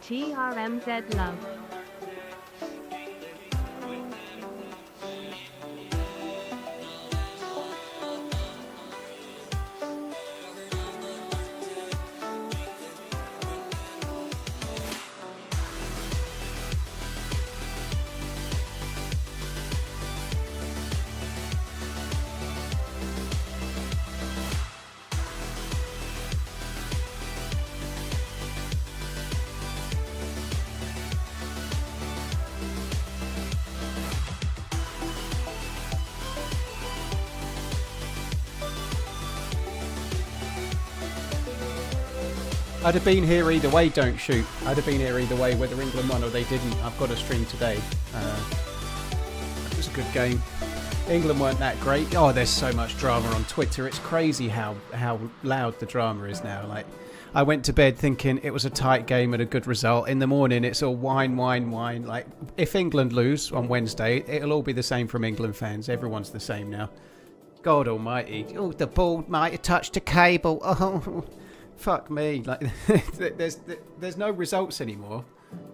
TRMZ love. I'd have been here either way, don't shoot. I'd have been here either way, whether England won or they didn't. I've got a stream today. It was a good game. England weren't that great. Oh, there's so much drama on Twitter. It's crazy how loud the drama is now. Like, I went to bed thinking it was a tight game and a good result. In the morning, it's all whine. Like, if England lose on Wednesday, it'll all be the same from England fans. Everyone's the same now. God almighty. Oh, the ball might have touched the cable. Oh, fuck me. Like, there's no results anymore.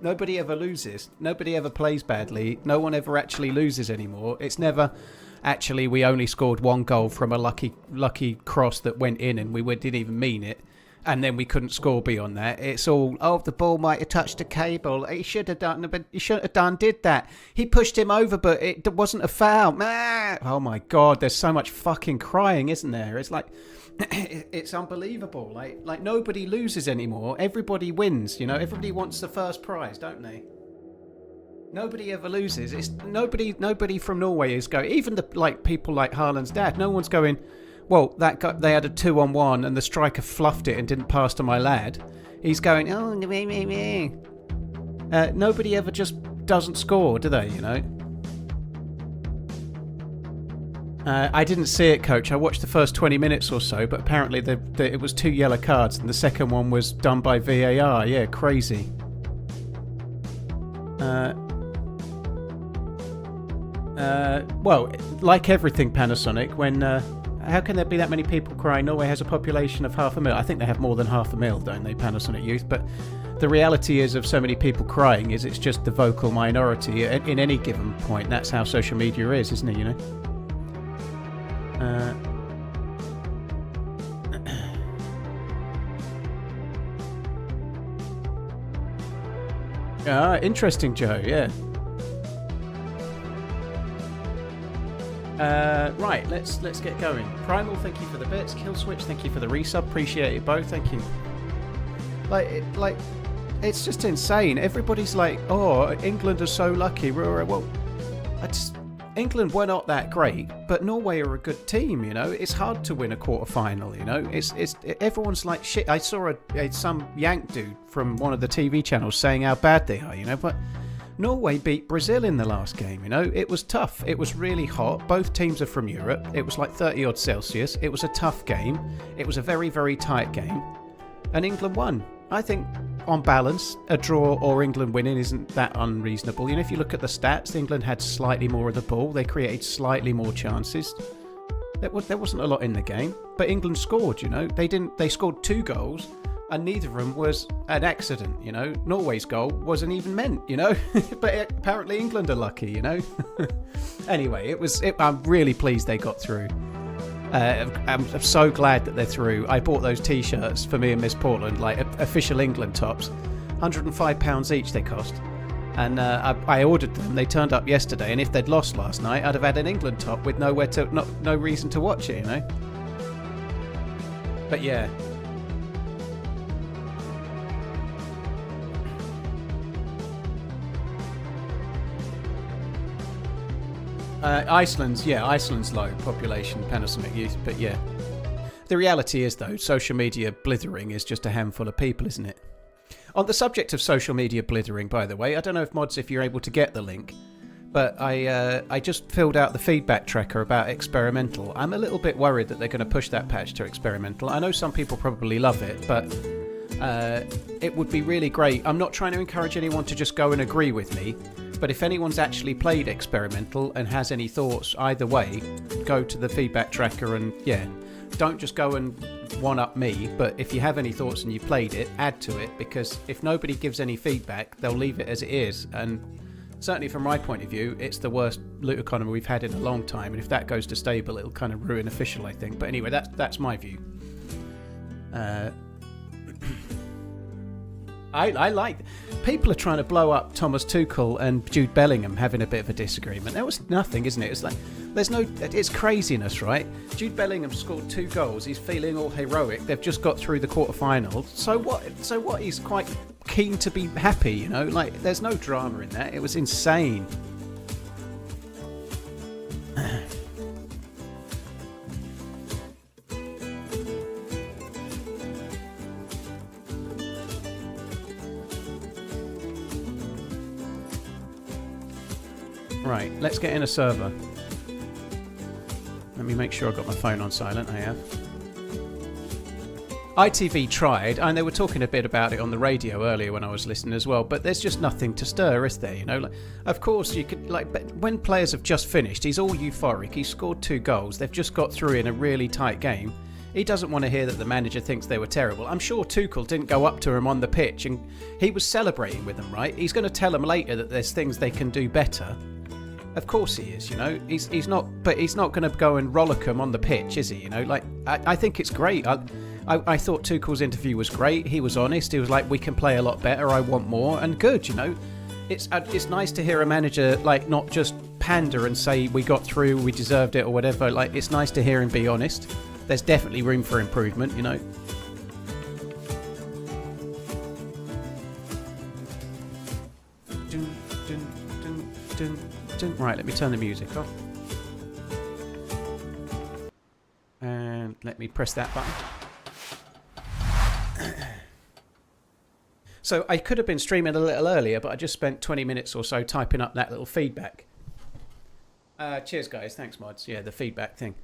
Nobody ever loses. Nobody ever plays badly. No one ever actually loses anymore. It's never actually we only scored one goal from a lucky cross that went in and we didn't even mean it. And then we couldn't score beyond that. It's all, oh, the ball might have touched the cable. He should have done, but he shouldn't have done, did that. He pushed him over, but it wasn't a foul. Oh my God, there's so much fucking crying, isn't there? It's like, it's unbelievable. Like nobody loses anymore. Everybody wins, you know. Everybody wants the first prize, don't they? Nobody ever loses. It's nobody from Norway is going. Even the people like Haaland's dad. No one's going, well, that guy, they had a 2-on-1 and the striker fluffed it and didn't pass to my lad. He's going, oh, me. Nobody ever just doesn't score, do they, you know? I didn't see it, Coach. I watched the first 20 minutes or so, but apparently it was 2 yellow cards and the second one was done by VAR. Yeah, crazy. Well, like everything Panasonic, when... how can there be that many people crying? Norway has a population of 500,000. I think they have more than 500,000, don't they, Panasonic youth? But the reality is of so many people crying is it's just the vocal minority in any given point. That's how social media is, isn't it, you know? Interesting, Joe, yeah. Right, let's get going. Primal, thank you for the bits. Killswitch, thank you for the resub. Appreciate it both. Thank you. Like, it's just insane. Everybody's like, oh, England are so lucky. Well, England were not that great, but Norway are a good team. You know, it's hard to win a quarter-final. You know, everyone's like shit. I saw some Yank dude from one of the TV channels saying how bad they are. You know, but Norway beat Brazil in the last game, you know. It was tough. It was really hot. Both teams are from Europe. It was like 30 odd Celsius. It was a tough game. It was a very, very tight game. And England won. I think, on balance, a draw or England winning isn't that unreasonable. You know, if you look at the stats, England had slightly more of the ball. They created slightly more chances. There wasn't a lot in the game. But England scored, you know. They scored 2 goals. And neither of them was an accident, you know. Norway's goal wasn't even meant, you know. But apparently England are lucky, you know. Anyway, I'm really pleased they got through. I'm so glad that they're through. I bought those T-shirts for me and Miss Portland, like official England tops. £105 each they cost. And I ordered them. They turned up yesterday. And if they'd lost last night, I'd have had an England top with no reason to watch it, you know. But yeah. Iceland's low population, Panasonic youth, but yeah. The reality is, though, social media blithering is just a handful of people, isn't it? On the subject of social media blithering, by the way, I don't know if you're able to get the link, but I just filled out the feedback tracker about experimental. I'm a little bit worried that they're going to push that patch to experimental. I know some people probably love it, but it would be really great. I'm not trying to encourage anyone to just go and agree with me, but if anyone's actually played experimental and has any thoughts either way, go to the feedback tracker and, yeah, don't just go and one-up me, but if you have any thoughts and you played it, add to it, because if nobody gives any feedback, they'll leave it as it is, and certainly from my point of view, it's the worst loot economy we've had in a long time, and if that goes to stable, it'll kind of ruin official, I think. But anyway, that's my view. I like... People are trying to blow up Thomas Tuchel and Jude Bellingham having a bit of a disagreement. There was nothing, isn't it? It's like, there's no... It's craziness, right? Jude Bellingham scored 2 goals. He's feeling all heroic. They've just got through the quarterfinals. So what? He's quite keen to be happy, you know? Like, there's no drama in that. It was insane. Right, let's get in a server. Let me make sure I've got my phone on silent. I have. ITV tried, and they were talking a bit about it on the radio earlier when I was listening as well, but there's just nothing to stir, is there? You know, like, of course you could, like, but when players have just finished, he's all euphoric. He scored 2 goals. They've just got through in a really tight game. He doesn't want to hear that the manager thinks they were terrible. I'm sure Tuchel didn't go up to him on the pitch, and he was celebrating with them, right? He's going to tell them later that there's things they can do better. Of course he is, you know. He's not, but he's not going to go and rollick him on the pitch, is he? You know, like I think it's great. I thought Tuchel's interview was great. He was honest. He was like, we can play a lot better. I want more, and good, you know. It's nice to hear a manager like not just pander and say we got through, we deserved it or whatever. Like, it's nice to hear him be honest. There's definitely room for improvement, you know. Dun, dun, dun, dun. Right, let me turn the music off. And let me press that button. So I could have been streaming a little earlier, but I just spent 20 minutes or so typing up that little feedback. Cheers, guys. Thanks, mods. Yeah, the feedback thing.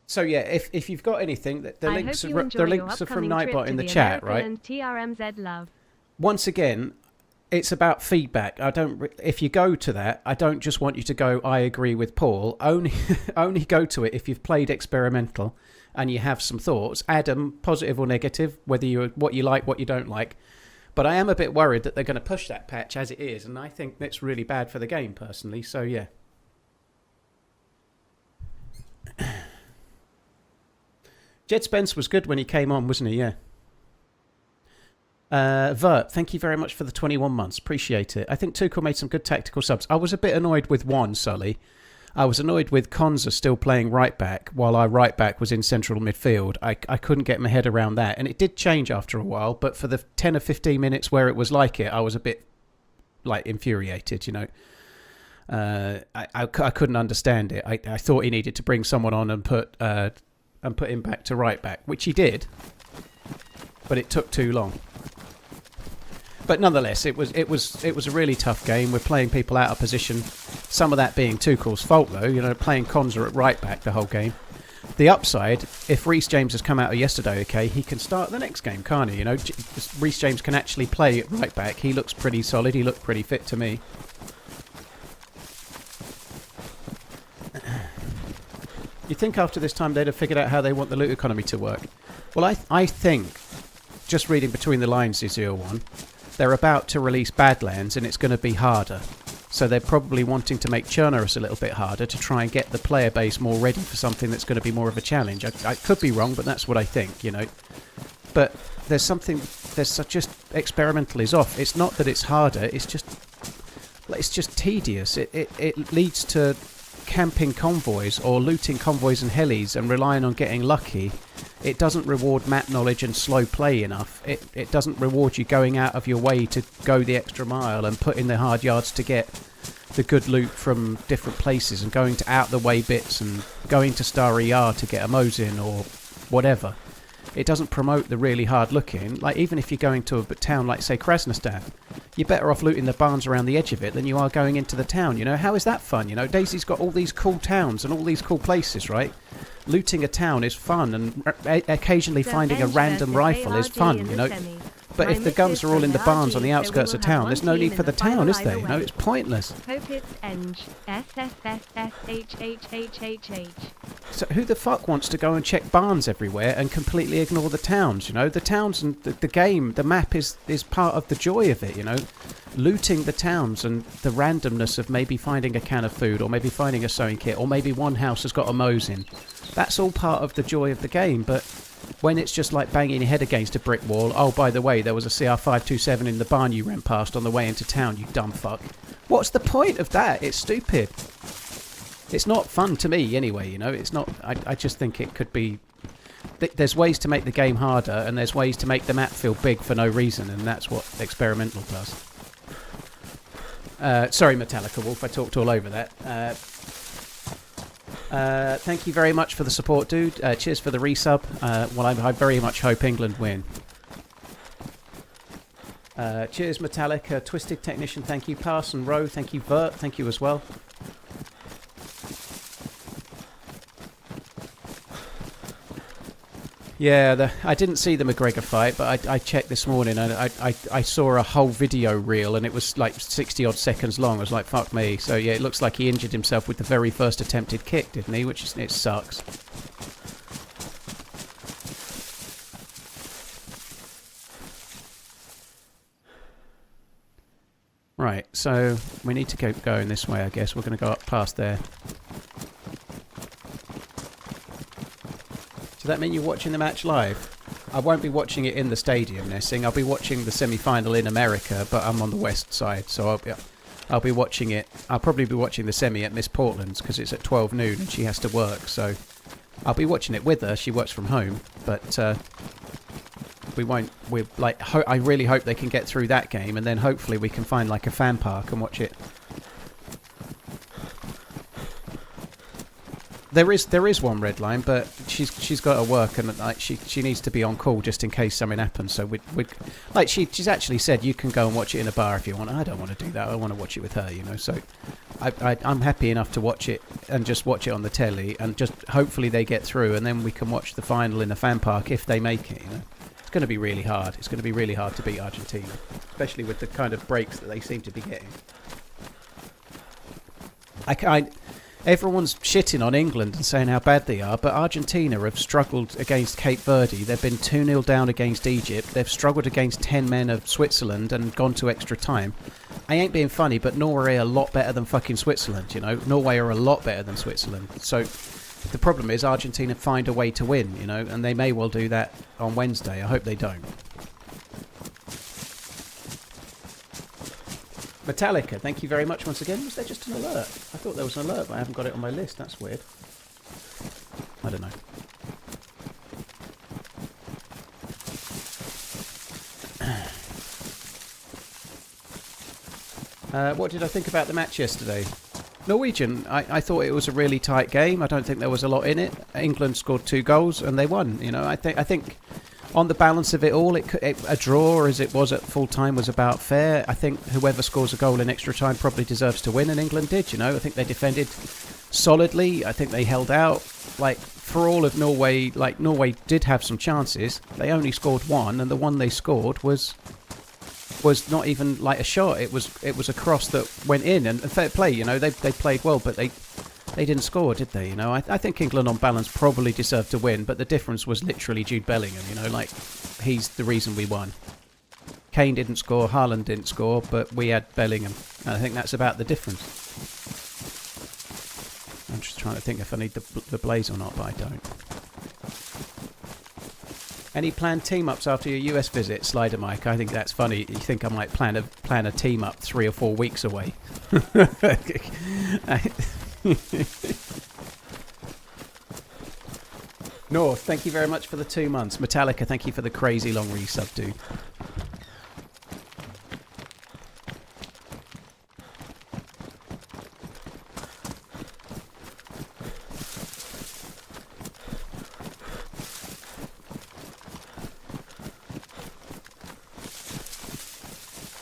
So yeah, if you've got anything, the links are from Nightbot in the chat, right? TRMZ love. Once again, it's about feedback. If you go to that, I don't just want you to go, I agree with Paul. Only go to it if you've played experimental and you have some thoughts. Add them, positive or negative, what you like, what you don't like. But I am a bit worried that they're going to push that patch as it is, and I think that's really bad for the game, personally. So yeah. Jed Spence was good when he came on, wasn't he? Yeah. Vert, thank you very much for the 21 months. Appreciate it. I think Tuchel made some good tactical subs. I was a bit annoyed with one, Sully. I was annoyed with Konza still playing right back while our right back was in central midfield. I couldn't get my head around that. And it did change after a while, but for the 10 or 15 minutes where it was like it, I was a bit like infuriated, you know. I couldn't understand it. I thought he needed to bring someone on and put him back to right back, which he did, but it took too long. But nonetheless, it was a really tough game. We're playing people out of position. Some of that being Tuchel's fault, though. You know, playing Konza at right back the whole game. The upside, if Reece James has come out of yesterday, okay, he can start the next game, can't he? You know, Reece James can actually play at right back. He looks pretty solid. He looked pretty fit to me. You'd think after this time they'd have figured out how they want the loot economy to work. Well, I think, just reading between the lines, Z01, they're about to release Badlands and it's going to be harder. So they're probably wanting to make Chernarus a little bit harder to try and get the player base more ready for something that's going to be more of a challenge. I could be wrong, but that's what I think, you know. But just experimental is off. It's not that it's harder, it's just tedious. It leads to camping convoys or looting convoys and helis and relying on getting lucky. It doesn't reward map knowledge and slow play enough. It doesn't reward you going out of your way to go the extra mile and put in the hard yards to get the good loot from different places and going to out-the-way bits and going to Star ER to get a Mosin or whatever. It doesn't promote the really hard looking. Like, even if you're going to a town like, say, Krasnostar, you're better off looting the barns around the edge of it than you are going into the town, you know? How is that fun, you know? DayZ's got all these cool towns and all these cool places, right? Looting a town is fun, and occasionally finding a random rifle is fun, you know? But if the guns are all in the barns on the outskirts of town, there's no need for the town, is there? You know, it's pointless. Hope it's Eng. SSSSHHHHH. So who the fuck wants to go and check barns everywhere and completely ignore the towns, you know? The towns and the game, the map is part of the joy of it, you know? Looting the towns and the randomness of maybe finding a can of food or maybe finding a sewing kit or maybe one house has got a Mosin. That's all part of the joy of the game, but when it's just like banging your head against a brick wall, oh, by the way, there was a CR527 in the barn you ran past on the way into town, you dumb fuck. What's the point of that? It's stupid. It's not fun to me anyway, you know. It's not. I just think it could be. There's ways to make the game harder and there's ways to make the map feel big for no reason, and that's what Experimental does. Sorry, Metallica Wolf, I talked all over that. Thank you very much for the support, dude. Cheers for the resub. Well, I very much hope England win. Cheers, Metallica. Twisted Technician, thank you. Parson Rowe, thank you. Vert, thank you as well. Yeah, I didn't see the McGregor fight, but I checked this morning and I saw a whole video reel and it was like 60 odd seconds long. I was like, fuck me. So yeah, it looks like he injured himself with the very first attempted kick, didn't he? Which is, it sucks. Right, so we need to keep going this way, I guess. We're going to go up past there. Does that mean you're watching the match live? I won't be watching it in the stadium, Nessing. I'll be watching the semi-final in America, but I'm on the west side, so I'll be watching it. I'll probably be watching the semi at Miss Portland's because it's at 12 noon and she has to work, so I'll be watching it with her. She works from home, but we won't. We're like, I really hope they can get through that game, and then hopefully we can find like a fan park and watch it. There is one red line, but she's got to work, and like she needs to be on call just in case something happens. So we like she's actually said you can go and watch it in a bar if you want. I don't want to do that. I want to watch it with her, you know. So I'm happy enough to watch it and just watch it on the telly, and just hopefully they get through, and then we can watch the final in the fan park if they make it. You know, it's going to be really hard. It's going to be really hard to beat Argentina, especially with the kind of breaks that they seem to be getting. Everyone's shitting on England and saying how bad they are, but Argentina have struggled against Cape Verde. They've been 2-0 down against Egypt. They've struggled against 10 men of Switzerland and gone to extra time. I ain't being funny, but Norway are a lot better than fucking Switzerland, you know. Norway are a lot better than Switzerland. So the problem is Argentina find a way to win, you know, and they may well do that on Wednesday. I hope they don't. Metallica, thank you very much once again. Was there just an alert? I thought there was an alert, but I haven't got it on my list. That's weird. I don't know. What did I think about the match yesterday? Norwegian, I thought it was a really tight game. I don't think there was a lot in it. England scored 2 goals and they won. You know, I think on the balance of it all, a draw as it was at full time was about fair. I think whoever scores a goal in extra time probably deserves to win, and England did, you know. I think they defended solidly. I think they held out. Like, for all of Norway, like, Norway did have some chances. They only scored 1, and the one they scored was not even like a shot. It was a cross that went in, and fair play, you know. They played well, but they didn't score, did they? You know, I think England on balance probably deserved to win, but the difference was literally Jude Bellingham, you know, like, he's the reason we won. Kane didn't score, Haaland didn't score, but we had Bellingham. And I think that's about the difference. I'm just trying to think if I need the blaze or not, but I don't. Any planned team-ups after your US visit, Slider Mike? I think that's funny. You think I might plan a team-up 3 or 4 weeks away. North, thank you very much for the 2 months. Metallica, thank you for the crazy long resub, dude.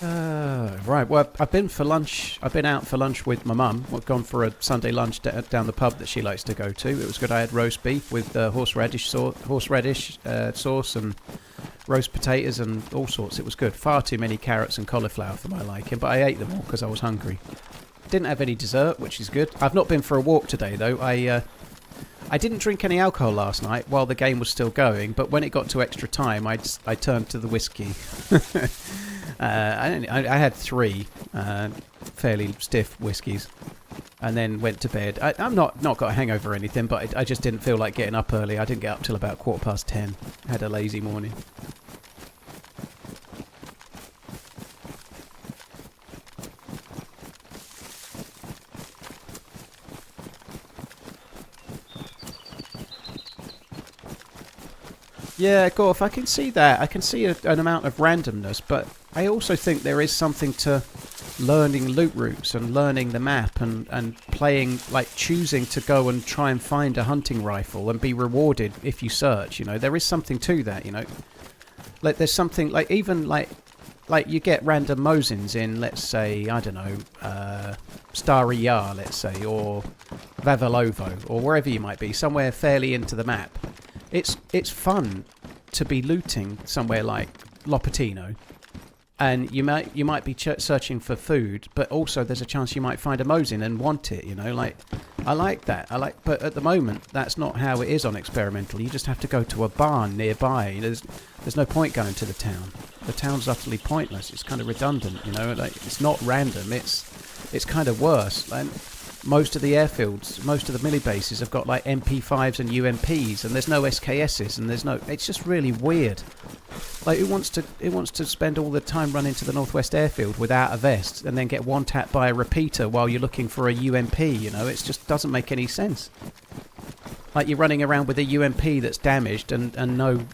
Right, well, I've been for lunch. I've been out for lunch with my mum. I've gone for a Sunday lunch down the pub that she likes to go to. It was good. I had roast beef with horseradish sauce and roast potatoes and all sorts. It was good. Far too many carrots and cauliflower for my liking, but I ate them all because I was hungry. Didn't have any dessert, which is good. I've not been for a walk today, though. I didn't drink any alcohol last night while the game was still going, but when it got to extra time, I turned to the whiskey. I had 3 fairly stiff whiskies and then went to bed. I'm not got a hangover or anything, but I just didn't feel like getting up early. I didn't get up till about 10:15. Had a lazy morning. Yeah, Gorf, I can see that. I can see an amount of randomness, but I also think there is something to learning loot routes and learning the map and playing, like choosing to go and try and find a hunting rifle and be rewarded if you search, you know. There is something to that, you know. Like there's something, like even like you get random Mosins in, let's say, I don't know, Starry Yar, let's say, or Vavalovo, or wherever you might be, somewhere fairly into the map. It's fun to be looting somewhere like Lopatino, and you might be searching for food, but also there's a chance you might find a Mosin and want it. You know, like I like that. But at the moment that's not how it is on Experimental. You just have to go to a barn nearby. There's no point going to the town. The town's utterly pointless. It's kind of redundant. You know, like it's not random. It's kind of worse. And most of the airfields, most of the milli bases have got like MP5s and UMPs, and there's no SKSs, and it's just really weird. Like who wants to spend all the time running to the Northwest Airfield without a vest and then get one tapped by a repeater while you're looking for a UMP, you know? It just doesn't make any sense. Like you're running around with a UMP that's damaged and no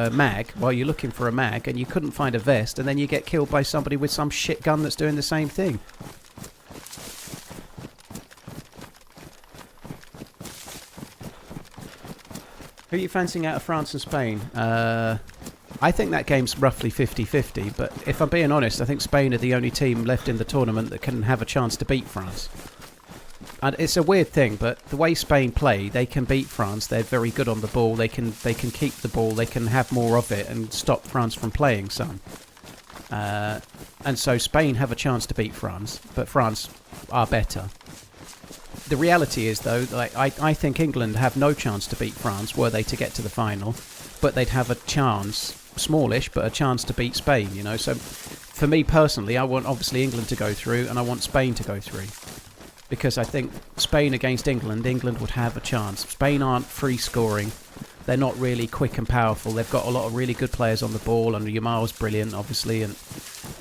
mag while you're looking for a mag, and you couldn't find a vest, and then you get killed by somebody with some shit gun that's doing the same thing. Who are you fancying out of France and Spain? I think that game's roughly 50-50, but if I'm being honest, I think Spain are the only team left in the tournament that can have a chance to beat France. And it's a weird thing, but the way Spain play, they can beat France. They're very good on the ball. They can keep the ball. They can have more of it and stop France from playing some. And so Spain have a chance to beat France, but France are better. The reality is, though, like I think England have no chance to beat France were they to get to the final, but they'd have a chance, smallish, but a chance to beat Spain, you know. So for me personally, I want obviously England to go through, and I want Spain to go through. Because I think Spain against England would have a chance. Spain aren't free scoring. They're not really quick and powerful. They've got a lot of really good players on the ball, and Yamal's brilliant, obviously, and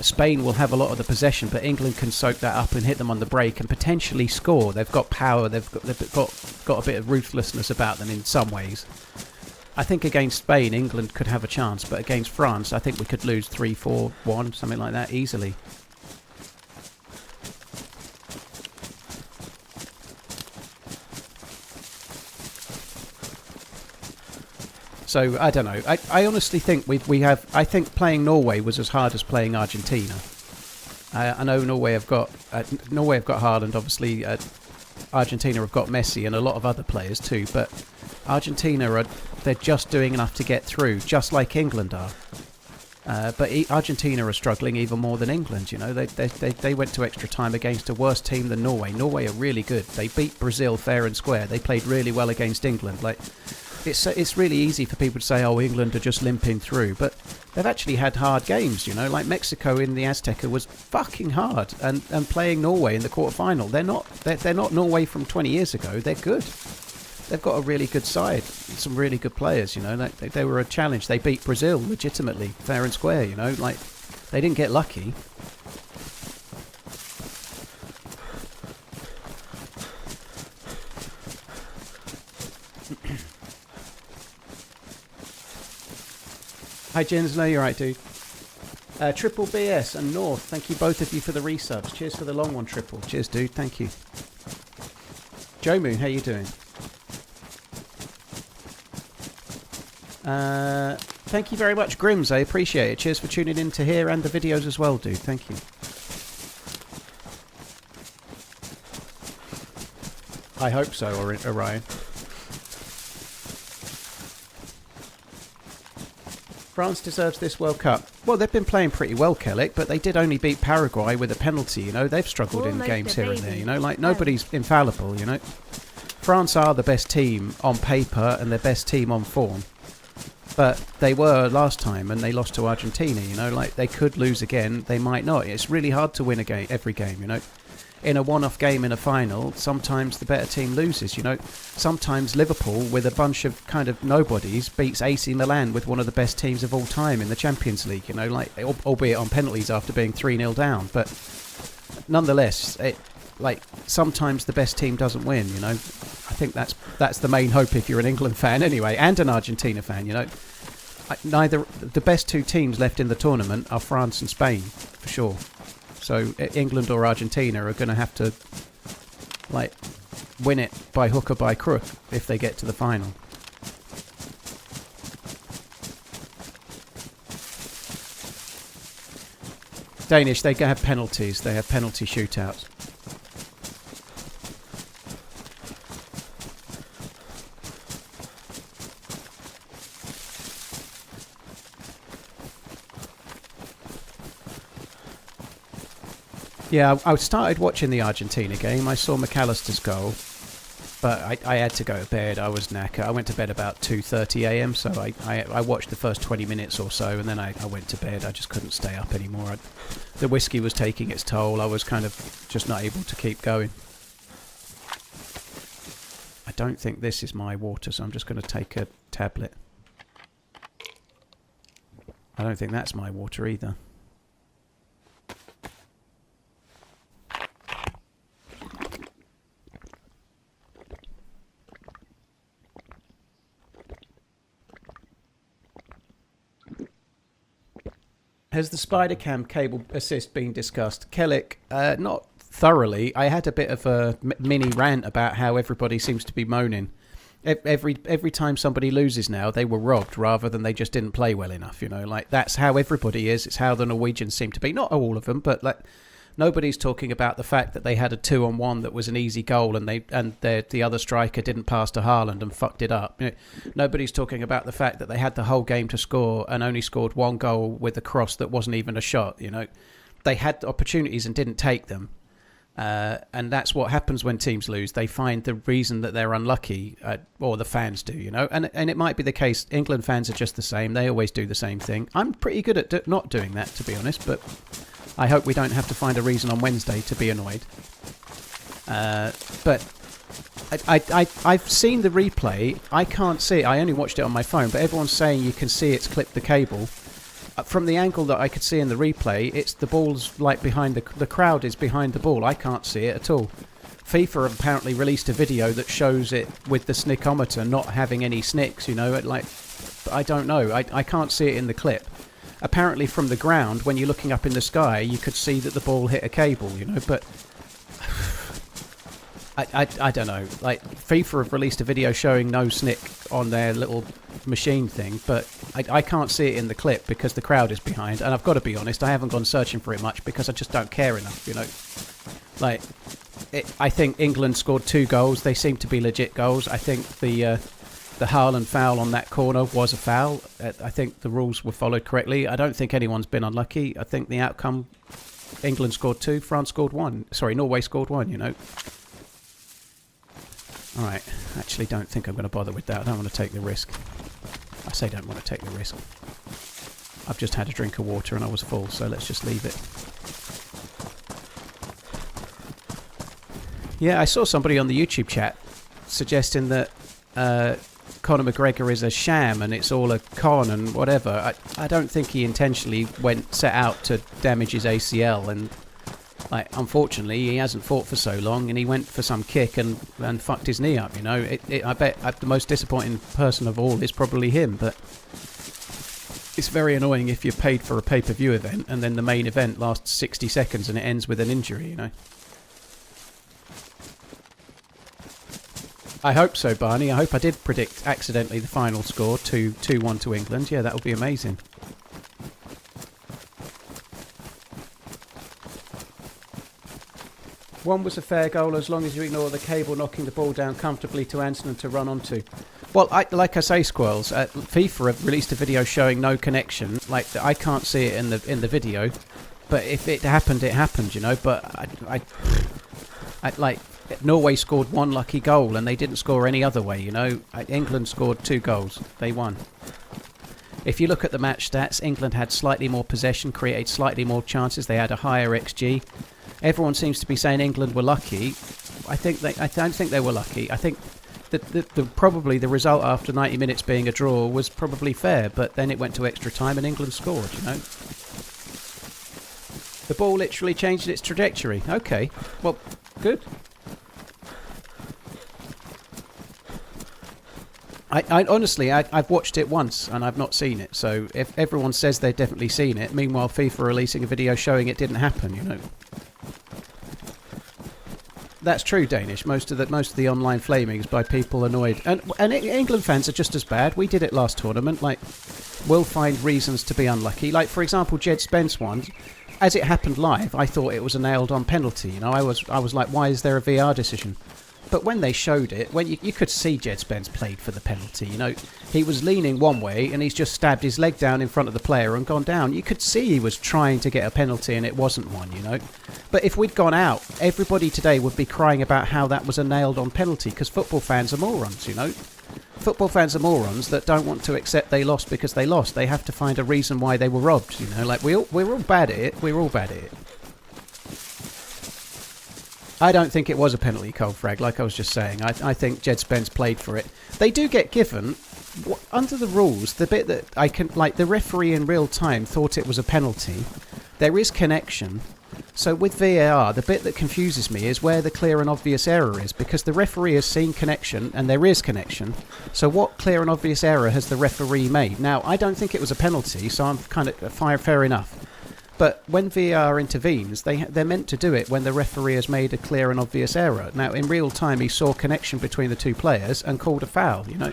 Spain will have a lot of the possession, but England can soak that up and hit them on the break and potentially score. They've got power. They've got a bit of ruthlessness about them in some ways. I think against Spain, England could have a chance, but against France, I think we could lose 3-4-1, something like that, easily. So, I don't know. I honestly think we have... I think playing Norway was as hard as playing Argentina. I know Norway have got Haaland, obviously. Argentina have got Messi and a lot of other players too. But Argentina, they're just doing enough to get through, just like England are. But Argentina are struggling even more than England, you know. They went to extra time against a worse team than Norway. Norway are really good. They beat Brazil fair and square. They played really well against England. Like... It's really easy for people to say, oh, England are just limping through, but they've actually had hard games, you know, like Mexico in the Azteca was fucking hard, and playing Norway in the quarterfinal, they're not Norway from 20 years ago. They're good. They've got a really good side, some really good players, you know. They were a challenge. They beat Brazil legitimately, fair and square, you know, like they didn't get lucky. Hi, Jens. No, you're right, dude. Triple BS and North, thank you both of you for the resubs. Cheers for the long one, Triple. Cheers, dude. Thank you. Joe Moon, how you doing? Thank you very much, Grims. I appreciate it. Cheers for tuning in to here and the videos as well, dude. Thank you. I hope so, Orion. France deserves this World Cup. Well, they've been playing pretty well, Kellick, but they did only beat Paraguay with a penalty, you know. They've struggled in games here and there, you know. Like, nobody's infallible, you know. France are the best team on paper and their best team on form. But they were last time and they lost to Argentina, you know. Like, they could lose again, they might not. It's really hard to win a game, every game, you know. In a one-off game in a final, sometimes the better team loses, you know. Sometimes Liverpool, with a bunch of kind of nobodies, beats AC Milan with one of the best teams of all time in the Champions League, you know, like, albeit on penalties after being 3-0 down. But nonetheless, sometimes the best team doesn't win, you know. I think that's the main hope if you're an England fan anyway, and an Argentina fan, you know. Neither the best two teams left in the tournament are France and Spain, for sure. So England or Argentina are going to have to, like, win it by hook or by crook if they get to the final. Danish, they have penalties. They have penalty shootouts. Yeah, I started watching the Argentina game. I saw McAllister's goal, but I had to go to bed. I was knackered. I went to bed about 2:30 a.m, so I watched the first 20 minutes or so, and then I went to bed. I just couldn't stay up anymore. The whiskey was taking its toll. I was kind of just not able to keep going. I don't think this is my water, so I'm just going to take a tablet. I don't think that's my water either. Has the Spider-Cam cable assist been discussed? Kellick, not thoroughly. I had a bit of a mini rant about how everybody seems to be moaning. Every time somebody loses now, they were robbed rather than they just didn't play well enough, you know. Like, that's how everybody is. It's how the Norwegians seem to be. Not all of them, but like, nobody's talking about the fact that they had a 2-on-1 that was an easy goal and the other striker didn't pass to Haaland and fucked it up. You know, nobody's talking about the fact that they had the whole game to score and only scored one goal with a cross that wasn't even a shot. You know, they had opportunities and didn't take them. And that's what happens when teams lose. They find the reason that they're unlucky, or the fans do, you know. And it might be the case. England fans are just the same. They always do the same thing. I'm pretty good at not doing that, to be honest, but I hope we don't have to find a reason on Wednesday to be annoyed. But I've seen the replay. I can't see it. I only watched it on my phone, but everyone's saying you can see it's clipped the cable. From the angle that I could see in the replay, it's the ball's like behind the crowd is behind the ball. I can't see it at all. FIFA have apparently released a video that shows it with the snickometer not having any snicks, you know. I don't know. I can't see it in the clip. Apparently from the ground, when you're looking up in the sky, you could see that the ball hit a cable, you know, but I don't know. Like, FIFA have released a video showing no snick on their little machine thing, but I can't see it in the clip because the crowd is behind, and I've got to be honest, I haven't gone searching for it much because I just don't care enough, you know. Like, I think England scored 2 goals. They seem to be legit goals. I think the Haaland foul on that corner was a foul. I think the rules were followed correctly. I don't think anyone's been unlucky. I think the outcome, England scored 2, France scored 1. Sorry, Norway scored 1, you know. Alright, actually don't think I'm going to bother with that. I don't want to take the risk. I say don't want to take the risk. I've just had a drink of water and I was full, so let's just leave it. Yeah, I saw somebody on the YouTube chat suggesting that Conor McGregor is a sham and it's all a con and whatever. I don't think he intentionally set out to damage his ACL, and like, unfortunately he hasn't fought for so long and he went for some kick and fucked his knee up, you know. I bet the most disappointing person of all is probably him, but it's very annoying if you're paid for a pay-per-view event and then the main event lasts 60 seconds and it ends with an injury, you know. I hope so, Barney. I hope I did predict accidentally the final score, 2-1 to England. Yeah, that would be amazing. One was a fair goal as long as you ignore the cable knocking the ball down comfortably to Anson to run onto. Well, like I say, Squirrels, FIFA have released a video showing no connection. Like, I can't see it in the video, but if it happened, it happened, you know. But I like, Norway scored one lucky goal and they didn't score any other way, you know. England scored 2 goals. They won. If you look at the match stats, England had slightly more possession, created slightly more chances. They had a higher XG. Everyone seems to be saying England were lucky. I don't think they were lucky. I think that probably the result after 90 minutes being a draw was probably fair, but then it went to extra time and England scored, you know. The ball literally changed its trajectory. Okay, well, good. I honestly, I've watched it once and I've not seen it. So if everyone says they've definitely seen it, meanwhile FIFA are releasing a video showing it didn't happen, you know. That's true, Danish. Most of the online flaming is by people annoyed, and England fans are just as bad. We did it last tournament. Like, we'll find reasons to be unlucky. Like, for example, Jed Spence one. As it happened live, I thought it was a nailed-on penalty. You know, I was like, why is there a VR decision? But when they showed it, when you could see Jed Spence played for the penalty. You know, he was leaning one way and he's just stabbed his leg down in front of the player and gone down. You could see he was trying to get a penalty and it wasn't one, you know. But if we'd gone out, everybody today would be crying about how that was a nailed-on penalty, because football fans are morons, you know. Football fans are morons that don't want to accept they lost because they lost. They have to find a reason why they were robbed, you know. Like, we're all bad at it. We're all bad at it. I don't think it was a penalty, Cold Frag, like I was just saying. I think Jed Spence played for it. They do get given, under the rules, the bit that I can, like, the referee in real time thought it was a penalty. There is connection. So with VAR, the bit that confuses me is where the clear and obvious error is, because the referee has seen connection and there is connection. So what clear and obvious error has the referee made? Now, I don't think it was a penalty, so I'm kind of fair enough. But when VAR intervenes, they're meant to do it when the referee has made a clear and obvious error. Now, in real time, he saw connection between the two players and called a foul, you know.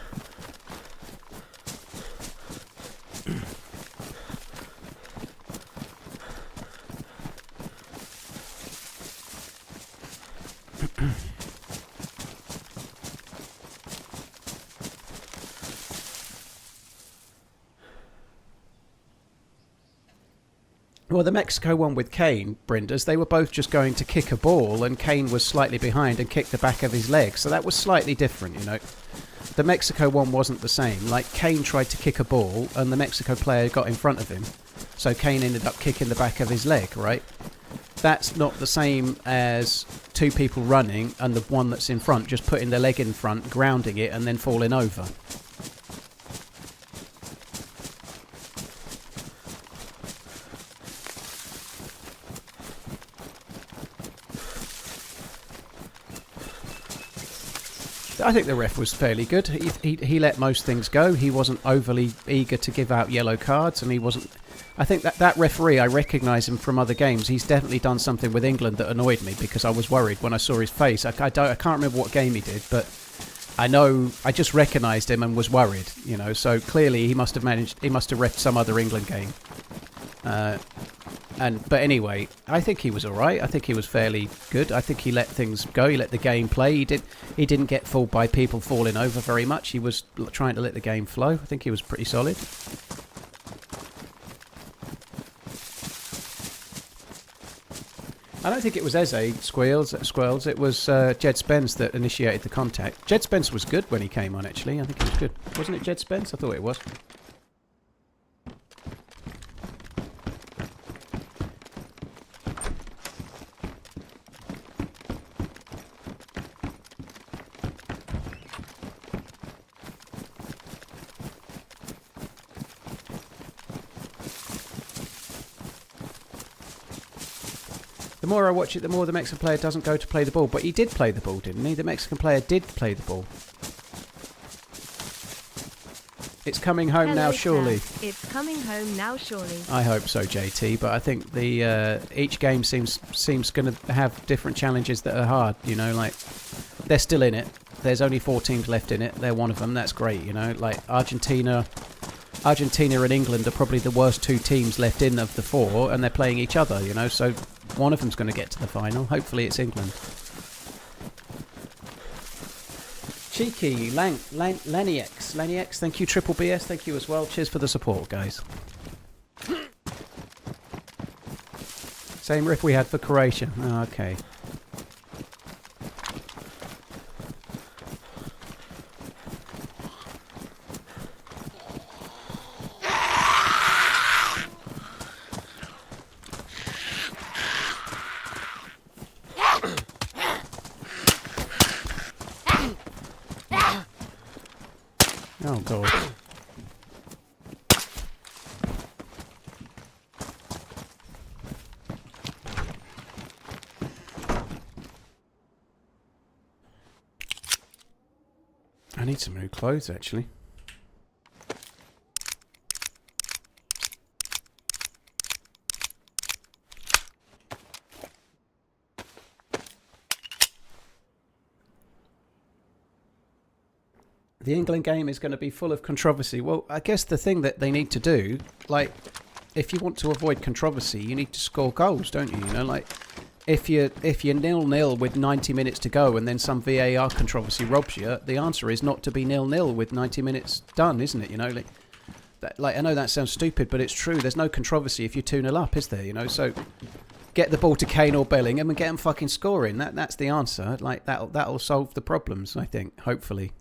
Well, the Mexico one with Kane, Brinders, they were both just going to kick a ball and Kane was slightly behind and kicked the back of his leg. So that was slightly different, you know. The Mexico one wasn't the same. Like, Kane tried to kick a ball and the Mexico player got in front of him. So Kane ended up kicking the back of his leg, right? That's not the same as two people running and the one that's in front just putting their leg in front, grounding it and then falling over. I think the ref was fairly good. He let most things go. He wasn't overly eager to give out yellow cards, and he wasn't. I think that referee, I recognise him from other games. He's definitely done something with England that annoyed me because I was worried when I saw his face. I can't remember what game he did, but I know I just recognised him and was worried. You know, so clearly he must have reffed some other England game. But anyway, I think he was all right. I think he was fairly good. I think he let things go. He let the game play. He didn't get fooled by people falling over very much. He was trying to let the game flow. I think he was pretty solid. I don't think it was Eze, Squirrels. It was Jed Spence that initiated the contact. Jed Spence was good when he came on, actually. I think he was good. Wasn't it Jed Spence? I thought it was. The more I watch it, the more the Mexican player doesn't go to play the ball. But he did play the ball, didn't he? The Mexican player did play the ball. It's coming home now, surely. It's coming home now, surely. I hope so, JT. But I think the each game seems going to have different challenges that are hard. You know, like they're still in it. there's only 4 teams left in it. They're one of them. That's great, you know. Like Argentina and England are probably the worst 2 teams left in of the 4, and they're playing each other, you know. So one of them's going to get to the final. Hopefully it's England. Cheeky, Lennyx, thank you. Triple BS, thank you as well. Cheers for the support, guys. Same riff we had for Croatia. Oh, okay. Oh, God. I need some new clothes, actually. The England game is going to be full of controversy. Well, I guess the thing that they need to do, like, if you want to avoid controversy, you need to score goals, don't you? You know, like, if you're 0-0 with 90 minutes to go and then some VAR controversy robs you, the answer is not to be 0-0 with 90 minutes done, isn't it? You know, like I know that sounds stupid, but it's true. There's no controversy if you're 2-0 up, is there? You know, so get the ball to Kane or Bellingham and get them fucking scoring. That's the answer. Like, that'll solve the problems, I think, hopefully.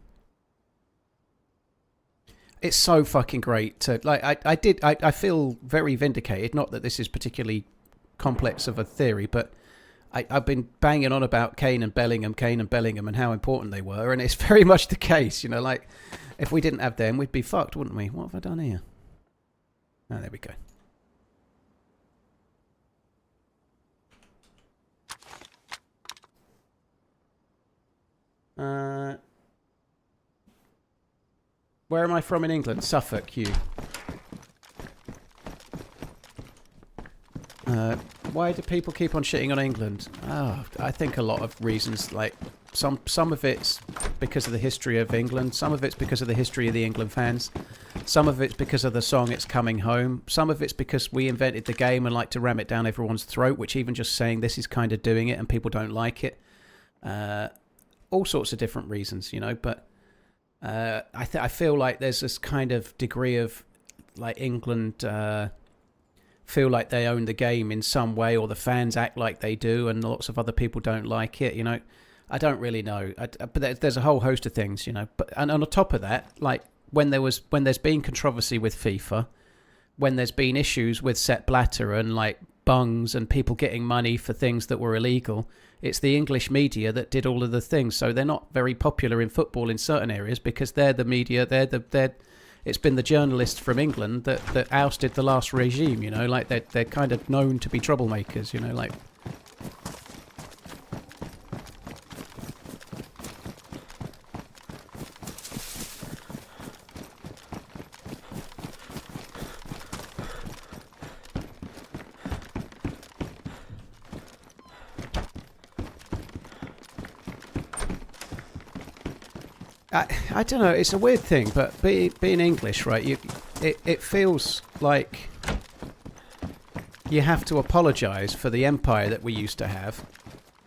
It's so fucking great to, like, I feel very vindicated. Not that this is particularly complex of a theory, but I've been banging on about Kane and Bellingham and how important they were, and it's very much the case, you know, like, if we didn't have them, we'd be fucked, wouldn't we? What have I done here? Oh, there we go. Where am I from in England? Suffolk, you. Why do people keep on shitting on England? Oh, I think a lot of reasons. Like, some of it's because of the history of England. Some of it's because of the history of the England fans. Some of it's because of the song It's Coming Home. Some of it's because we invented the game and like to ram it down everyone's throat, which even just saying this is kind of doing it and people don't like it. All sorts of different reasons, you know, but I feel like there's this kind of degree of, like, England feel like they own the game in some way, or the fans act like they do, and lots of other people don't like it, you know. I don't really know, but there's a whole host of things, you know. But and on top of that, like, when there's been controversy with FIFA, when there's been issues with Sepp Blatter and, like, bungs and people getting money for things that were illegal, it's the English media that did all of the things. So they're not very popular in football in certain areas because they're the media. It's been the journalists from England that ousted the last regime. You know, like they're kind of known to be troublemakers. You know, like. I don't know, it's a weird thing, but being English, right, it feels like you have to apologise for the empire that we used to have.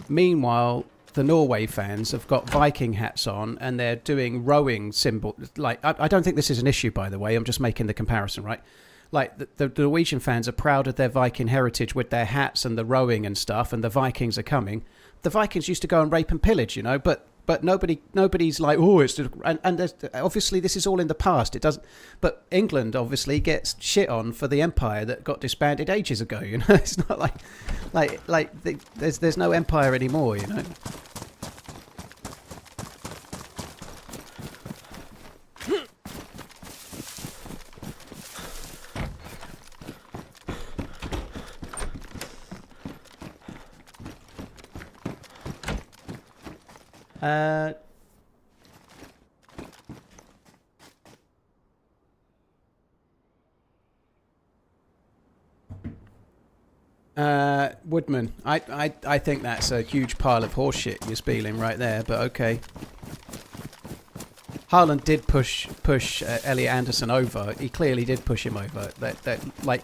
Meanwhile, the Norway fans have got Viking hats on and they're doing rowing symbol. Like, I don't think this is an issue, by the way, I'm just making the comparison, right? Like, the Norwegian fans are proud of their Viking heritage with their hats and the rowing and stuff, and the Vikings are coming. The Vikings used to go and rape and pillage, you know, but nobody's like, oh, it's just, and there's, obviously this is all in the past. It doesn't, but England obviously gets shit on for the empire that got disbanded ages ago. You know, it's not like there's no empire anymore. You know. Woodman, I think that's a huge pile of horseshit you're spieling right there, but okay. Haaland did push Elliot Anderson over. He clearly did push him over. Like,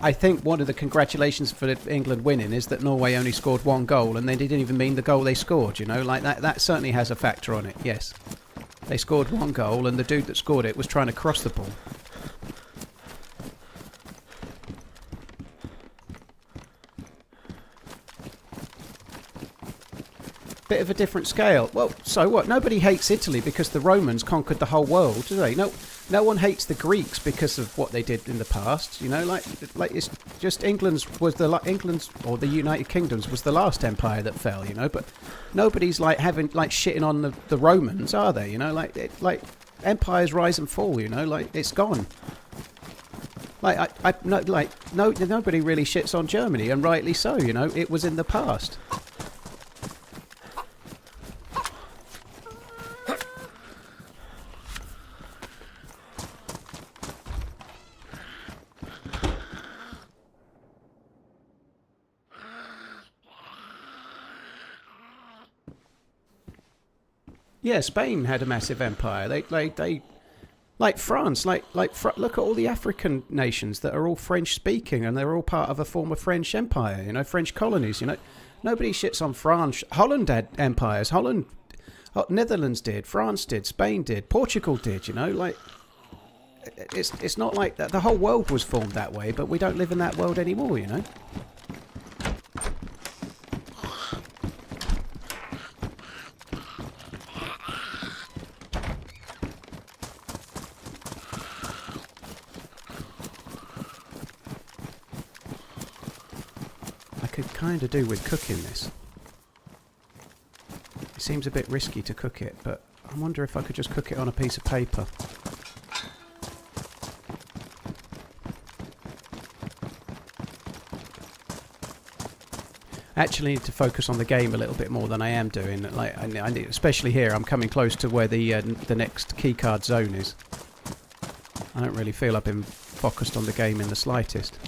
I think one of the congratulations for England winning is that Norway only scored one goal, and they didn't even mean the goal they scored. You know, like that certainly has a factor on it. Yes, they scored one goal, and the dude that scored it was trying to cross the ball. Bit of a different scale. Well, so what? Nobody hates Italy because the Romans conquered the whole world, do they? No one hates the Greeks because of what they did in the past. You know, like it's just England's or the United Kingdom's was the last empire that fell. You know, but nobody's like shitting on the Romans, are they? You know, like empires rise and fall. You know, like it's gone. Nobody really shits on Germany, and rightly so. You know, it was in the past. Yeah, Spain had a massive empire. They like France, look at all the African nations that are all French speaking, and they're all part of a former French empire. You know, French colonies. You know, nobody shits on France. Holland had empires. Netherlands did. France did. Spain did. Portugal did. You know, like it's not like that. The whole world was formed that way, but we don't live in that world anymore. You know. Could kind of do with cooking this. It seems a bit risky to cook it, but I wonder if I could just cook it on a piece of paper. I actually need to focus on the game a little bit more than I am doing. Like, I need, especially here, I'm coming close to where the next keycard zone is. I don't really feel I've been focused on the game in the slightest.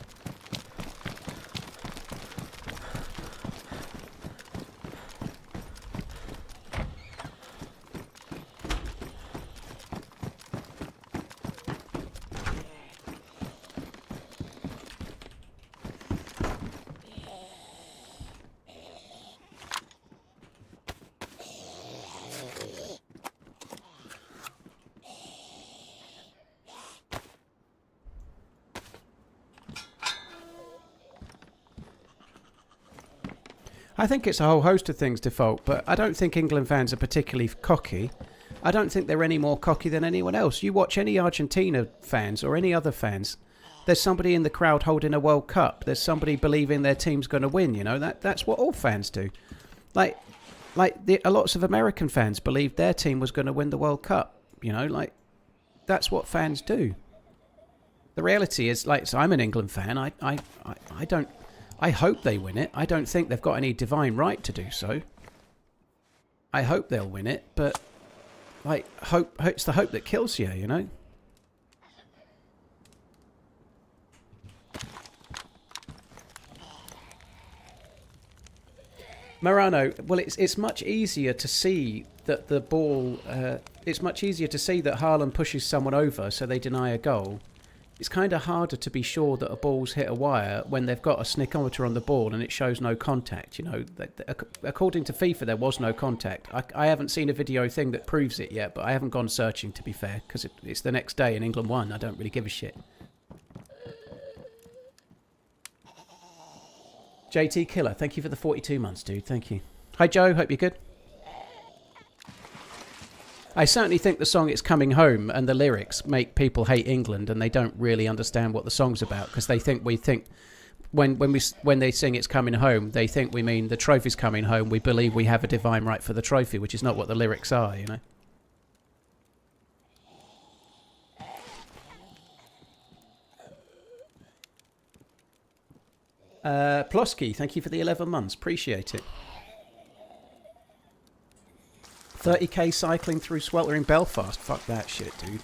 I think it's a whole host of things, Default, but I don't think England fans are particularly cocky. I don't think they're any more cocky than anyone else. You watch any Argentina fans or any other fans, there's somebody in the crowd holding a World Cup. There's somebody believing their team's going to win, you know. That's what all fans do. Lots of American fans believed their team was going to win the World Cup, you know, like that's what fans do. The reality is, like, so I'm an England fan. I hope they win it. I don't think they've got any divine right to do so. I hope they'll win it, but like it's the hope that kills you, you know. Morano, well, it's much easier to see that the ball. It's much easier to see that Haaland pushes someone over, so they deny a goal. It's kind of harder to be sure that a ball's hit a wire when they've got a snickometer on the ball and it shows no contact. You know, according to FIFA, there was no contact. I haven't seen a video thing that proves it yet, but I haven't gone searching, to be fair, because it's the next day and England won. I don't really give a shit. JT Killer, thank you for the 42 months, dude. Thank you. Hi, Joe. Hope you're good. I certainly think the song It's Coming Home and the lyrics make people hate England, and they don't really understand what the song's about, because they think when they sing It's Coming Home, they think we mean the trophy's coming home. We believe we have a divine right for the trophy, which is not what the lyrics are, you know. Plosky, thank you for the 11 months. Appreciate it. 30k cycling through sweltering Belfast. Fuck that shit, dude.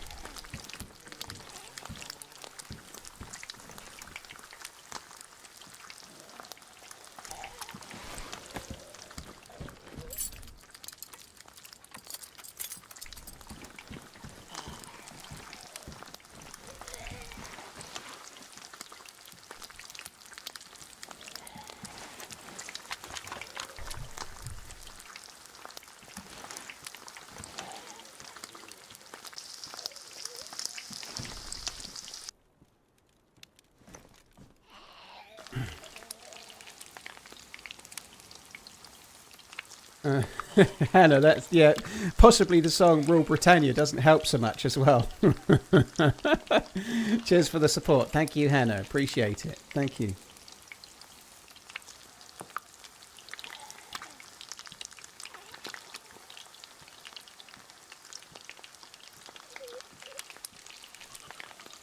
Hannah, that's, yeah, possibly the song Rule Britannia doesn't help so much as well. Cheers for the support. Thank you, Hannah. Appreciate it. Thank you.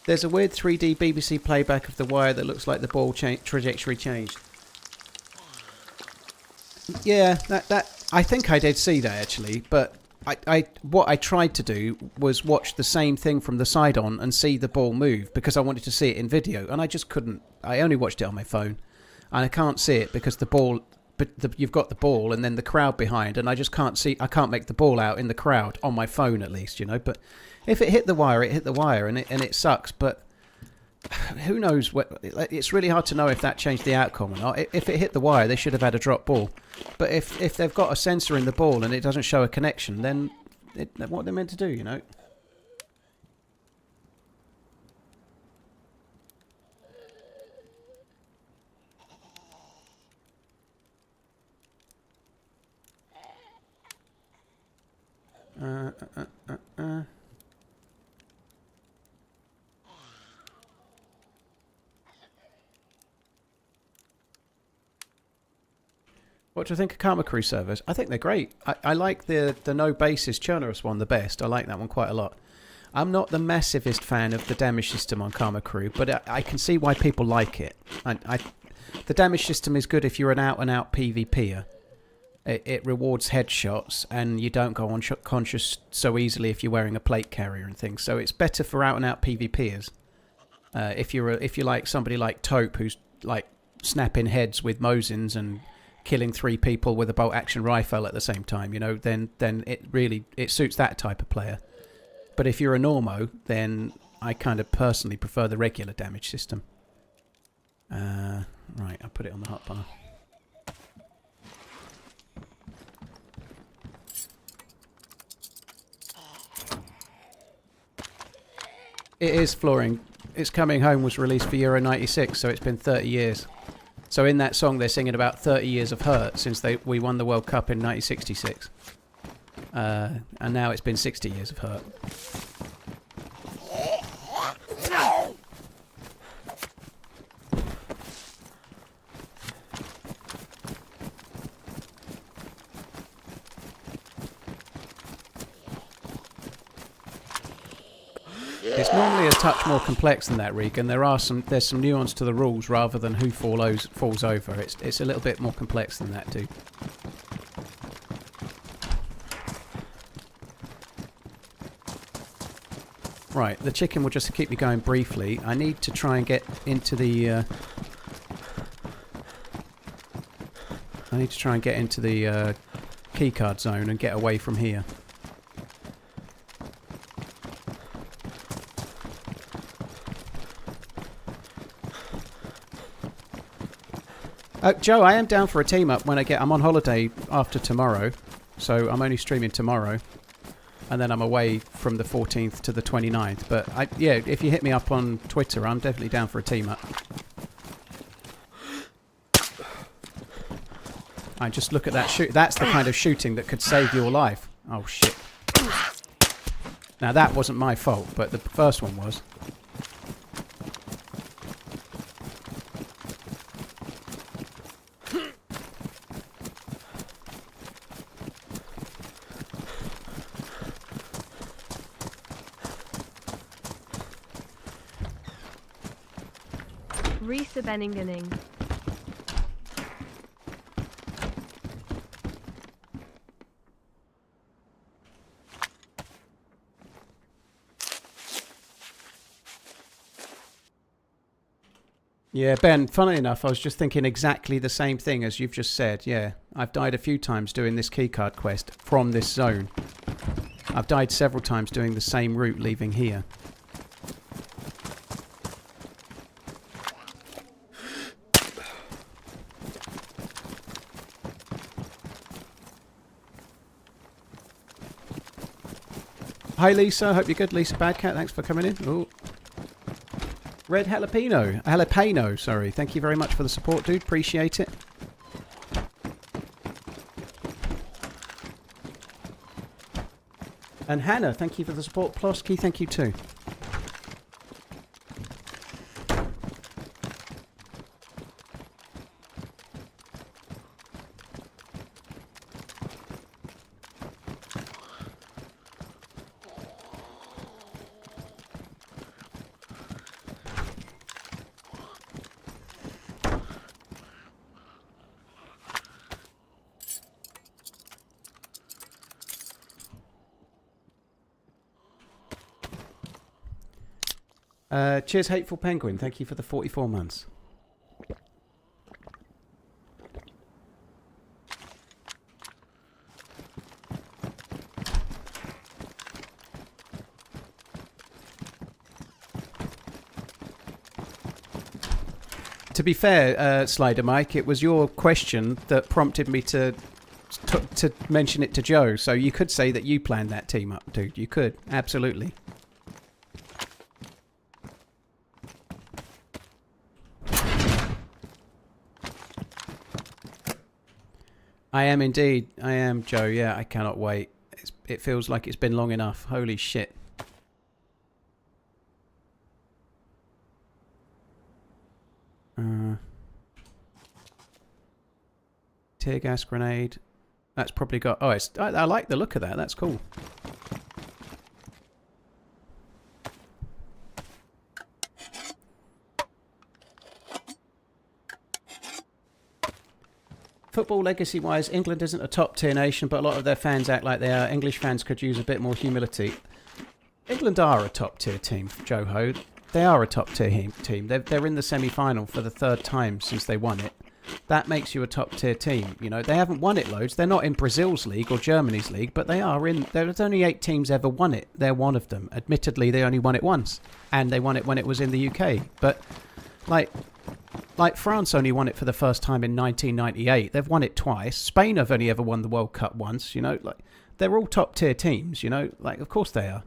There's a weird 3D BBC playback of The Wire that looks like the ball trajectory changed. Yeah, that I think I did see that actually, but what I tried to do was watch the same thing from the side on and see the ball move because I wanted to see it in video, and I just couldn't. I only watched it on my phone, and I can't see it because the ball. But you've got the ball and then the crowd behind, and I just can't see. I can't make the ball out in the crowd on my phone at least, you know. But if it hit the wire, it hit the wire, and it sucks. But who knows? It's really hard to know if that changed the outcome or not. If it hit the wire, they should have had a drop ball. But if they've got a sensor in the ball and it doesn't show a connection, then what they're meant to do, you know. What do you think of Karma Crew servers? I think they're great. I like the no basis Chernarus one the best. I like that one quite a lot. I'm not the massivest fan of the damage system on Karma Crew, but I can see why people like it. The damage system is good if you're an out-and-out PvPer. It rewards headshots, and you don't go unconscious so easily if you're wearing a plate carrier and things. So it's better for out-and-out PvPers. If you're like somebody like Taupe, who's like snapping heads with Mosins and killing 3 people with a bolt action rifle at the same time, you know, then it suits that type of player. But if you're a normo, then I kind of personally prefer the regular damage system. Right, I'll put it on the hotbar. It is flooring. It's Coming Home was released for Euro 96, so it's been 30 years. So in that song, they're singing about 30 years of hurt since we won the World Cup in 1966. And now it's been 60 years of hurt. It's normally a touch more complex than that, Regan. There's some nuance to the rules rather than who falls over. It's a little bit more complex than that too. Right, the chicken will just keep me going briefly. I need to try and get into the keycard zone and get away from here. Joe, I am down for a team up when I'm on holiday after tomorrow, so I'm only streaming tomorrow, and then I'm away from the 14th to the 29th. But yeah, if you hit me up on Twitter, I'm definitely down for a team up. I just look at that shoot. That's the kind of shooting that could save your life. Oh shit! Now that wasn't my fault, but the first one was. Risa Benningening. Yeah, Ben, funnily enough, I was just thinking exactly the same thing as you've just said. Yeah, I've died a few times doing this keycard quest from this zone. I've died several times doing the same route leaving here. Hi Lisa, hope you're good. Lisa Badcat, thanks for coming in. Ooh. Red Jalapeno, sorry. Thank you very much for the support, dude. Appreciate it. And Hannah, thank you for the support. Plosky, thank you too. Cheers, Hateful Penguin. Thank you for the 44 months. To be fair, Slider Mike, it was your question that prompted me to mention it to Joe. So you could say that you planned that team up, dude. You could. Absolutely. I am indeed. I am, Joe. Yeah, I cannot wait. It feels like it's been long enough. Holy shit. Tear gas grenade. That's probably got... Oh, I like the look of that. That's cool. Football legacy-wise, England isn't a top-tier nation, but a lot of their fans act like they are. English fans could use a bit more humility. England are a top-tier team, Joe Ho. They are a top-tier team. They're in the semi-final for the 3rd time since they won it. That makes you a top-tier team. You know, they haven't won it loads. They're not in Brazil's league or Germany's league, but they are in... There's only 8 teams ever won it. They're one of them. Admittedly, they only won it once, and they won it when it was in the UK. But, like France only won it for the first time in 1998. They've won it twice. Spain have only ever won the World Cup once. You know, like they're all top-tier teams. You know, like of course they are.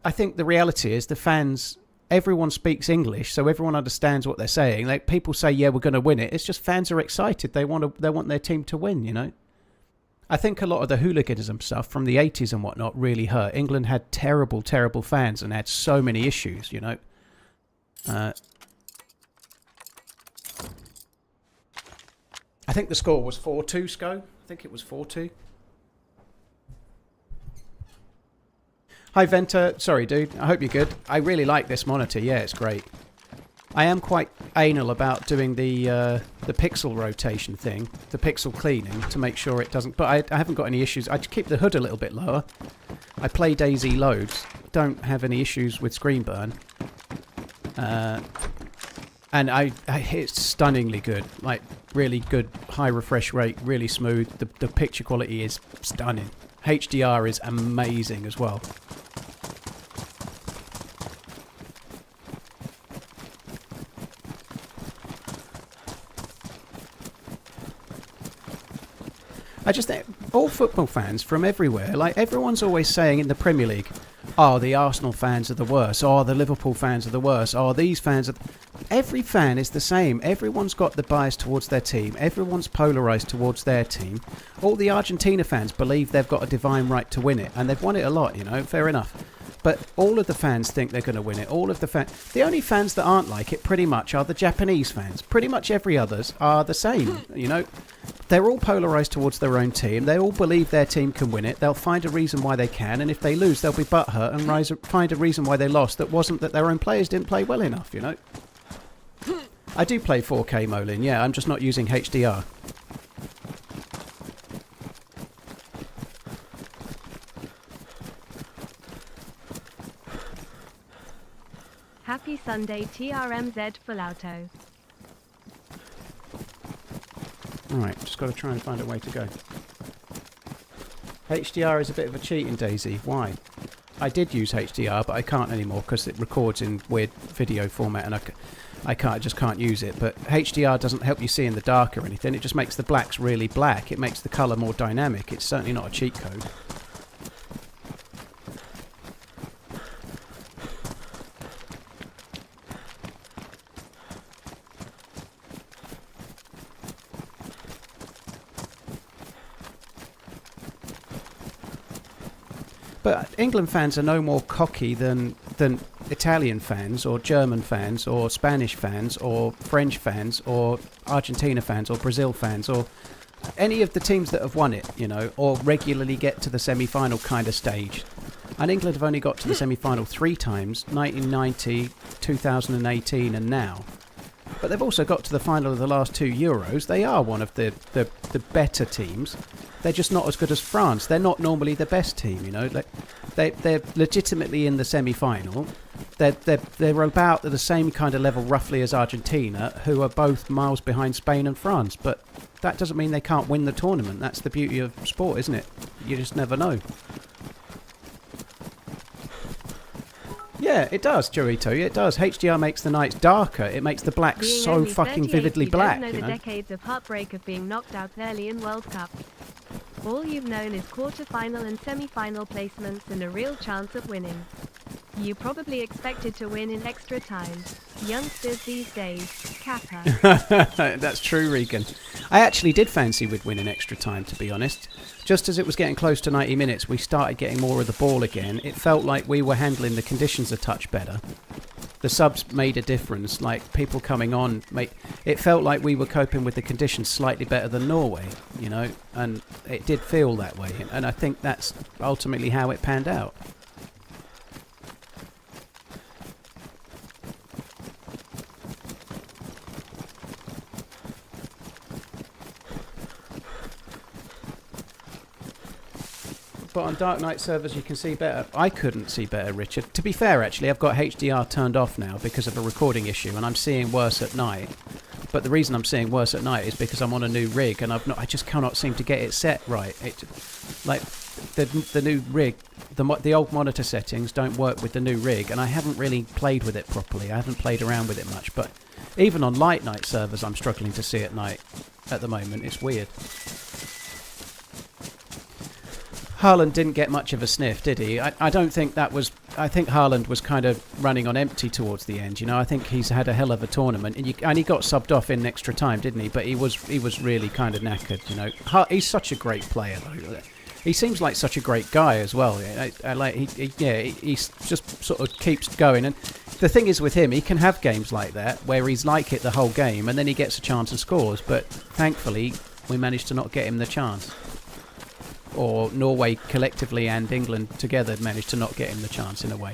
I think the reality is the fans... Everyone speaks English, so everyone understands what they're saying. Like people say, "Yeah, we're going to win it." It's just fans are excited. They want their team to win. You know. I think a lot of the hooliganism stuff from the 80s and whatnot really hurt. England had terrible, terrible fans and had so many issues. You know. I think the score was 4-2, Sco. I think it was 4-2. Hi, Venter. Sorry, dude. I hope you're good. I really like this monitor. Yeah, it's great. I am quite anal about doing the pixel rotation thing, the pixel cleaning, to make sure it doesn't... But I haven't got any issues. I just keep the hood a little bit lower. I play DayZ loads. Don't have any issues with screen burn. And it's stunningly good. Like, really good high refresh rate, really smooth. The picture quality is stunning. HDR is amazing as well. I just think all football fans from everywhere, like everyone's always saying in the Premier League, oh, the Arsenal fans are the worst, oh, the Liverpool fans are the worst, oh, these fans are... Every fan is the same. Everyone's got the bias towards their team. Everyone's polarised towards their team. All the Argentina fans believe they've got a divine right to win it, and they've won it a lot, you know, fair enough. But all of the fans think they're going to win it. All of the fans... The only fans that aren't like it, pretty much, are the Japanese fans. Pretty much every others are the same, you know. They're all polarised towards their own team. They all believe their team can win it. They'll find a reason why they can, and if they lose, they'll be butthurt and find a reason why they lost that wasn't that their own players didn't play well enough, you know. I do play 4K, Molin, yeah, I'm just not using HDR. Happy Sunday, TRMZ Full Auto. Alright, just got to try and find a way to go. HDR is a bit of a cheat in DayZ. Why? I did use HDR, but I can't anymore because it records in weird video format and I just can't use it. But HDR doesn't help you see in the dark or anything. It just makes the blacks really black. It makes the colour more dynamic. It's certainly not a cheat code. But England fans are no more cocky than Italian fans or German fans or Spanish fans or French fans or Argentina fans or Brazil fans or any of the teams that have won it, you know, or regularly get to the semi-final kind of stage. And England have only got to the semi-final 3 times, 1990, 2018 and now. But they've also got to the final of the last 2 Euros. They are one of the better teams. They're just not as good as France. They're not normally the best team, you know. They're legitimately in the semi-final. They're about at the same kind of level roughly as Argentina, who are both miles behind Spain and France. But that doesn't mean they can't win the tournament. That's the beauty of sport, isn't it? You just never know. Yeah, it does, Jorito. It does. HDR makes the nights darker. It makes the blacks Being so only fucking 38, vividly black. You don't know You the know? decades of heartbreak of being knocked out early in World Cup. All you've known is quarter-final and semi-final placements and a real chance of winning. You probably expected to win in extra time. Youngsters these days, Kappa. That's true, Regan. I actually did fancy we'd win in extra time, to be honest. Just as it was getting close to 90 minutes, we started getting more of the ball again. It felt like we were handling the conditions a touch better. The subs made a difference, like people coming on. It felt like we were coping with the conditions slightly better than Norway, you know, and it did feel that way. And I think that's ultimately how it panned out. But on Dark Knight servers you can see better. I couldn't see better, Richard. To be fair, actually, I've got HDR turned off now because of a recording issue, and I'm seeing worse at night. But the reason I'm seeing worse at night is because I'm on a new rig, and I just cannot seem to get it set right. Like the new rig, the old monitor settings don't work with the new rig, and I haven't really played with it properly. I haven't played around with it much. But even on light night servers, I'm struggling to see at night at the moment. It's weird. Haaland didn't get much of a sniff, did he? I don't think that was... I think Haaland was kind of running on empty towards the end, you know. I think he's had a hell of a tournament. And he got subbed off in extra time, didn't he? But he was really kind of knackered, you know. He's such a great player, though. He seems like such a great guy as well. He just sort of keeps going. And the thing is with him, he can have games like that where he's like it the whole game and then he gets a chance and scores. But thankfully, we managed to not get him the chance. Or Norway collectively and England together managed to not get him the chance in a way.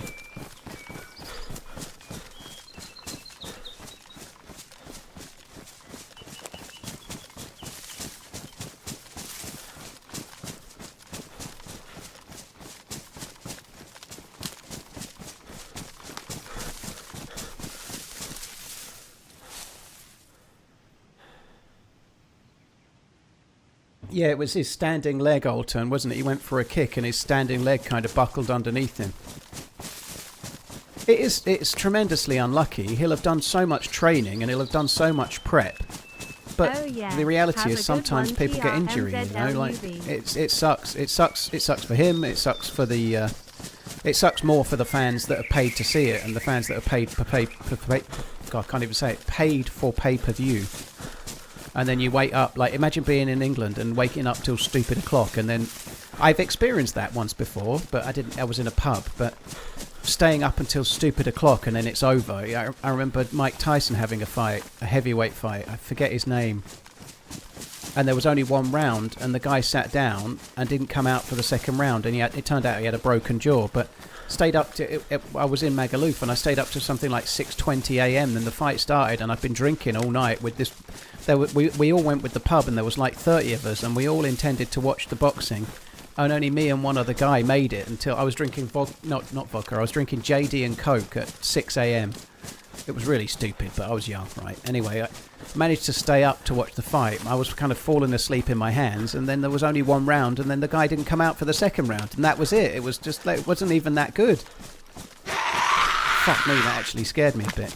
Yeah, it was his standing leg, Alton, wasn't it? He went for a kick and his standing leg kind of buckled underneath him. It's tremendously unlucky. He'll have done so much training and he'll have done so much prep. But the reality is sometimes people get injury, you know, like it sucks. It sucks for him. It sucks for the it sucks more for the fans that are paid to see it and the fans that are paid God, I can't even say it. Paid for pay-per-view. And then you wait up, like imagine being in England and waking up till stupid o'clock, and then I've experienced that once before, but I was in a pub, but staying up until stupid o'clock and then it's over. I remember Mike Tyson having a fight, a heavyweight fight, I forget his name, and there was only one round and the guy sat down and didn't come out for the second round, and it turned out he had a broken jaw, but stayed up to I was in Magaluf and I stayed up to something like 6:20 a.m. then the fight started, and I've been drinking all night with this. We all went with the pub and there was like 30 of us and we all intended to watch the boxing, and only me and one other guy made it until I was drinking not vodka, I was drinking JD and Coke at 6 a.m. It was really stupid, but I was young, right? Anyway, I managed to stay up to watch the fight. I was kind of falling asleep in my hands, and then there was only one round, and then the guy didn't come out for the second round, and that was it. It was just like, it wasn't even that good. Fuck me, that actually scared me a bit.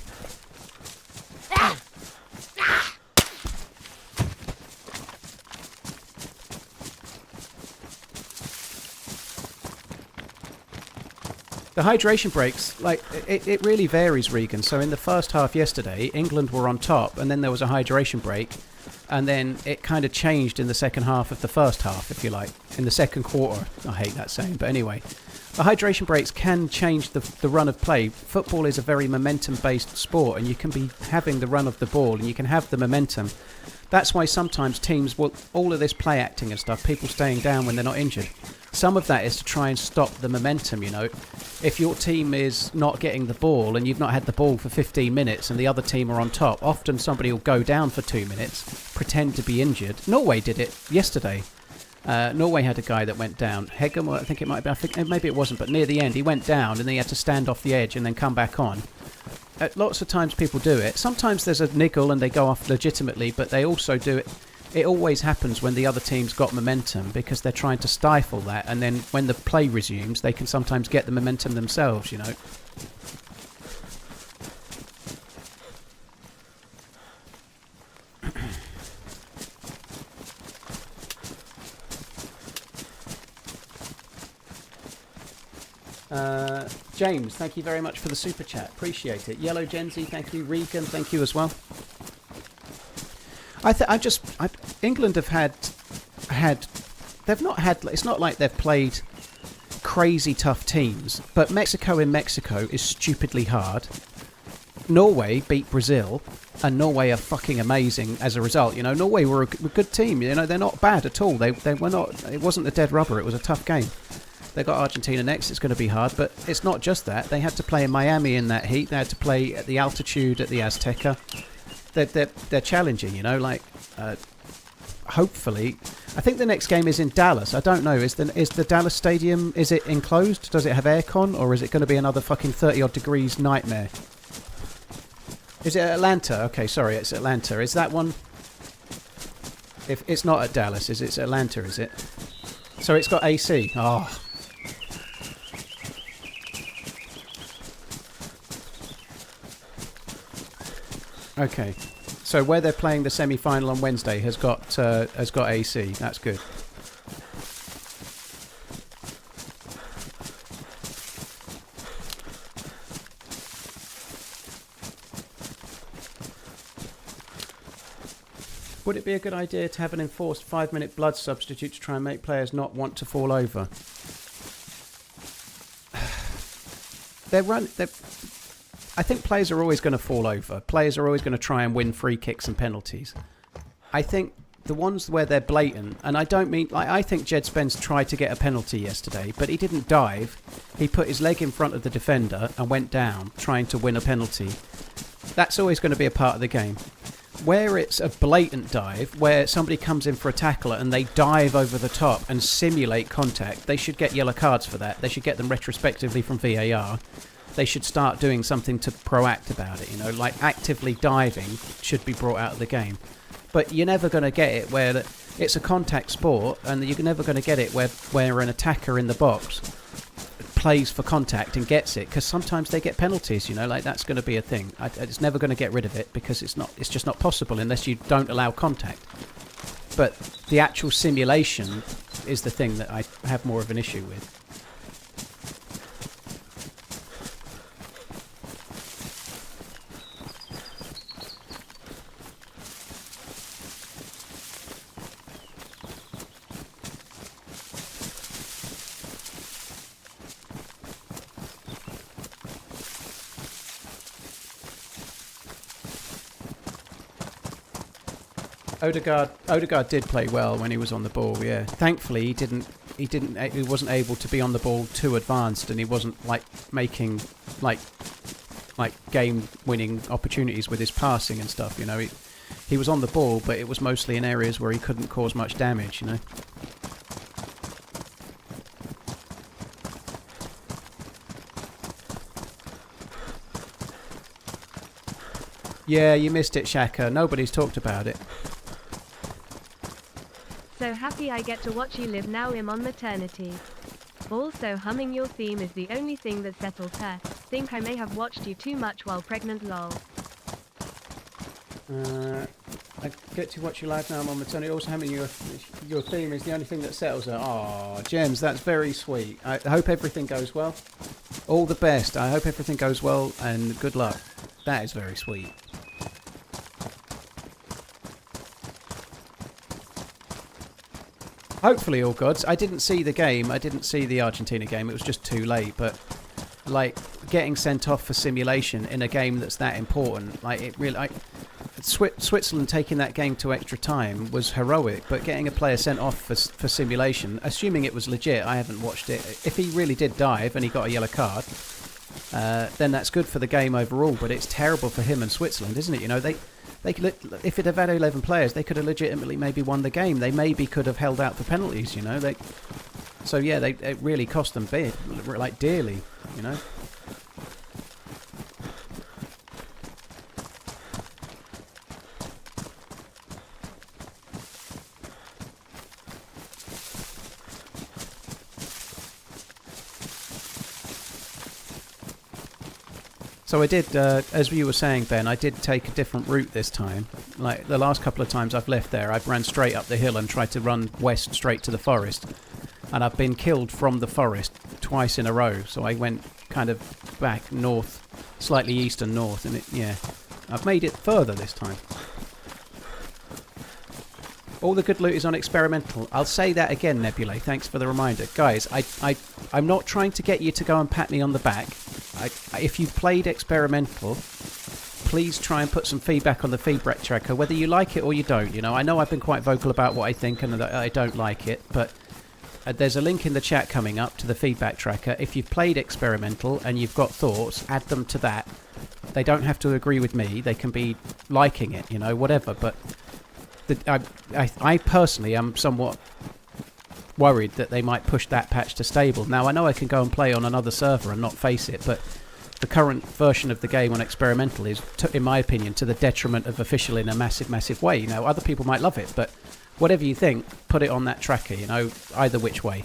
The hydration breaks, like, it really varies, Regan. So in the first half yesterday, England were on top, and then there was a hydration break, and then it kind of changed in the second half of the first half, if you like. In the second quarter, I hate that saying, but anyway. The hydration breaks can change the run of play. Football is a very momentum-based sport, and you can be having the run of the ball, and you can have the momentum. That's why sometimes teams will, all of this play acting and stuff, people staying down when they're not injured. Some of that is to try and stop the momentum, you know. If your team is not getting the ball and you've not had the ball for 15 minutes and the other team are on top, often somebody will go down for 2 minutes, pretend to be injured. Norway did it yesterday. Norway had a guy that went down. Hegem, I think it might be, I think maybe it wasn't, but near the end he went down and then he had to stand off the edge and then come back on. Lots of times people do it. Sometimes there's a niggle and they go off legitimately, but they also do it. It always happens when the other team's got momentum because they're trying to stifle that, and then when the play resumes, they can sometimes get the momentum themselves, you know. James, thank you very much for the super chat. Appreciate it. Yellow Genzi, thank you. Regan, thank you as well. England have had, they've not had, it's not like they've played crazy tough teams, but Mexico in Mexico is stupidly hard. Norway beat Brazil, and Norway are fucking amazing as a result. You know, Norway were a good team. You know, they're not bad at all. They were not, it wasn't a dead rubber. It was a tough game. They got Argentina next. It's going to be hard, but it's not just that. They had to play in Miami in that heat. They had to play at the altitude at the Azteca. They're challenging, you know. Like, hopefully, I think the next game is in Dallas. I don't know. Is the Dallas stadium, is it enclosed? Does it have aircon, or is it going to be another fucking 30-odd degrees nightmare? Is it Atlanta? Okay, sorry, it's Atlanta. Is that one? If it's not at Dallas, it's Atlanta, is it? So it's got AC. Oh. Okay, so where they're playing the semi-final on Wednesday has got AC. That's good. Would it be a good idea to have an enforced 5-minute blood substitute to try and make players not want to fall over? I think players are always going to fall over. Players are always going to try and win free kicks and penalties. I think the ones where they're blatant, and I don't mean, like, I think Jed Spence tried to get a penalty yesterday, but he didn't dive. He put his leg in front of the defender and went down trying to win a penalty. That's always going to be a part of the game. Where it's a blatant dive, where somebody comes in for a tackler and they dive over the top and simulate contact, they should get yellow cards for that. They should get them retrospectively from VAR. They should start doing something to proact about it, you know, like actively diving should be brought out of the game. But you're never going to get it where it's a contact sport, and you're never going to get it where an attacker in the box plays for contact and gets it, because sometimes they get penalties, you know, like that's going to be a thing. It's never going to get rid of it because it's just not possible unless you don't allow contact. But the actual simulation is the thing that I have more of an issue with. Odegaard did play well when he was on the ball. Yeah, thankfully he wasn't able to be on the ball too advanced, and he wasn't like making like game-winning opportunities with his passing and stuff. You know, he was on the ball, but it was mostly in areas where he couldn't cause much damage. You know. Yeah, you missed it, Shaka. Nobody's talked about it. So happy I get to watch you live now. I'm on maternity. Also, humming your theme is the only thing that settles her. Think I may have watched you too much while pregnant, lol. I get to watch you live now. I'm on maternity. Also, humming your theme is the only thing that settles her. Aw, Gems, that's very sweet. I hope everything goes well. All the best. I hope everything goes well, and good luck. That is very sweet. Hopefully all gods. I didn't see the game. I didn't see the Argentina game. It was just too late. But like getting sent off for simulation in a game that's that important, like it really, Switzerland taking that game to extra time was heroic. But getting a player sent off for simulation, assuming it was legit, I haven't watched it. If he really did dive and he got a yellow card, then that's good for the game overall. But it's terrible for him and Switzerland, isn't it? You know, they could, if it had had 11 players, they could have legitimately maybe won the game. They maybe could have held out for penalties, you know. So yeah, it really cost them big, like dearly, you know. So I did, as you were saying, Ben, I did take a different route this time. Like the last couple of times I've left there, I've ran straight up the hill and tried to run west straight to the forest. And I've been killed from the forest twice in a row. So I went kind of back north, slightly east and north. And yeah, I've made it further this time. All the good loot is on experimental. I'll say that again, Nebulae. Thanks for the reminder. Guys, I'm not trying to get you to go and pat me on the back. If you've played experimental, please try and put some feedback on the feedback tracker, whether you like it or you don't. You know, I know I've been quite vocal about what I think and that I don't like it, but there's a link in the chat coming up to the feedback tracker. If you've played experimental and you've got thoughts, add them to that. They don't have to agree with me. They can be liking it, you know, whatever. But I personally am somewhat worried that they might push that patch to stable. Now, I know I can go and play on another server and not face it, but the current version of the game on experimental is, in my opinion, to the detriment of official in a massive, massive way. Now, other people might love it, but whatever you think, put it on that tracker, you know, either which way.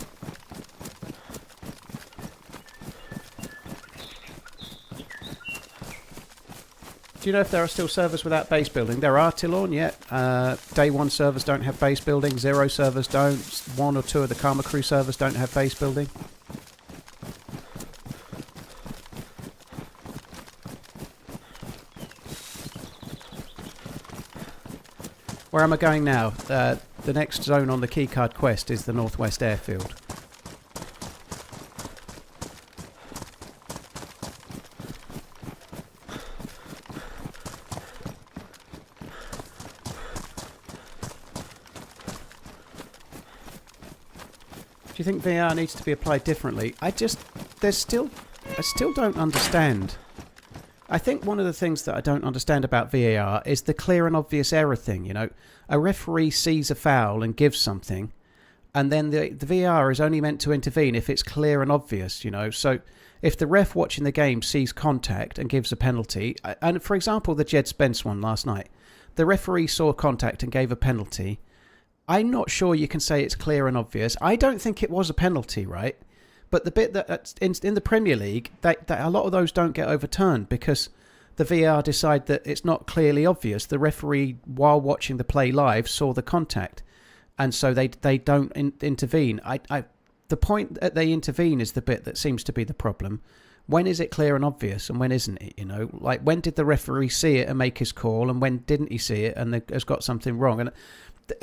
Do you know if there are still servers without base building? There are, Tilorn, yeah. Day 1 servers don't have base building. 0 servers don't. 1 or 2 of the Karma Crew servers don't have base building. Where am I going now? The next zone on the keycard quest is the Northwest Airfield. Do you think VR needs to be applied differently? I still don't understand. I think one of the things that I don't understand about VAR is the clear and obvious error thing, you know. A referee sees a foul and gives something, and then the VAR is only meant to intervene if it's clear and obvious, you know. So if the ref watching the game sees contact and gives a penalty, and for example the Jed Spence one last night, the referee saw contact and gave a penalty, I'm not sure you can say it's clear and obvious. I don't think it was a penalty, right? But the bit that in the Premier League, that a lot of those don't get overturned because the VAR decide that it's not clearly obvious. The referee, while watching the play live, saw the contact, and so they don't intervene. The point that they intervene is the bit that seems to be the problem. When is it clear and obvious, and when isn't it? You know, like when did the referee see it and make his call, and when didn't he see it and has got something wrong? And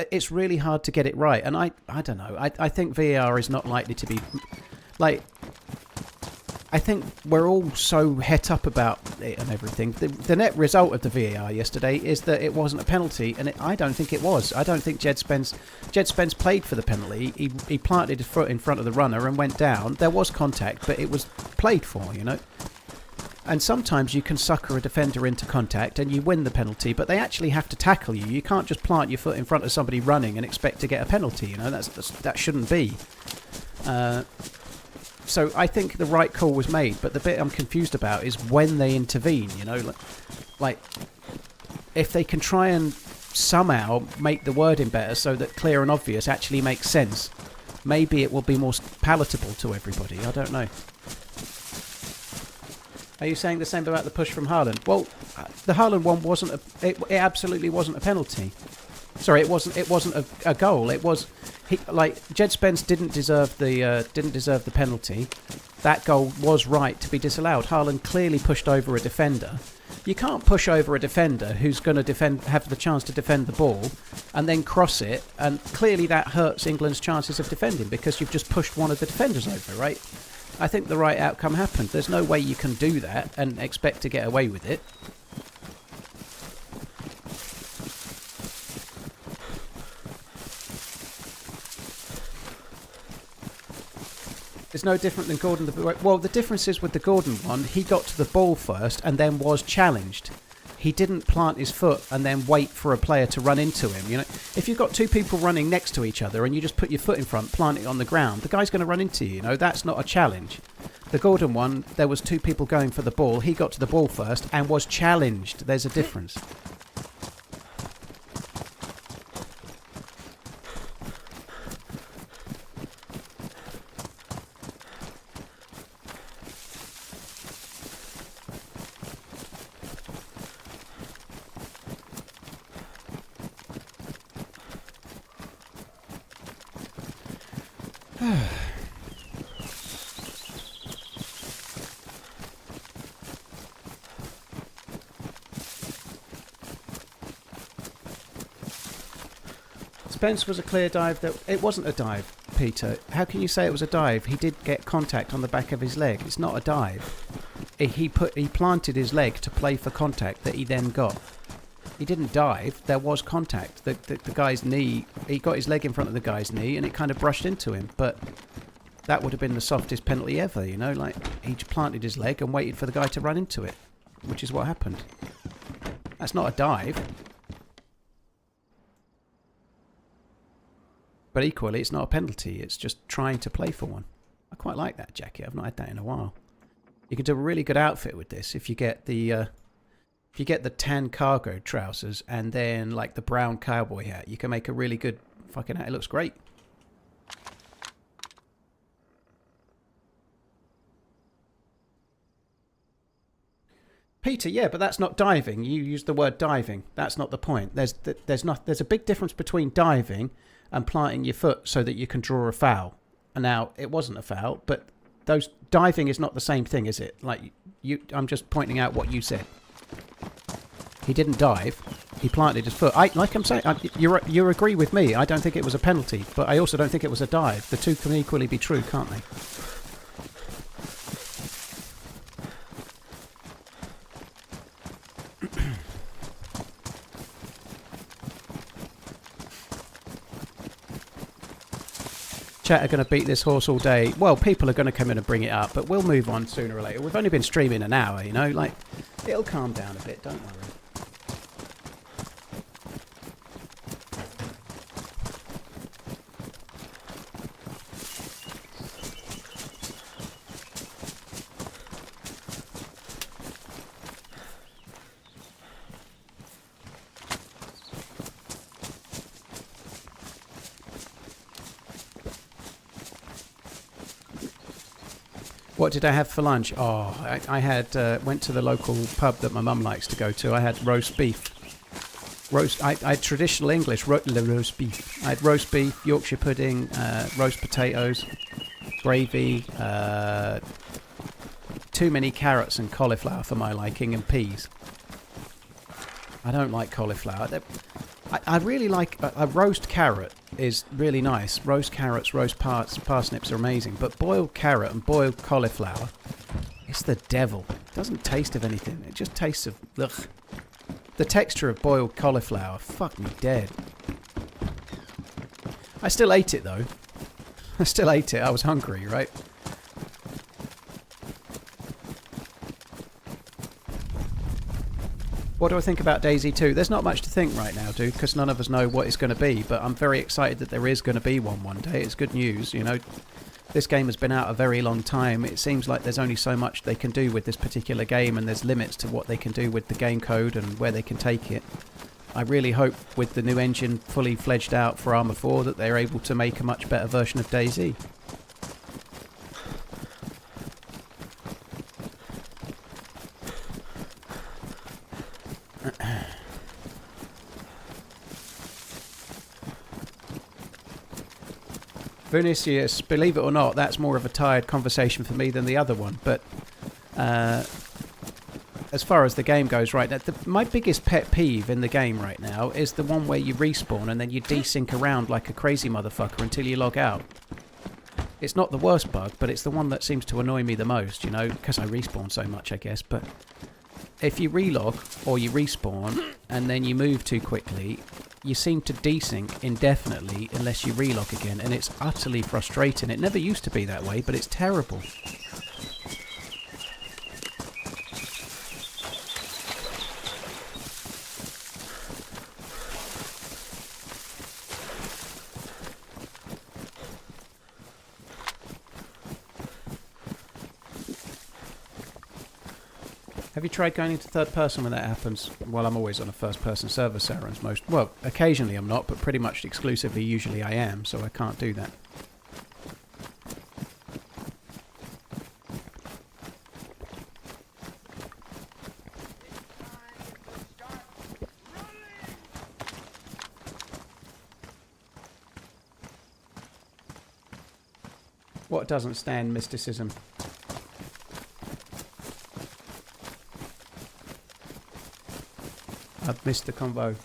it's really hard to get it right. And I don't know. I think VAR is not likely to be like. I think we're all so het up about it and everything. The net result of the VAR yesterday is that it wasn't a penalty, and I don't think it was. I don't think Jed Spence played for the penalty. He planted his foot in front of the runner and went down. There was contact, but it was played for, you know. And sometimes you can sucker a defender into contact and you win the penalty, but they actually have to tackle you. You can't just plant your foot in front of somebody running and expect to get a penalty, you know. That shouldn't be. So I think the right call was made, but the bit I'm confused about is when they intervene, you know. Like if they can try and somehow make the wording better so that clear and obvious actually makes sense, maybe it will be more palatable to everybody. I don't know. Are you saying the same about the push from Haaland? Well, the Haaland one wasn't it absolutely wasn't a penalty. Sorry, it wasn't a goal. It was Jed Spence didn't deserve the penalty. That goal was right to be disallowed. Haaland clearly pushed over a defender. You can't push over a defender who's going to have the chance to defend the ball and then cross it, and clearly that hurts England's chances of defending because you've just pushed one of the defenders over, right? I think the right outcome happened. There's no way you can do that and expect to get away with it. It's no different than Gordon. Well, the difference is with the Gordon one, he got to the ball first and then was challenged. He didn't plant his foot and then wait for a player to run into him. You know, if you've got two people running next to each other and you just put your foot in front, plant it on the ground, the guy's going to run into you. You know, that's not a challenge. The Gordon one, there was two people going for the ball. He got to the ball first and was challenged. There's a difference. Spence was a clear dive. That it wasn't a dive, Peter. How can you say it was a dive? He did get contact on the back of his leg. It's not a dive. He planted his leg to play for contact that he then got. He didn't dive. There was contact. The guy's knee. He got his leg in front of the guy's knee, and it kind of brushed into him. But that would have been the softest penalty ever. You know, like he planted his leg and waited for the guy to run into it, which is what happened. That's not a dive. But equally, it's not a penalty. It's just trying to play for one. I quite like that jacket. I've not had that in a while. You can do a really good outfit with this if you get the tan cargo trousers and then like the brown cowboy hat. You can make a really good fucking hat. It looks great. Peter, yeah, but that's not diving. You used the word diving. That's not the point. There's a big difference between diving and planting your foot so that you can draw a foul. And now it wasn't a foul, but those diving is not the same thing, is it? Like I'm just pointing out what you said. He didn't dive. He planted his foot. Like I'm saying, you agree with me. I don't think it was a penalty, but I also don't think it was a dive. The two can equally be true, can't they? Chat are going to beat this horse all day. Well, people are going to come in and bring it up, but we'll move on sooner or later. We've only been streaming an hour, you know, like, it'll calm down a bit, don't worry. What did I have for lunch? Oh, I had went to the local pub that my mum likes to go to. I had roast beef. I had traditional English roast beef. I had roast beef, Yorkshire pudding, roast potatoes, gravy, too many carrots and cauliflower for my liking, and peas. I don't like cauliflower. I really like a roast carrot is really nice. Roast carrots, roast parsnips are amazing. But boiled carrot and boiled cauliflower, it's the devil. It doesn't taste of anything. It just tastes of... Ugh. The texture of boiled cauliflower, fuck me dead. I still ate it though. I still ate it. I was hungry, right? What do I think about DayZ 2? There's not much to think right now, dude, because none of us know what it's going to be, but I'm very excited that there is going to be one day. It's good news, you know. This game has been out a very long time. It seems like there's only so much they can do with this particular game, and there's limits to what they can do with the game code and where they can take it. I really hope with the new engine fully fledged out for Arma 4 that they're able to make a much better version of DayZ. Vinicius, believe it or not, that's more of a tired conversation for me than the other one. But as far as the game goes right now, my biggest pet peeve in the game right now is the one where you respawn and then you desync around like a crazy motherfucker until you log out. It's not the worst bug, but it's the one that seems to annoy me the most, you know, because I respawn so much, I guess. But if you relog or you respawn and then you move too quickly, you seem to desync indefinitely unless you relog again, and it's utterly frustrating. It never used to be that way, but it's terrible. Have you tried going into third person when that happens? Well, I'm always on a first person server, Sarah's most... Well, occasionally I'm not, but pretty much exclusively usually I am, so I can't do that. What doesn't stand mysticism? I've missed the convo.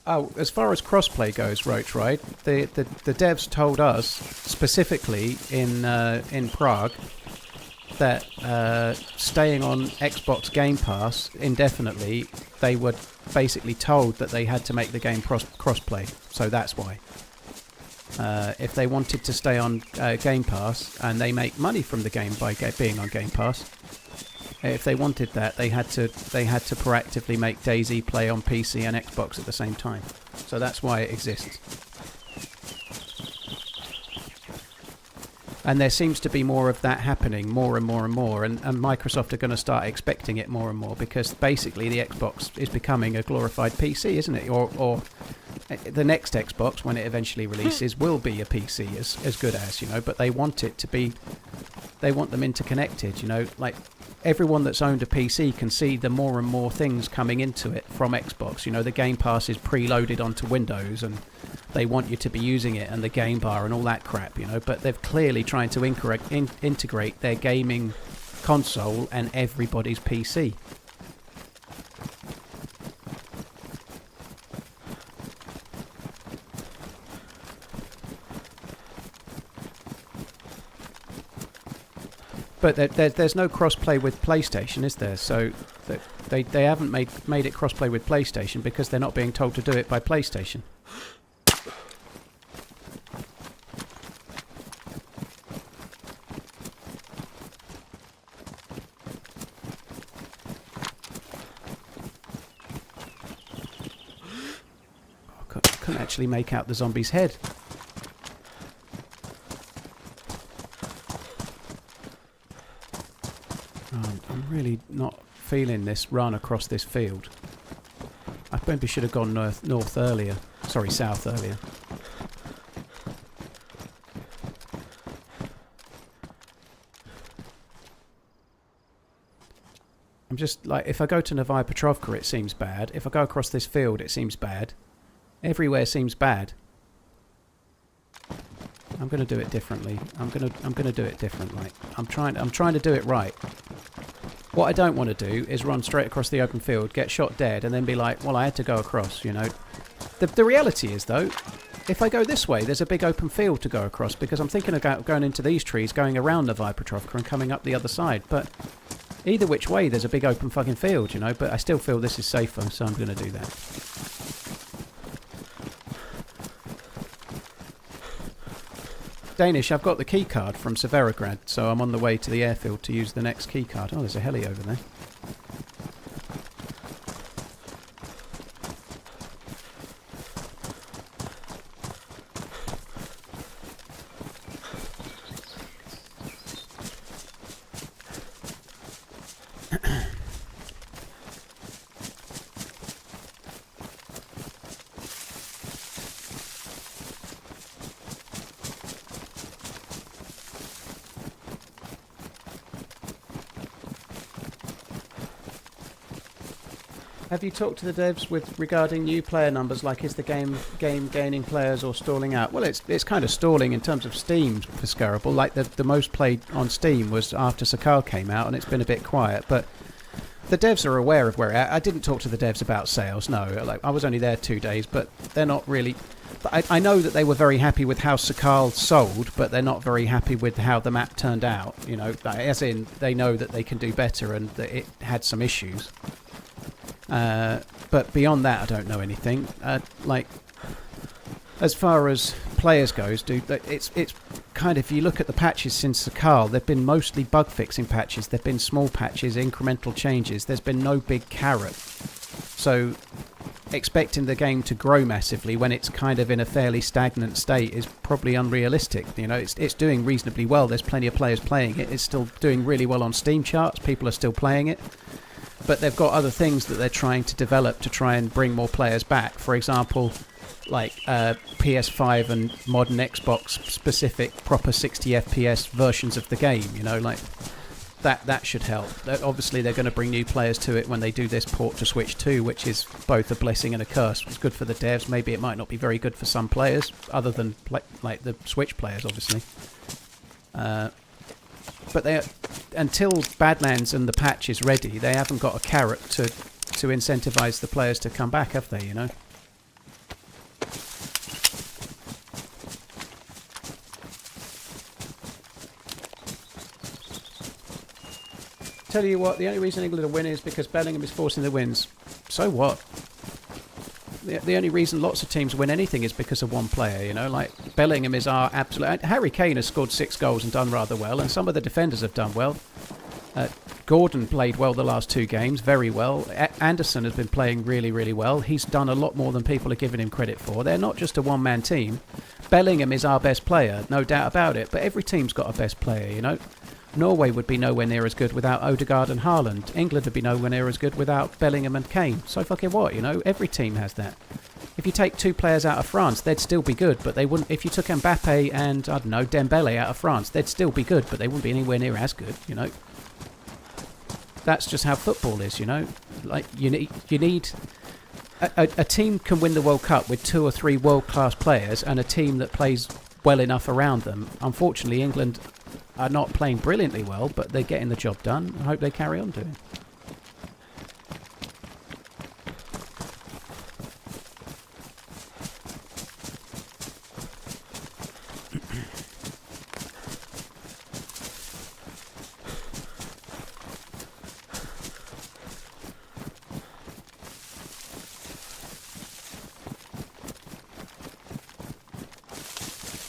Oh, as far as crossplay goes, Roach, right? The devs told us specifically in Prague that staying on Xbox Game Pass indefinitely, they were basically told that they had to make the game crossplay. So that's why. If they wanted to stay on Game Pass, and they make money from the game by being on Game Pass, if they wanted that, they had to proactively make DayZ play on PC and Xbox at the same time. So that's why it exists. And there seems to be more of that happening, more and more and more, and Microsoft are going to start expecting it more and more, because basically the Xbox is becoming a glorified PC, isn't it? Or the next Xbox, when it eventually releases, will be a PC as good as, you know, but they want it to be, they want them interconnected, you know, like everyone that's owned a PC can see the more and more things coming into it from Xbox. You know, the Game Pass is preloaded onto Windows, and they want you to be using it, and the game bar and all that crap, you know, but they're clearly trying to integrate their gaming console and everybody's PC. But there's no crossplay with PlayStation, is there? So they haven't made it crossplay with PlayStation because they're not being told to do it by PlayStation. I couldn't actually make out the zombie's head. I'm really not feeling this run across this field. I maybe should have gone north earlier. Sorry, south earlier. I'm just like, if I go to Novaya Petrovka, it seems bad. If I go across this field, it seems bad. Everywhere seems bad. I'm going to do it differently. I'm going to do it differently. I'm trying to do it right. What I don't want to do is run straight across the open field, get shot dead, and then be like, well, I had to go across, you know. The reality is, though, if I go this way, there's a big open field to go across, because I'm thinking about going into these trees, going around Novaya Petrovka and coming up the other side. But either which way, there's a big open fucking field, you know. But I still feel this is safer, so I'm going to do that. Danish, I've got the key card from Severograd, so I'm on the way to the airfield to use the next key card. Oh, there's a heli over there. Have you talked to the devs regarding new player numbers? Like, is the game gaining players or stalling out? Well, it's kind of stalling in terms of Steam for Scarable. Like the most played on Steam was after Sakal came out, and it's been a bit quiet. But the devs are aware of where I didn't talk to the devs about sales. No, like I was only there 2 days, but they're not really. But I know that they were very happy with how Sakal sold, but they're not very happy with how the map turned out. You know, as in they know that they can do better and that it had some issues. But beyond that, I don't know anything. Like, as far as players goes, it's kind of, if you look at the patches since Sakal, they've been mostly bug fixing patches. They've been small patches, incremental changes. There's been no big carrot. So expecting the game to grow massively when it's kind of in a fairly stagnant state is probably unrealistic. You know, it's doing reasonably well. There's plenty of players playing it. It's still doing really well on Steam charts. People are still playing it. But they've got other things that they're trying to develop to try and bring more players back. For example, like PS5 and modern Xbox specific proper 60 FPS versions of the game. You know, like that should help. Obviously, they're going to bring new players to it when they do this port to Switch 2, which is both a blessing and a curse. It's good for the devs. Maybe it might not be very good for some players, other than like the Switch players, obviously. But until Badlands and the patch is ready, they haven't got a carrot to incentivize the players to come back, have they? You know. Tell you what, the only reason England are winning is because Bellingham is forcing the wins. So what? The only reason lots of teams win anything is because of one player, you know, like Bellingham is our absolute. Harry Kane has scored 6 goals and done rather well, and some of the defenders have done well. Gordon played well the last 2 games, very well. Anderson has been playing really, really well. He's done a lot more than people are giving him credit for. They're not just a one-man team. Bellingham is our best player, no doubt about it, but every team's got a best player, you know. Norway would be nowhere near as good without Odegaard and Haaland. England would be nowhere near as good without Bellingham and Kane. So fucking what, you know? Every team has that. If you take 2 players out of France, they'd still be good, but they wouldn't. If you took Mbappe and, I don't know, Dembele out of France, they'd still be good, but they wouldn't be anywhere near as good, you know? That's just how football is, you know? Like, you need a team can win the World Cup with 2 or 3 world-class players and a team that plays well enough around them. Unfortunately, England are not playing brilliantly well, but they're getting the job done. I hope they carry on doing.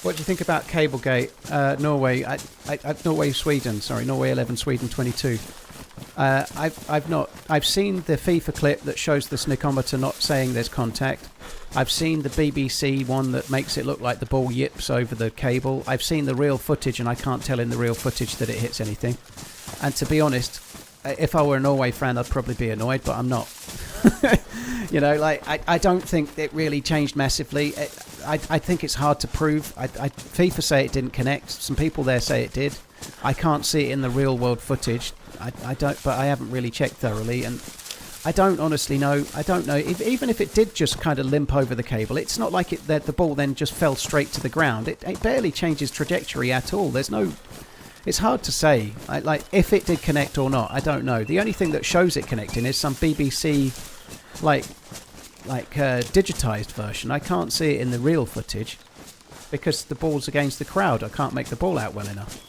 What do you think about Cablegate? Norway, Norway, Sweden. Sorry, Norway 11, Sweden 22. I've seen the FIFA clip that shows the snickometer not saying there's contact. I've seen the BBC one that makes it look like the ball yips over the cable. I've seen the real footage, and I can't tell in the real footage that it hits anything. And to be honest, if I were a Norway fan, I'd probably be annoyed, but I'm not. You know, like I don't think it really changed massively. I think it's hard to prove. FIFA say it didn't connect. Some people there say it did. I can't see it in the real world footage. I don't, but I haven't really checked thoroughly, and I don't honestly know. I don't know. Even if it did just kind of limp over the cable, it's not like that the ball then just fell straight to the ground. It barely changes trajectory at all. There's no. It's hard to say. Like if it did connect or not, I don't know. The only thing that shows it connecting is some BBC like digitized version. I can't see it in the real footage because the ball's against the crowd. I can't make the ball out well enough.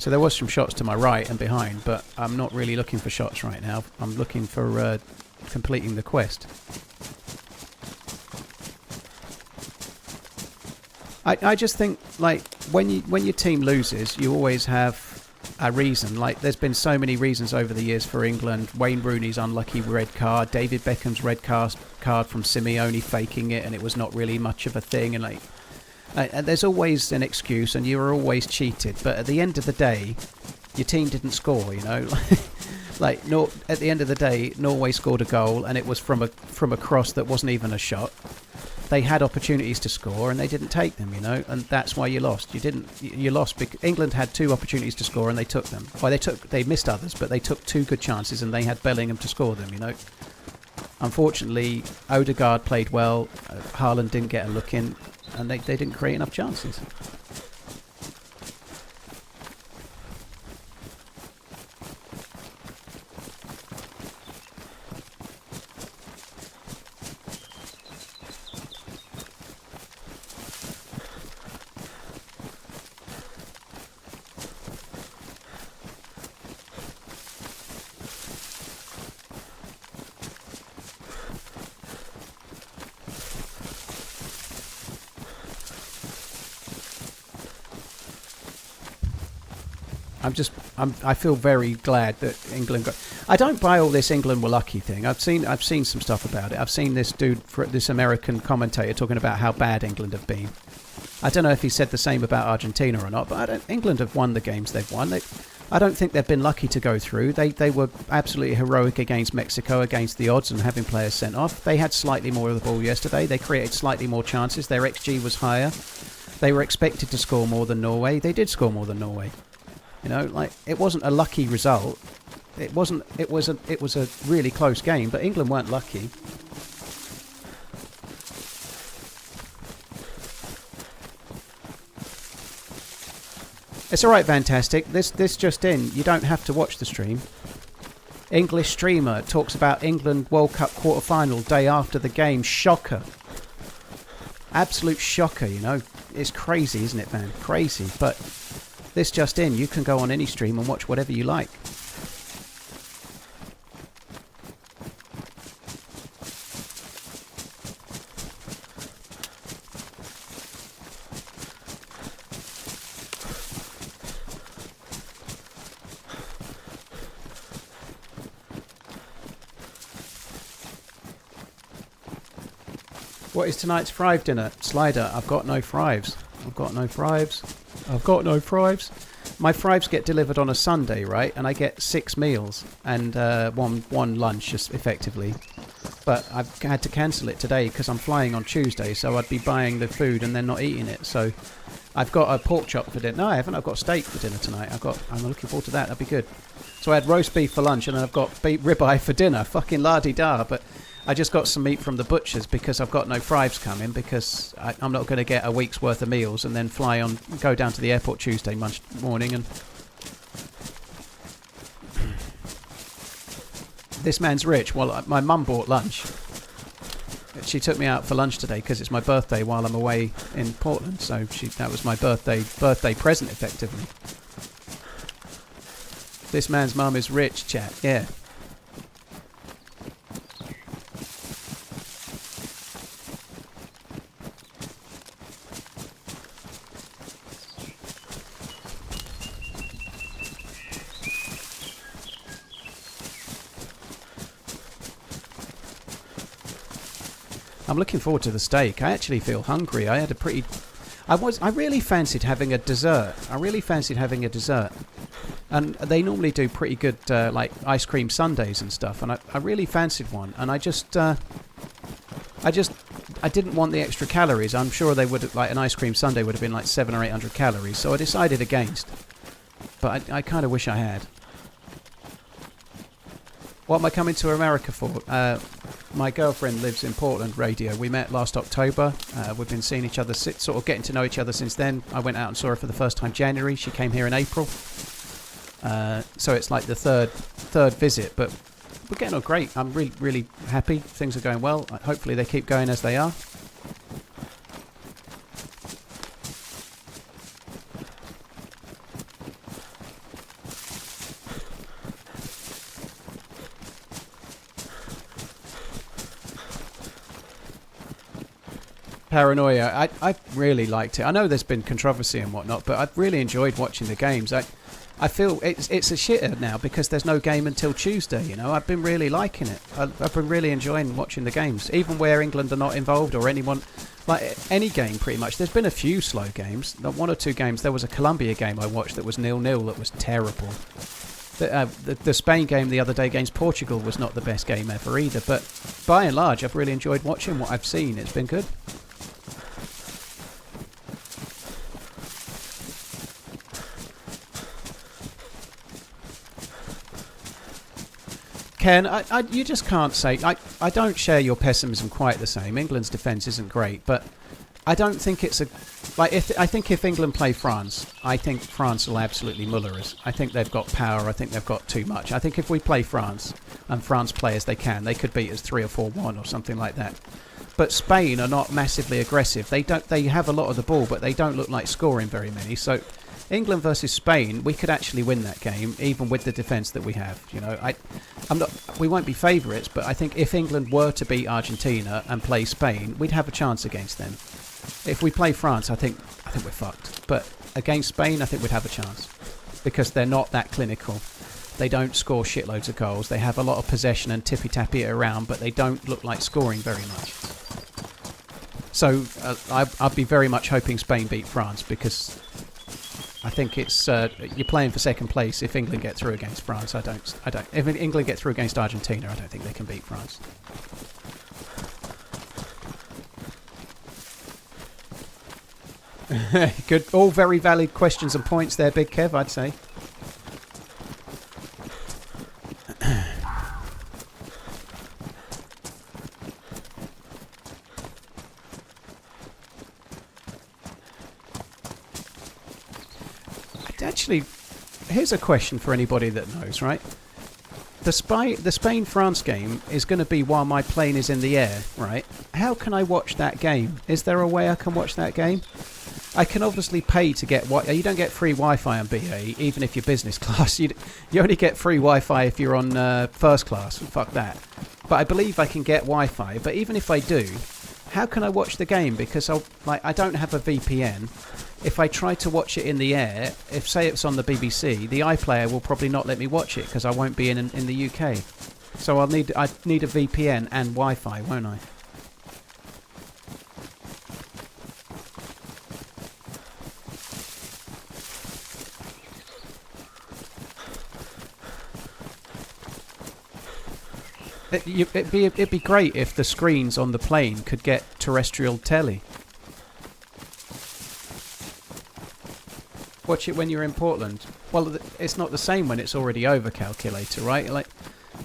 So there was some shots to my right and behind, but I'm not really looking for shots right now. I'm looking for completing the quest. I just think, like, when your team loses, you always have a reason. Like, there's been so many reasons over the years for England. Wayne Rooney's unlucky red card, David Beckham's red card from Simeone faking it, and it was not really much of a thing. And like, there's always an excuse, and you were always cheated. But at the end of the day, your team didn't score. You know, like at the end of the day, Norway scored a goal, and it was from a cross that wasn't even a shot. they had opportunities to score and they didn't take them, you know, and that's why you lost. You lost because England had 2 opportunities to score and they took them. Well, they missed others, but they took 2 good chances and they had Bellingham to score them, you know. Unfortunately, Odegaard played well, Haaland didn't get a look in, and they didn't create enough chances. I feel very glad that England got. I don't buy all this England were lucky thing. I've seen some stuff about it. I've seen this this American commentator talking about how bad England have been. I don't know if he said the same about Argentina or not, but England have won the games they've won. I don't think they've been lucky to go through. They were absolutely heroic against Mexico, against the odds and having players sent off. They had slightly more of the ball yesterday. They created slightly more chances. Their XG was higher. They were expected to score more than Norway. They did score more than Norway. You know, like, it wasn't a lucky result. It was a really close game, but England weren't lucky. It's alright, Fantastic. This just in. You don't have to watch the stream. English streamer talks about England World Cup quarter-final day after the game. Shocker. Absolute shocker, you know. It's crazy, isn't it, man? Crazy. But this just in. You can go on any stream and watch whatever you like. What is tonight's frive dinner? Slider, I've got no frives. I've got no frives. My frives get delivered on a Sunday, right? And I get 6 meals and one lunch, just effectively. But I've had to cancel it today because I'm flying on Tuesday, so I'd be buying the food and then not eating it. So I've got a pork chop for dinner. No, I haven't. I've got steak for dinner tonight. I'm looking forward to that. That'd be good. So I had roast beef for lunch and then I've got ribeye for dinner. Fucking la-di-da. But I just got some meat from the butchers because I've got no frives coming because I'm not going to get a week's worth of meals and then go down to the airport Tuesday morning and... This man's rich. Well, my mum bought lunch. She took me out for lunch today because it's my birthday while I'm away in Portland. So that was my birthday present, effectively. This man's mum is rich, chat. Yeah. I'm looking forward to the steak. I actually feel hungry. I really fancied having a dessert. And they normally do pretty good, like ice cream sundaes and stuff. And I really fancied one. And I didn't want the extra calories. I'm sure they would, like an ice cream sundae would have been like 700 or 800 calories. So I decided against. But I kind of wish I had. What am I coming to America for? My girlfriend lives in Portland, Radio. We met last October. We've been seeing each other, sort of getting to know each other since then. I went out and saw her for the first time January. She came here in April. So it's like the third visit. But we're getting on great. I'm really, really happy. Things are going well. Hopefully they keep going as they are. Paranoia. I really liked it. I know there's been controversy and whatnot, but I've really enjoyed watching the games. I feel it's a shitter now because there's no game until Tuesday, you know. I've been really liking it. I've been really enjoying watching the games, even where England are not involved or anyone, like any game pretty much. There's been a few slow games, one or two games. There was a Colombia game I watched that was 0-0 that was terrible. The Spain game the other day against Portugal was not the best game ever either, but by and large I've really enjoyed watching what I've seen. It's been good. Ken, you just can't say... I don't share your pessimism quite the same. England's defence isn't great, but I don't think it's a... Like, I think if England play France, I think France will absolutely muller us. I think they've got power. I think they've got too much. I think if we play France, and France play as they can, they could beat us 3 or 4-1 or something like that. But Spain are not massively aggressive. They have a lot of the ball, but they don't look like scoring very many. So England versus Spain, we could actually win that game, even with the defence that we have. You know, we won't be favourites, but I think if England were to beat Argentina and play Spain, we'd have a chance against them. If we play France, I think we're fucked. But against Spain, I think we'd have a chance because they're not that clinical. They don't score shitloads of goals. They have a lot of possession and tippy-tappy it around, but they don't look like scoring very much. So I'd be very much hoping Spain beat France because I think it's you're playing for second place. If England get through against France, I don't. If England get through against Argentina, I don't think they can beat France. Good, all very valid questions and points there, Big Kev. I'd say. Actually, here's a question for anybody that knows, right? The Spain-France game is going to be while my plane is in the air, right? How can I watch that game? Is there a way I can watch that game? I can obviously pay to get... You don't get free Wi-Fi on BA, even if you're business class. You only get free Wi-Fi if you're on first class. Fuck that. But I believe I can get Wi-Fi. But even if I do, how can I watch the game? Because I don't have a VPN. If I try to watch it in the air, if say it's on the BBC, the iPlayer will probably not let me watch it because I won't be in the UK. So I'd need a VPN and Wi-Fi, won't I? It'd be great if the screens on the plane could get terrestrial telly. Watch it when you're in Portland. Well, it's not the same when it's already over, calculator, right? Like,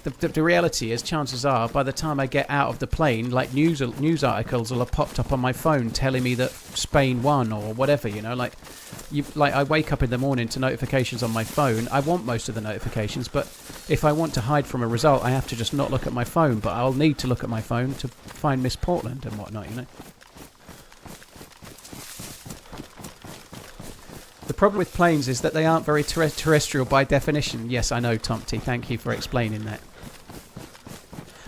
the reality is, chances are, by the time I get out of the plane, like news articles will have popped up on my phone telling me that Spain won or whatever. You know, like I wake up in the morning to notifications on my phone. I want most of the notifications, but if I want to hide from a result, I have to just not look at my phone. But I'll need to look at my phone to find Miss Portland and whatnot. You know. The problem with planes is that they aren't very terrestrial by definition. Yes, I know, Tomty. Thank you for explaining that.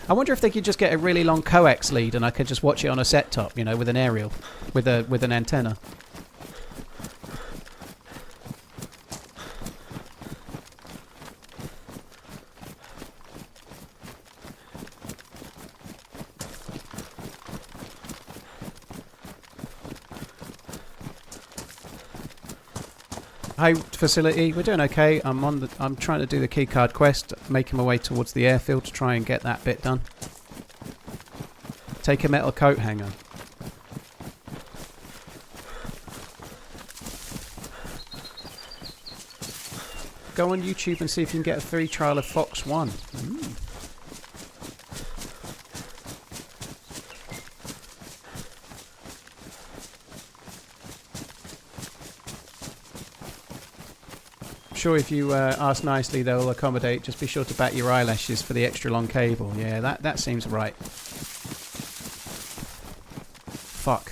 I wonder if they could just get a really long coax lead and I could just watch it on a set-top, you know, with an aerial, with an antenna. Hi, facility. We're doing okay. I'm trying to do the keycard quest, making my way towards the airfield to try and get that bit done. Take a metal coat hanger. Go on YouTube and see if you can get a free trial of Fox 1. Sure, if you ask nicely, they'll accommodate. Just be sure to bat your eyelashes for the extra long cable. Yeah, that seems right. Fuck.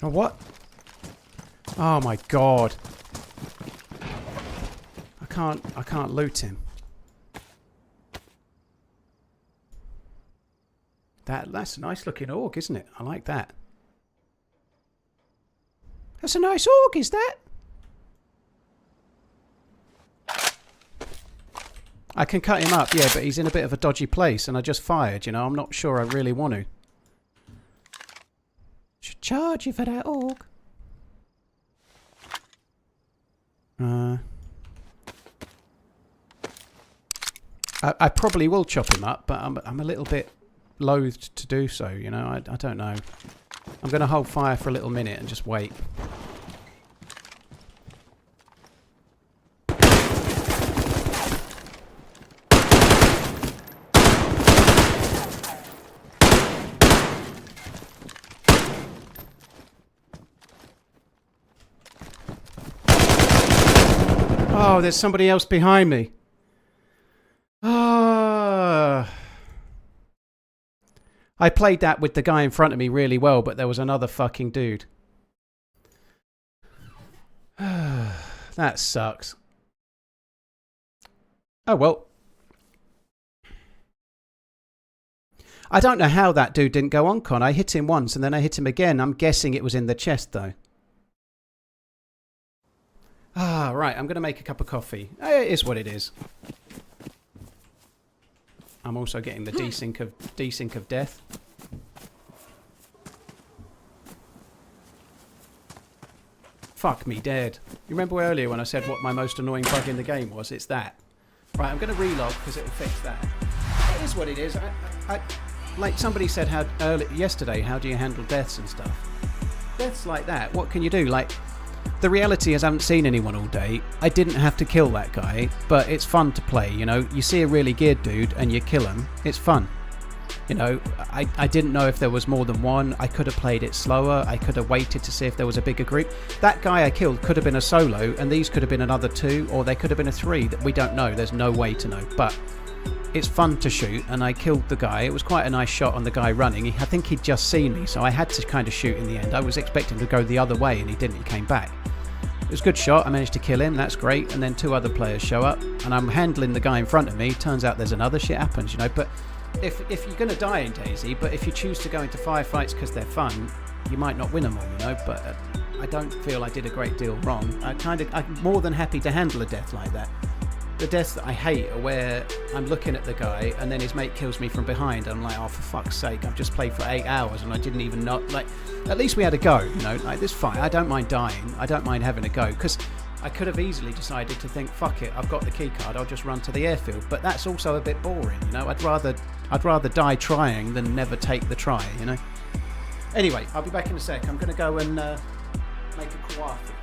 Oh, what? Oh my god. I can't loot him. That's a nice looking orc, isn't it? I like that. That's a nice orc, is that? I can cut him up, yeah, but he's in a bit of a dodgy place and I just fired, you know. I'm not sure I really want to. Should charge you for that orc. I probably will chop him up, but I'm a little bit loath to do so, you know. I don't know. I'm going to hold fire for a little minute and just wait. Oh, there's somebody else behind me. I played that with the guy in front of me really well, but there was another fucking dude. That sucks. Oh well. I don't know how that dude didn't go on con. I hit him once and then I hit him again. I'm guessing it was in the chest though. Ah, right. I'm going to make a cup of coffee. It is what it is. I'm also getting the desync of death. Fuck me dead. You remember earlier when I said what my most annoying bug in the game was? It's that. Right, I'm going to relog because it will fix that. It is what it is. Like somebody said yesterday, how do you handle deaths and stuff? Deaths like that, what can you do? Like, the reality is I haven't seen anyone all day. I didn't have to kill that guy, but it's fun to play, you know. You see a really geared dude and you kill him. It's fun. You know, I didn't know if there was more than one. I could have played it slower. I could have waited to see if there was a bigger group. That guy I killed could have been a solo, and these could have been another 2, or they could have been a 3 that we don't know. There's no way to know. But it's fun to shoot, and I killed the guy. It was quite a nice shot on the guy running. I think he'd just seen me, so I had to kind of shoot in the end. I was expecting to go the other way, and he didn't. He came back. It was a good shot. I managed to kill him. That's great. And then 2 other players show up, and I'm handling the guy in front of me. Turns out there's another. Shit happens, you know. But if you're going to die in DayZ, but if you choose to go into firefights because they're fun, you might not win them all, you know. But I don't feel I did a great deal wrong. I'm more than happy to handle a death like that. The deaths that I hate are where I'm looking at the guy and then his mate kills me from behind. And I'm like, oh, for fuck's sake, I've just played for 8 hours and I didn't even know. Like, at least we had a go, you know. Like, this fight, I don't mind dying. I don't mind having a go because I could have easily decided to think, fuck it, I've got the key card, I'll just run to the airfield. But that's also a bit boring, you know. I'd rather die trying than never take the try, you know. Anyway, I'll be back in a sec. I'm going to go and make a coffee.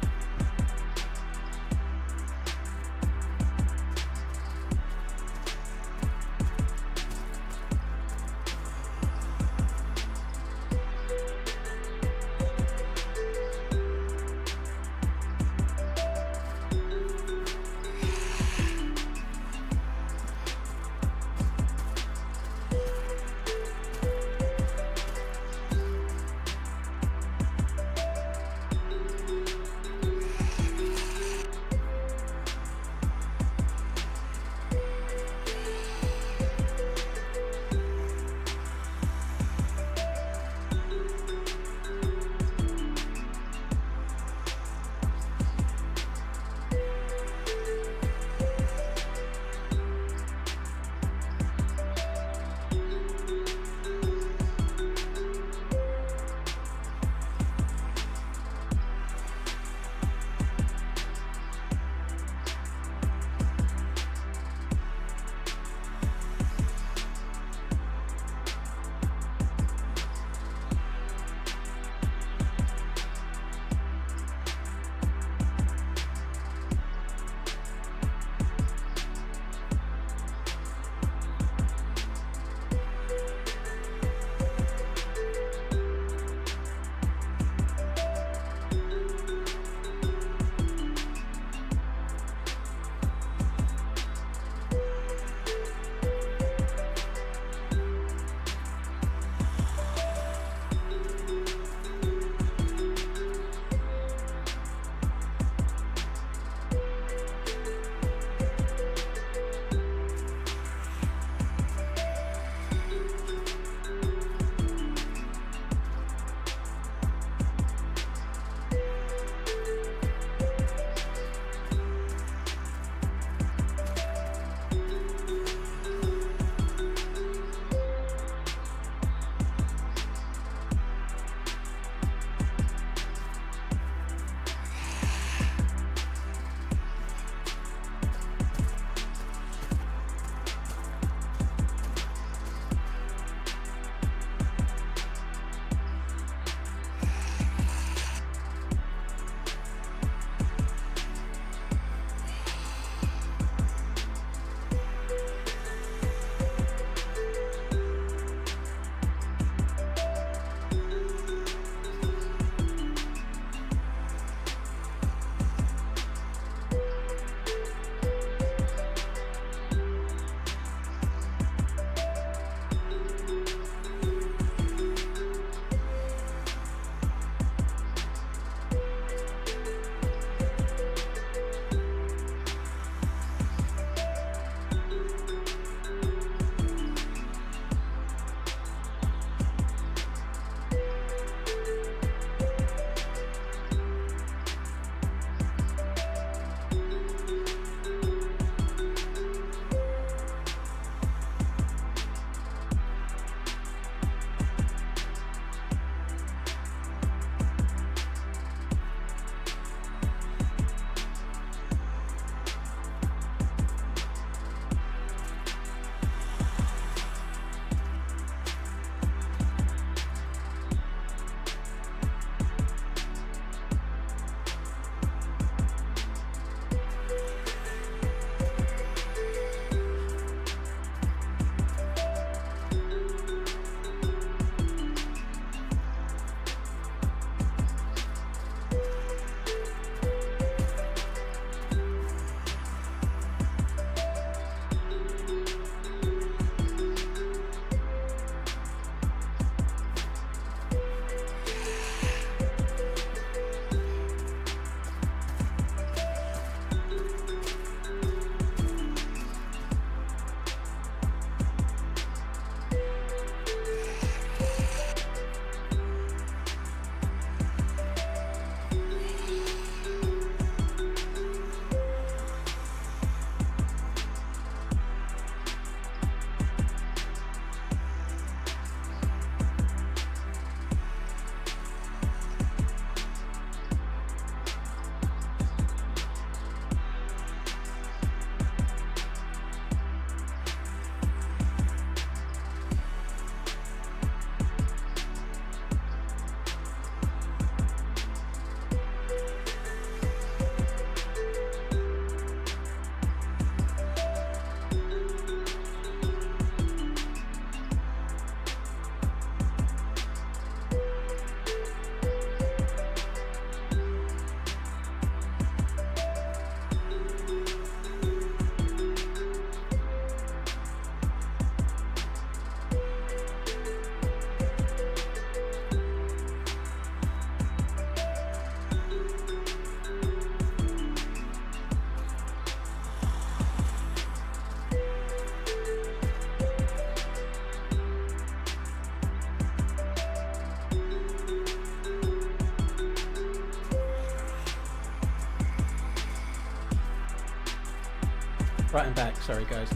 Right and back. Sorry, guys.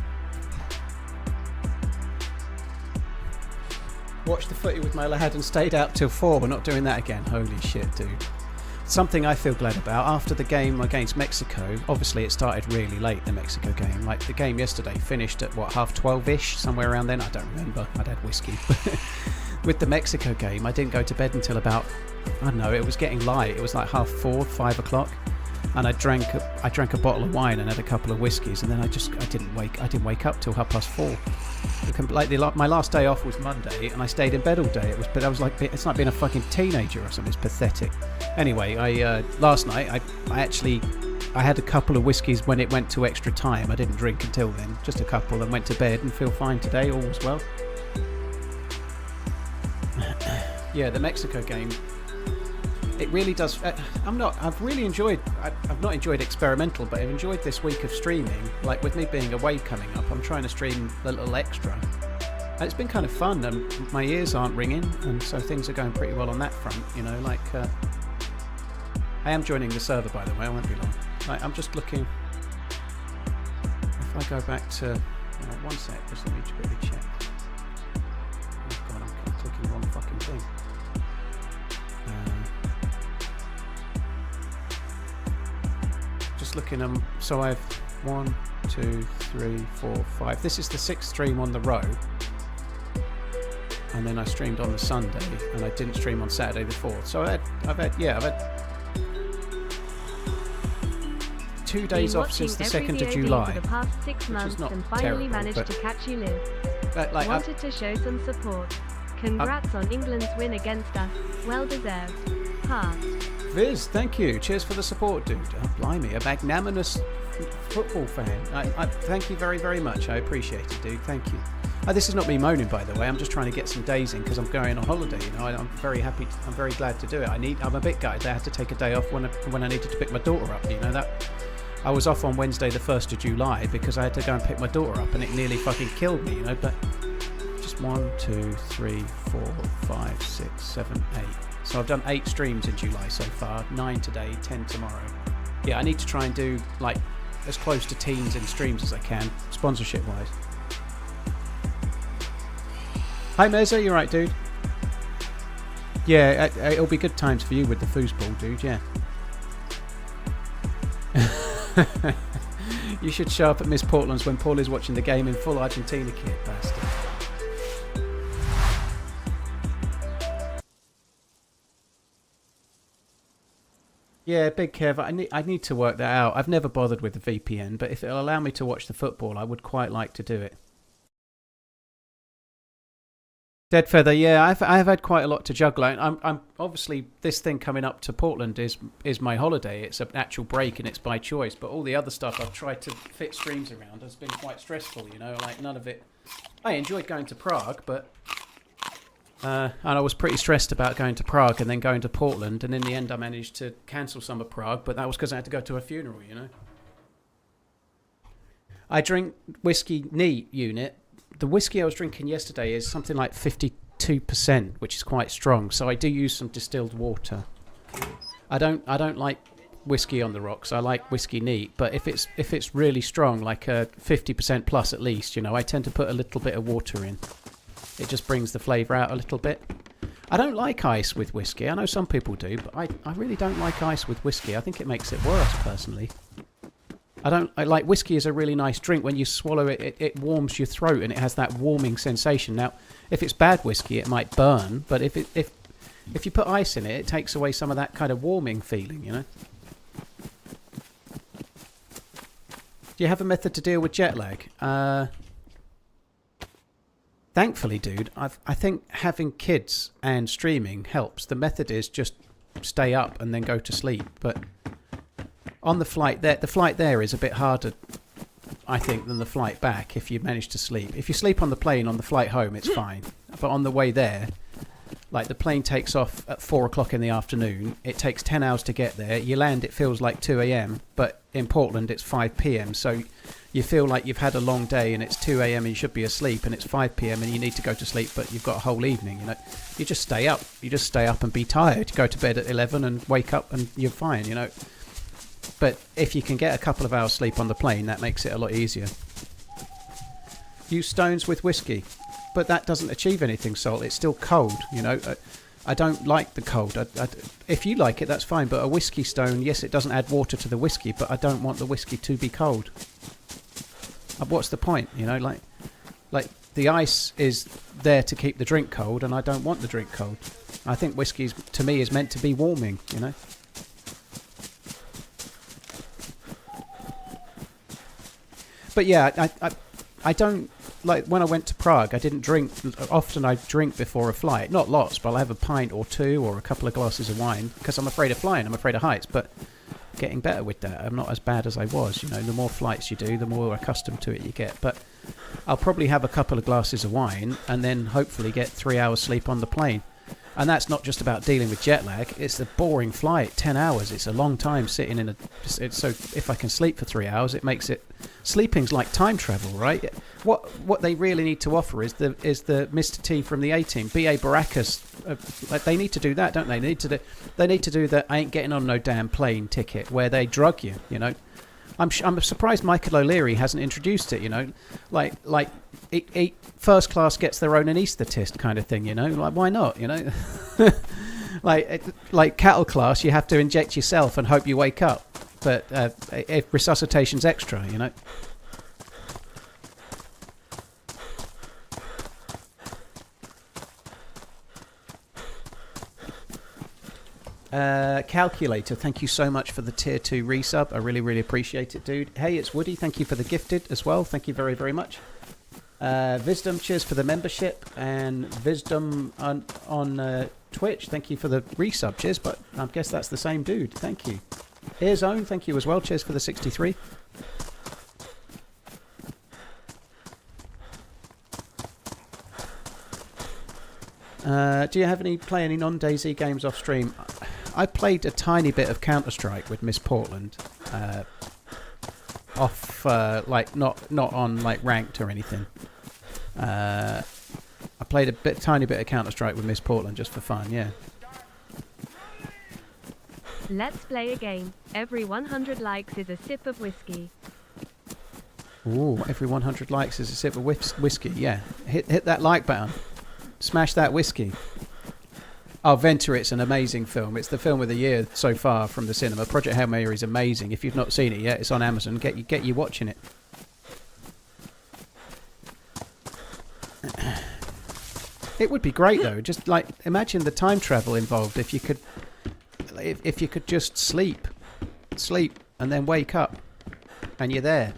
Watched the footy with my lad and stayed out till 4. We're not doing that again. Holy shit, dude. Something I feel glad about, after the game against Mexico, obviously it started really late, the Mexico game. Like, the game yesterday finished at, what, 12:30ish? Somewhere around then? I don't remember. I'd had whiskey. With the Mexico game, I didn't go to bed until about, I don't know, it was getting light. It was like 4:30, 5 o'clock. And I drank a bottle of wine and had a couple of whiskeys, and then I didn't wake up till 4:30. My last day off was Monday, and I stayed in bed all day. But I was like, it's like being a fucking teenager or something. It's pathetic. Anyway, last night I had a couple of whiskeys when it went to extra time. I didn't drink until then, just a couple, and went to bed and feel fine today. All was well. Yeah, the Mexico game. It really does. I've not enjoyed experimental, but I've enjoyed this week of streaming. Like, with me being away coming up, I'm trying to stream a little extra. And it's been kind of fun, and my ears aren't ringing, and so things are going pretty well on that front, you know, like, I am joining the server, by the way, I won't be long. Like, I'm just looking, if I go back to, one sec, just let me quickly check. Oh god, I'm clicking the wrong fucking thing. Just looking, so I've 1, 2, 3, 4, 5. This is the 6th stream on the row, and then I streamed on the Sunday, and I didn't stream on Saturday the 4th. So I've had 2 days off since the 2nd of July. For the past 6 months and finally managed to catch you live. Wanted to show some support. Congrats on England's win against us. Well deserved. Heart. Viz, thank you. Cheers for the support, dude. Oh, blimey, a magnanimous football fan. I thank you very, very much. I appreciate it, dude. Thank you. This is not me moaning, by the way. I'm just trying to get some days in because I'm going on holiday. You know, I'm very happy. I'm very glad to do it. I'm a bit gutted. I had to take a day off when I needed to pick my daughter up. You know that. I was off on Wednesday, the 1st of July, because I had to go and pick my daughter up, and it nearly fucking killed me. You know, but just 1, 2, 3, 4, 5, 6, 7, 8. So I've done 8 streams in July so far, 9 today, 10 tomorrow. Yeah, I need to try and do like as close to teens in streams as I can, sponsorship wise. Hi Meza, you right, dude? Yeah, it'll be good times for you with the foosball, dude, yeah. You should show up at Miss Portland's when Paul is watching the game in full Argentina kit, bastard. Yeah, Big Kev, I need to work that out. I've never bothered with the VPN, but if it'll allow me to watch the football, I would quite like to do it. Dead Feather, yeah, I've had quite a lot to juggle. I'm obviously, this thing coming up to Portland is my holiday. It's an actual break and it's by choice. But all the other stuff I've tried to fit streams around has been quite stressful, you know, like none of it. I enjoyed going to Prague, but and I was pretty stressed about going to Prague and then going to Portland, and in the end I managed to cancel some of Prague, but that was because I had to go to a funeral, you know. I drink whiskey neat unit. The whiskey I was drinking yesterday is something like 52%, which is quite strong, so I do use some distilled water. I don't like whiskey on the rocks. I like whiskey neat, but if it's really strong, like a 50% plus at least, you know, I tend to put a little bit of water in. It just brings the flavour out a little bit. I don't like ice with whiskey. I know some people do, but I really don't like ice with whiskey. I think it makes it worse, personally. I like whiskey is a really nice drink. When you swallow it, it warms your throat and it has that warming sensation. Now, if it's bad whiskey, it might burn, but if you put ice in it, it takes away some of that kind of warming feeling, you know. Do you have a method to deal with jet lag? Thankfully, dude, I think having kids and streaming helps. The method is just stay up and then go to sleep. But on the flight there is a bit harder, I think, than the flight back if you manage to sleep. If you sleep on the plane on the flight home, it's fine. But on the way there, like the plane takes off at 4 o'clock in the afternoon. It takes 10 hours to get there. You land, it feels like 2 a.m. But in Portland, it's 5 p.m. So you feel like you've had a long day and it's 2 a.m. and you should be asleep, and it's 5 p.m. and you need to go to sleep, but you've got a whole evening, you know. You just stay up. You just stay up and be tired. You go to bed at 11 and wake up and you're fine, you know. But if you can get a couple of hours sleep on the plane, that makes it a lot easier. Use stones with whiskey. But that doesn't achieve anything, Salt. It's still cold, you know. I don't like the cold. If you like it, that's fine. But a whiskey stone, yes, it doesn't add water to the whiskey, but I don't want the whiskey to be cold. What's the point, you know? Like the ice is there to keep the drink cold, and I don't want the drink cold. I think whiskey, to me, is meant to be warming, you know. But yeah, I don't... Like, when I went to Prague, I didn't drink... Often I drink before a flight. Not lots, but I'll have a pint or two or a couple of glasses of wine because I'm afraid of flying. I'm afraid of heights, but getting better with that. I'm not as bad as I was, you know. The more flights you do, the more accustomed to it you get. But I'll probably have a couple of glasses of wine and then hopefully get 3 hours sleep on the plane. And that's not just about dealing with jet lag. It's a boring flight, 10 hours. It's a long time sitting in a... So if I can sleep for 3 hours, it makes it... Sleeping's like time travel, right? What they really need to offer is the Mr. T from the A-Team, B.A. Baracus. Like they need to do that, don't they? They need to do the I ain't getting on no damn plane ticket where they drug you, you know? I'm surprised Michael O'Leary hasn't introduced it, you know? Like first class gets their own anaesthetist kind of thing, you know? Like, why not, you know? like cattle class, you have to inject yourself and hope you wake up. But if resuscitation's extra, you know? Calculator, thank you so much for the tier 2 resub. I really, really appreciate it, dude. Hey, it's Woody. Thank you for the gifted as well. Thank you very, very much. Wisdom, cheers for the membership. And Wisdom on Twitch, thank you for the resub. Cheers, but I guess that's the same dude. Thank you. Earzone, thank you as well. Cheers for the 63. Do you have play any non-DayZ games off stream? I played a tiny bit of Counter-Strike with Miss Portland. Off, like not on like ranked or anything. I played tiny bit of Counter-Strike with Miss Portland just for fun. Yeah. Let's play a game. Every 100 likes is a sip of whiskey. Ooh, every 100 likes is a sip of whiskey. Yeah, hit that like button. Smash that whiskey. Oh, Venture, it's an amazing film. It's the film of the year so far from the cinema. Project Hail Mary is amazing. If you've not seen it yet, it's on Amazon. Get you watching it. It would be great though. Just like imagine the time travel involved. If you could just sleep, and then wake up, and you're there.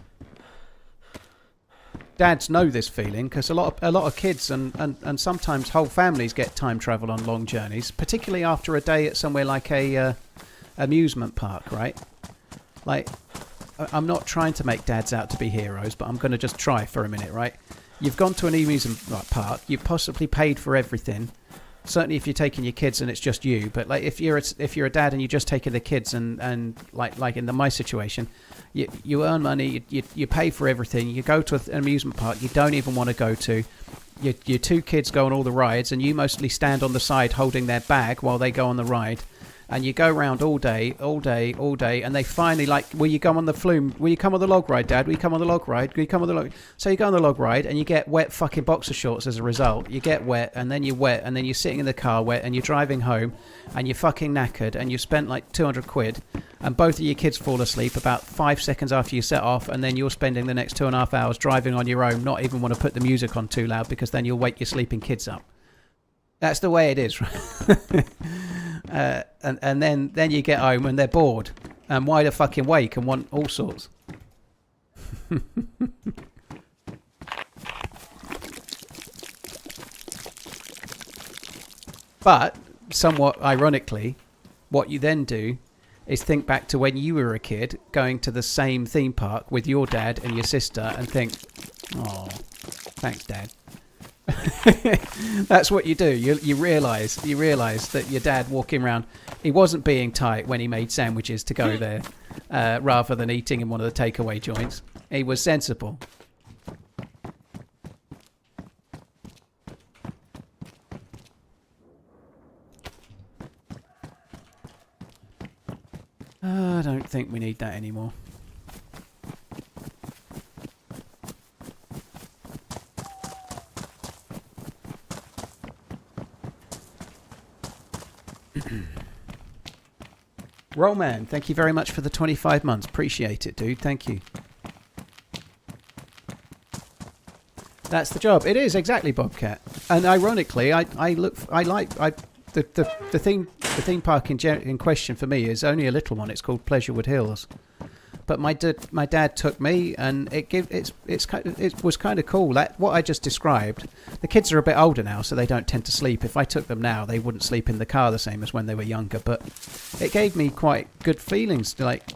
Dads know this feeling because a lot of kids and sometimes whole families get time travel on long journeys, particularly after a day at somewhere like a amusement park, right? Like, I'm not trying to make dads out to be heroes, but I'm going to just try for a minute, right? You've gone to an amusement park, you've possibly paid for everything. Certainly if you're taking your kids and it's just you, but like if you're a dad and you're just taking the kids and like in my situation, you earn money, you pay for everything, you go to an amusement park you don't even want to go to, your two kids go on all the rides and you mostly stand on the side holding their bag while they go on the ride, and you go around all day, and they finally like, will you come on the flume? Will you come on the log ride, Dad? Will you come on the log ride? Will you come on the log? So you go on the log ride, and you get wet fucking boxer shorts as a result. You get wet, and then you're wet, and then you're sitting in the car wet, and you're driving home, and you're fucking knackered, and you've spent like 200 quid, and both of your kids fall asleep about 5 seconds after you set off, and then you're spending the next 2.5 hours driving on your own, not even want to put the music on too loud, because then you'll wake your sleeping kids up. That's the way it is, right? And then you get home and they're bored and wide a fucking wake and want all sorts. But somewhat ironically, what you then do is think back to when you were a kid going to the same theme park with your dad and your sister and think, oh, thanks, Dad. That's what you do. You realise that your dad walking around, he wasn't being tight when he made sandwiches to go there, rather than eating in one of the takeaway joints. He was sensible. I don't think we need that anymore. Rollman, thank you very much for the 25 months. Appreciate it, dude. Thank you. That's the job. It is exactly, Bobcat. And ironically, the theme park in question for me is only a little one. It's called Pleasurewood Hills. But my dad took me, and it was kind of cool. That what I just described. The kids are a bit older now, so they don't tend to sleep. If I took them now, they wouldn't sleep in the car the same as when they were younger. But it gave me quite good feelings. Like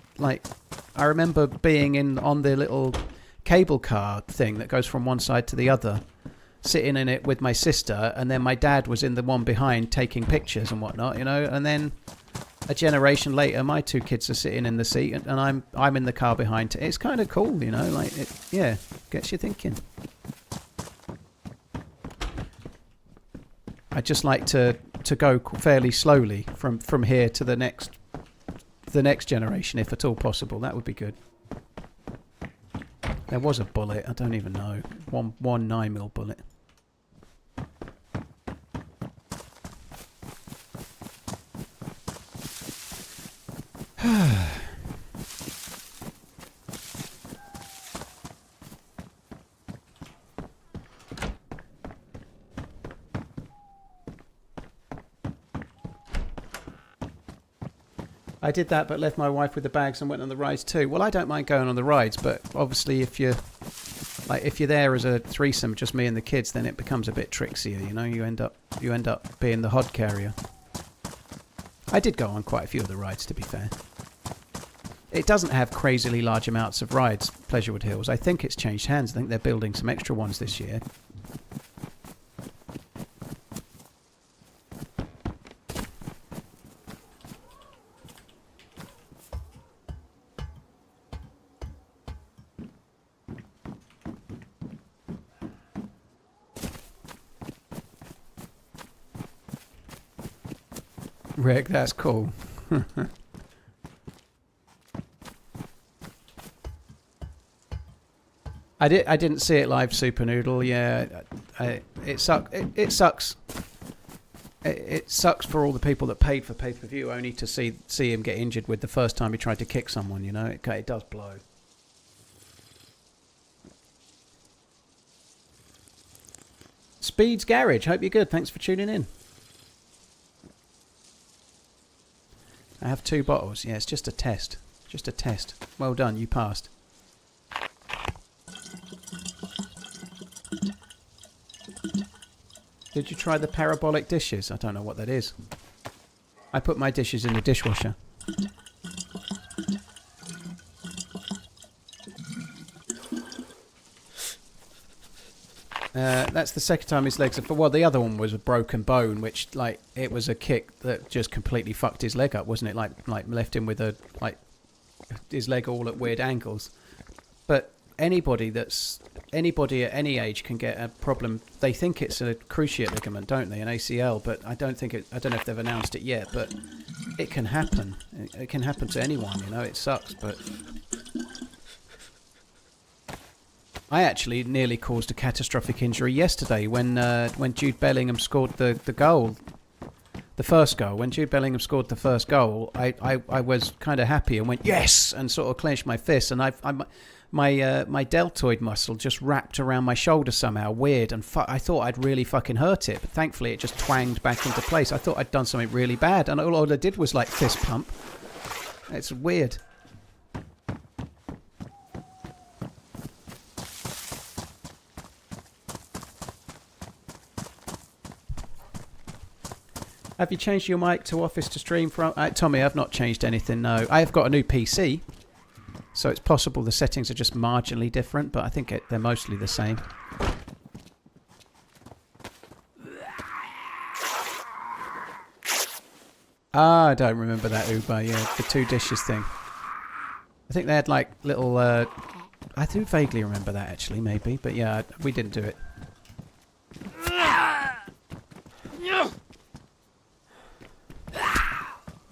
I remember being on the little cable car thing that goes from one side to the other, sitting in it with my sister, and then my dad was in the one behind taking pictures and whatnot, and then a generation later my two kids are sitting in the seat and I'm in the car behind. It's kind of cool, like it, yeah, gets you thinking. I just like to go fairly slowly from here to the next generation, if at all possible. That would be good. There was a bullet, I don't even know. One 9mm bullet. I did that, but left my wife with the bags and went on the rides too. Well, I don't mind going on the rides, but obviously if you're there as a threesome, just me and the kids, then it becomes a bit trixier. You end up being the hod carrier. I did go on quite a few of the rides, to be fair. It doesn't have crazily large amounts of rides, Pleasurewood Hills. I think it's changed hands. I think they're building some extra ones this year. Rick, that's cool. I didn't see it live, Super Noodle. Yeah, it sucks. It sucks for all the people that paid for pay-per-view only to see him get injured with the first time he tried to kick someone. It does blow. Speed's Garage. Hope you're good. Thanks for tuning in. I have 2 bottles. Yeah, it's just a test. Just a test. Well done. You passed. Did you try the parabolic dishes? I don't know what that is. I put my dishes in the dishwasher. That's the second time his legs are... Well, the other one was a broken bone, which, it was a kick that just completely fucked his leg up, wasn't it? Like left him with his leg all at weird angles. But anybody at any age can get a problem. They think it's a cruciate ligament, don't they? An ACL, but I don't know if they've announced it yet, but it can happen. It can happen to anyone, it sucks, but... I actually nearly caused a catastrophic injury yesterday when Jude Bellingham scored the goal, the first goal. When Jude Bellingham scored the first goal, I was kind of happy and went yes, and sort of clenched my fist, and my deltoid muscle just wrapped around my shoulder somehow, weird, and I thought I'd really fucking hurt it, but thankfully it just twanged back into place. I thought I'd done something really bad, and all I did was fist pump. It's weird. Have you changed your mic to Office to stream from? Tommy, I've not changed anything, no. I have got a new PC, so it's possible the settings are just marginally different, but I think they're mostly the same. I don't remember that Uber, yeah, the 2 dishes thing. I think they had little... I do vaguely remember that, actually, maybe, but yeah, we didn't do it.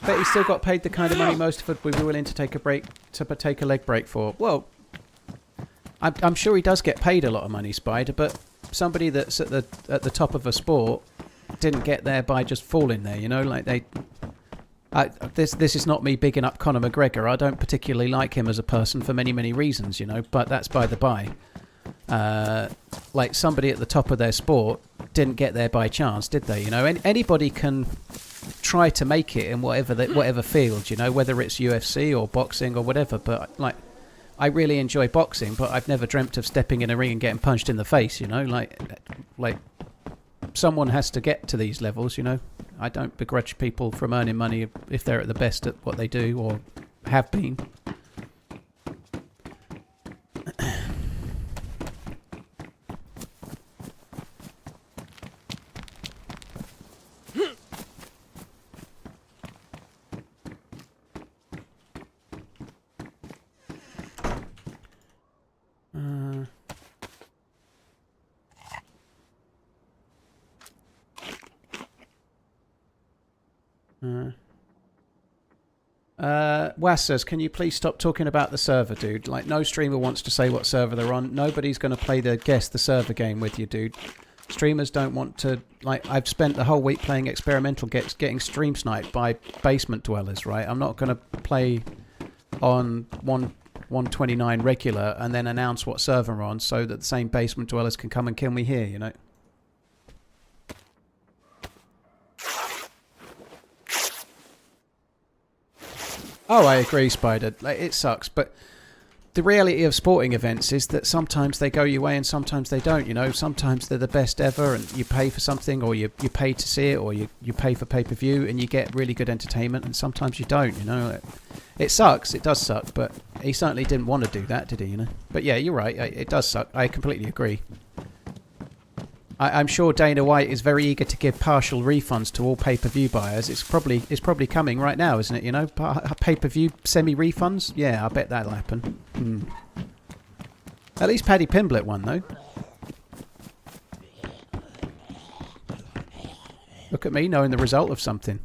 Bet he still got paid the kind of money most of us would be willing to take a leg break for. Well, I'm sure he does get paid a lot of money, Spider, but somebody that's at the top of a sport didn't get there by just falling there, you know, like this is not me bigging up Conor McGregor. I don't particularly like him as a person for many reasons, you know, but that's by the by. Like somebody at the top of their sport didn't get there by chance, did they? You know, anybody can try to make it in whatever field, you know, whether it's UFC or boxing or whatever, but like I really enjoy boxing, but I've never dreamt of stepping in a ring and getting punched in the face, you know, like someone has to get to these levels, you know. I don't begrudge people from earning money if they're at the best at what they do or have been. Wassers, can you please stop talking about the server, dude? Like, no streamer wants to say what server they're on. Nobody's going to play guess the server game with you, dude. Streamers don't want to... Like, I've spent the whole week playing experimental, getting stream sniped by basement dwellers, right? I'm not going to play on 129 regular and then announce what server I'm on so that the same basement dwellers can come and kill me here, you know? Oh, I agree, Spider. Like, it sucks, but the reality of sporting events is that sometimes they go your way and sometimes they don't, you know. Sometimes they're the best ever and you pay for something, or you pay to see it, or you pay for pay-per-view and you get really good entertainment, and sometimes you don't, you know. It sucks. It does suck, but he certainly didn't want to do that, did he, you know? But yeah, you're right. It does suck. I completely agree. I'm sure Dana White is very eager to give partial refunds to all pay-per-view buyers. It's probably coming right now, isn't it? You know, pay-per-view semi-refunds. Yeah, I bet that'll happen. At least Paddy Pimblett won, though. Look at me knowing the result of something.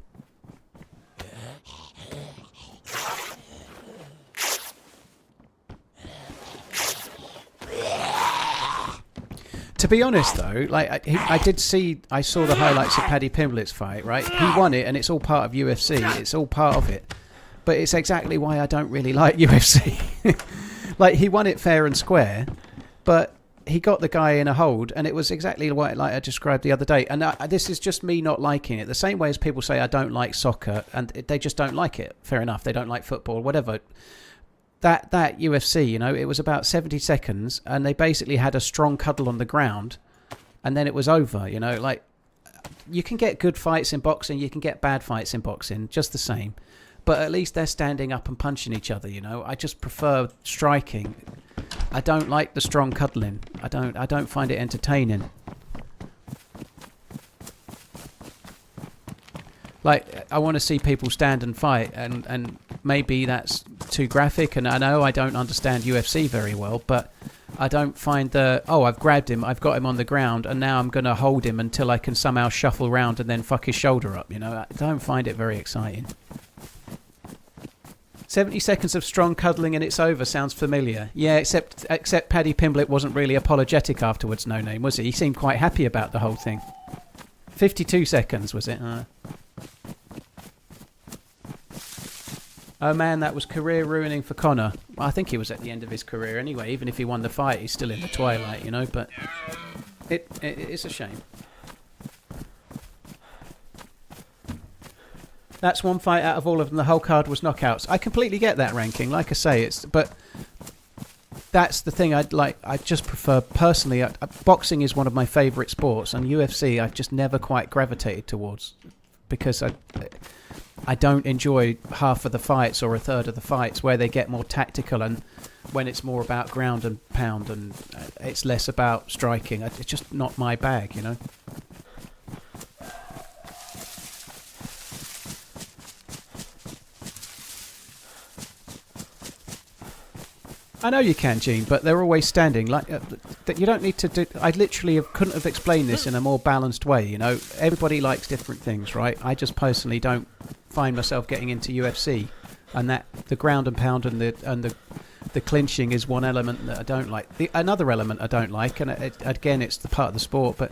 To be honest, though, like I saw the highlights of Paddy Pimblett's fight, right? He won it, and it's all part of UFC. It's all part of it. But it's exactly why I don't really like UFC. Like, he won it fair and square, but he got the guy in a hold, and it was exactly like I described the other day. And this is just me not liking it. The same way as people say I don't like soccer, and they just don't like it. Fair enough. They don't like football, whatever. That UFC, you know, it was about 70 seconds and they basically had a strong cuddle on the ground and then it was over, you know. Like, you can get good fights in boxing, you can get bad fights in boxing, just the same. But at least they're standing up and punching each other, you know. I just prefer striking. I don't like the strong cuddling. I don't find it entertaining. Like, I want to see people stand and fight, and maybe that's too graphic, and I know I don't understand UFC very well, but I don't find I've grabbed him, I've got him on the ground, and now I'm going to hold him until I can somehow shuffle round and then fuck his shoulder up, you know. I don't find it very exciting. 70 seconds of strong cuddling and it's over sounds familiar. Yeah, except Paddy Pimblett wasn't really apologetic afterwards, no name, was he? He seemed quite happy about the whole thing. 52 seconds, was it? Oh man, that was career ruining for Conor. Well, I think he was at the end of his career anyway. Even if he won the fight, he's still in the twilight, you know. But it's a shame. That's one fight out of all of them. The whole card was knockouts. I completely get that ranking. Like I say, but that's the thing. I just prefer personally. Boxing is one of my favourite sports, and UFC I've just never quite gravitated towards because I don't enjoy half of the fights or a third of the fights where they get more tactical and when it's more about ground and pound and it's less about striking. It's just not my bag, you know. I know you can, Gene, but they're always standing. Like you don't need to do. I literally couldn't have explained this in a more balanced way. You know, everybody likes different things, right? I just personally don't find myself getting into UFC, and that the ground and pound and the clinching is one element that I don't like. Another element I don't like, and again, it's the part of the sport, but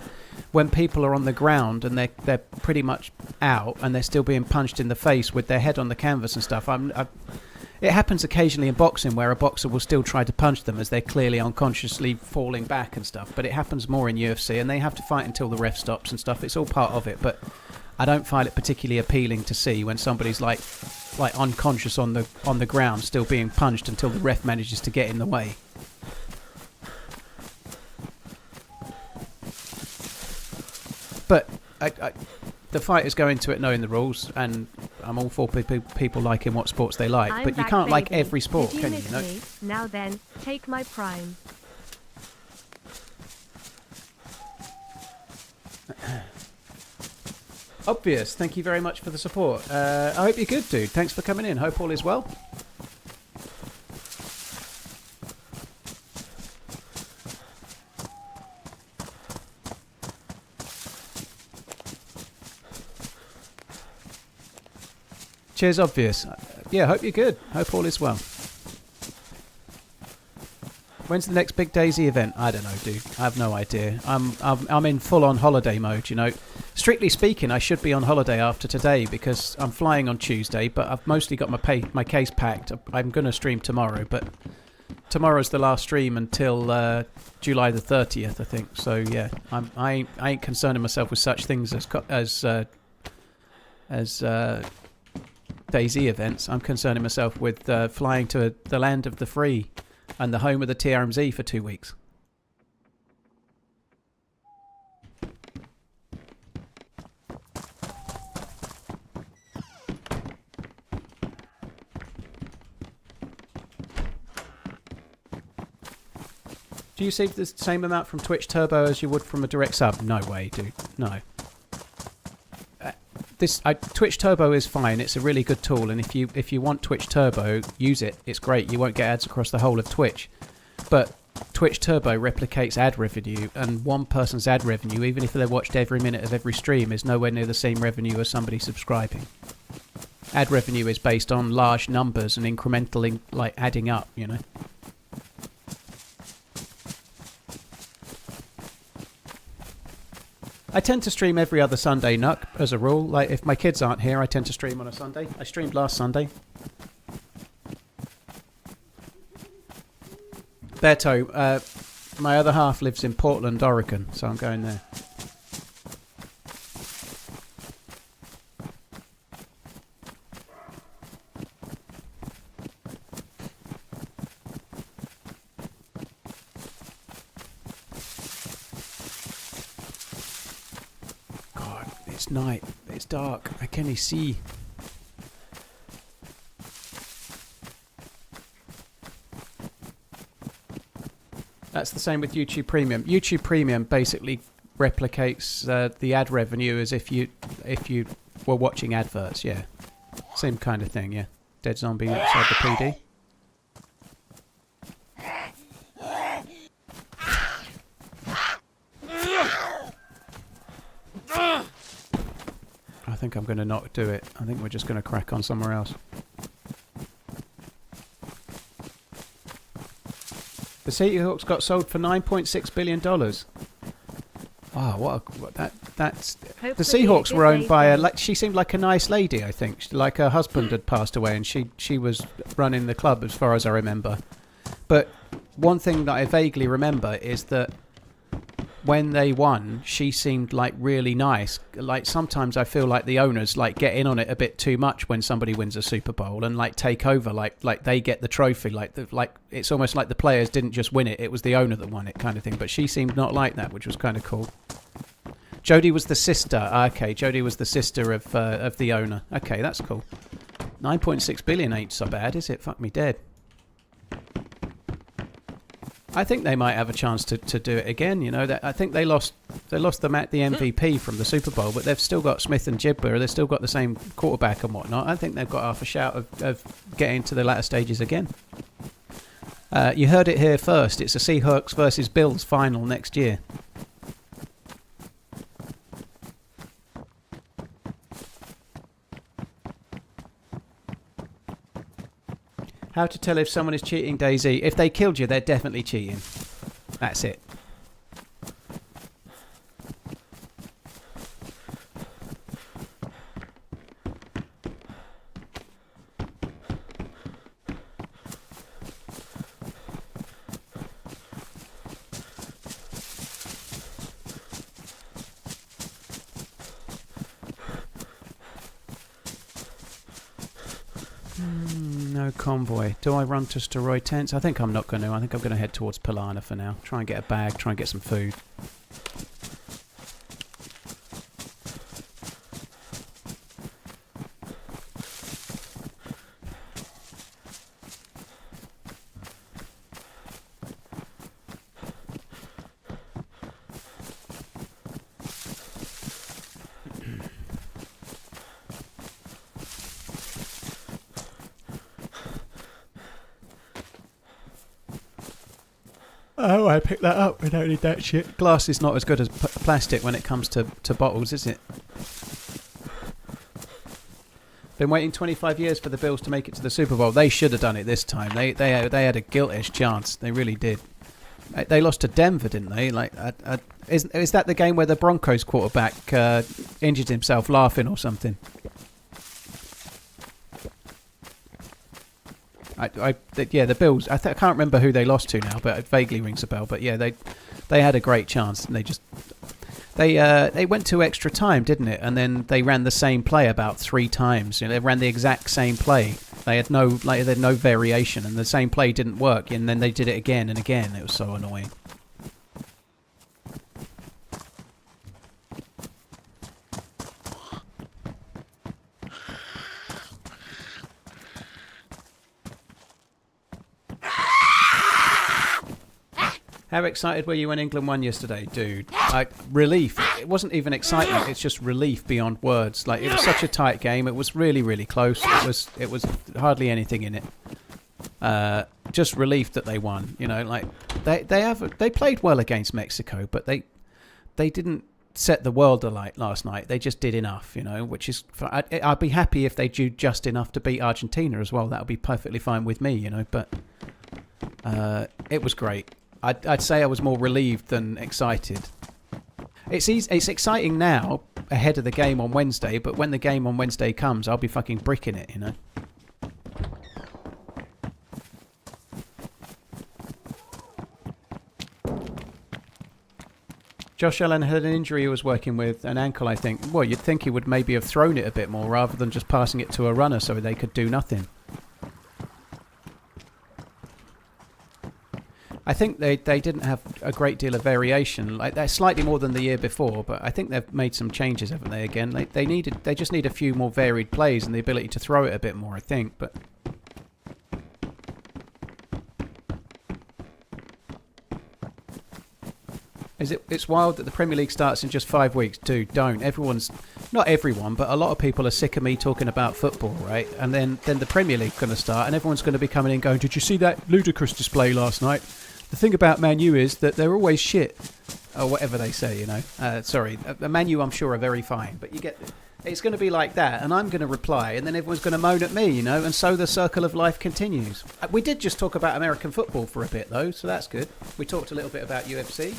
when people are on the ground and they're pretty much out and they're still being punched in the face with their head on the canvas and stuff, it happens occasionally in boxing where a boxer will still try to punch them as they're clearly unconsciously falling back and stuff, but it happens more in UFC, and they have to fight until the ref stops and stuff. It's all part of it, but I don't find it particularly appealing to see when somebody's like unconscious on the ground still being punched until the ref manages to get in the way. But the fighters go into it knowing the rules, and I'm all for people liking what sports they like. But you can't like every sport, can you? Me? Now then, take my prime. Obvious, thank you very much for the support. I hope you're good, dude. Thanks for coming in. Hope all is well. Cheers, Obvious. Yeah, hope you're good. Hope all is well. When's the next big DayZ event? I don't know, dude. I have no idea. I'm in full-on holiday mode, you know. Strictly speaking, I should be on holiday after today because I'm flying on Tuesday, but I've mostly got my case packed. I'm going to stream tomorrow, but tomorrow's the last stream until July the 30th, I think. So, yeah, I ain't concerning myself with such things as DayZ events. I'm concerning myself with flying to the land of the free and the home of the TRMZ for 2 weeks. Do you receive the same amount from Twitch Turbo as you would from a direct sub? No way, dude. No. Twitch Turbo is fine. It's a really good tool, and if you want Twitch Turbo, use it. It's great. You won't get ads across the whole of Twitch. But Twitch Turbo replicates ad revenue, and one person's ad revenue, even if they've watched every minute of every stream, is nowhere near the same revenue as somebody subscribing. Ad revenue is based on large numbers and incremental, like adding up, you know. I tend to stream every other Sunday, Nuck, as a rule. Like, if my kids aren't here, I tend to stream on a Sunday. I streamed last Sunday. Berto, my other half lives in Portland, Oregon, so I'm going there. It's night. It's dark. I can't see. That's the same with YouTube Premium. YouTube Premium basically replicates the ad revenue as if you were watching adverts. Yeah, same kind of thing. Yeah, Dead Zombie outside the PD. I think I'm going to not do it. I think we're just going to crack on somewhere else. The Seahawks got sold for $9.6 billion. Wow, that's... The Seahawks were owned by she seemed like a nice lady, I think. Like her husband had passed away and she was running the club as far as I remember. But one thing that I vaguely remember is that when they won, she seemed like really nice. Like sometimes I feel like the owners like get in on it a bit too much when somebody wins a Super Bowl and like take over, like they get the trophy. Like it's almost like the players didn't just win it; it was the owner that won it, kind of thing. But she seemed not like that, which was kind of cool. Jodie was the sister. Okay, Jodie was the sister of the owner. Okay, that's cool. 9.6 billion ain't so bad, is it? Fuck me dead. I think they might have a chance to do it again. You know, I think they lost the MVP from the Super Bowl, but they've still got Smith and Jibber. They've still got the same quarterback and whatnot. I think they've got half a shout of getting to the latter stages again. You heard it here first. It's a Seahawks versus Bills final next year. How to tell if someone is cheating, DayZ? If they killed you, they're definitely cheating. That's it. No convoy. Do I run to steroid tents? I think I'm not going to. I think I'm going to head towards Polana for now. Try and get a bag, try and get some food. Oh, I picked that up. We don't need that shit. Glass is not as good as plastic when it comes to bottles, is it? Been waiting 25 years for the Bills to make it to the Super Bowl. They should have done it this time. They had a guiltish chance. They really did. They lost to Denver, didn't they? Like, is that the game where the Broncos quarterback injured himself laughing or something? Yeah, the Bills. I can't remember who they lost to now, but it vaguely rings a bell. But yeah, they had a great chance, and they went to extra time, didn't it? And then they ran the same play about 3 times. You know, they ran the exact same play. They had no variation, and the same play didn't work. And then they did it again and again. It was so annoying. How excited were you when England won yesterday, dude? Relief. It wasn't even excitement. It's just relief beyond words. Like, it was such a tight game. It was really, really close. It was hardly anything in it. Just relief that they won. You know, like they played well against Mexico, but they didn't set the world alight last night. They just did enough. You know, which is I'd be happy if they do just enough to beat Argentina as well. That would be perfectly fine with me. You know, but it was great. I'd say I was more relieved than excited. It's exciting now ahead of the game on Wednesday, but when the game on Wednesday comes, I'll be fucking bricking it, you know. Josh Allen had an injury he was working with, an ankle, I think. Well, you'd think he would maybe have thrown it a bit more rather than just passing it to a runner so they could do nothing. I think they didn't have a great deal of variation. Like, they're slightly more than the year before, but I think they've made some changes, haven't they? Again, they just need a few more varied plays and the ability to throw it a bit more, I think. But it's wild that the Premier League starts in just 5 weeks. Dude, don't. Not everyone, but a lot of people are sick of me talking about football, right? And then the Premier League's going to start, and everyone's going to be coming in going, "Did you see that ludicrous display last night? The thing about Man U is that they're always shit," or whatever they say, you know. Sorry, Man U I'm sure are very fine, but it's going to be like that, and I'm going to reply, and then everyone's going to moan at me, you know, and so the circle of life continues. We did just talk about American football for a bit, though, so that's good. We talked a little bit about UFC.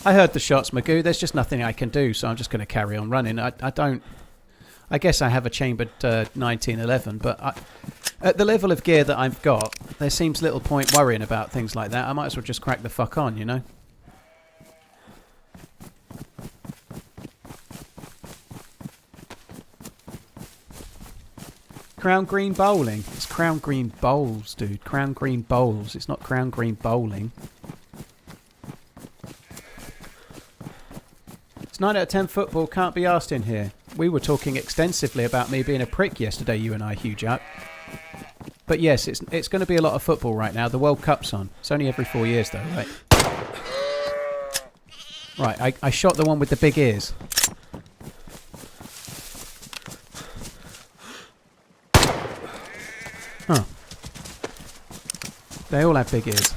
I heard the shots, Magoo. There's just nothing I can do, so I'm just going to carry on running. I guess I have a chambered 1911, but at the level of gear that I've got, there seems little point worrying about things like that. I might as well just crack the fuck on, you know? Crown Green Bowling. It's Crown Green Bowls, dude. Crown Green Bowls. It's not Crown Green Bowling. 9 out of 10 football can't be asked in here. We were talking extensively about me being a prick yesterday, you and I, Huge Up. But yes, it's going to be a lot of football right now. The World Cup's on. It's only every 4 years though, right? Right, I shot the one with the big ears. Huh. They all have big ears.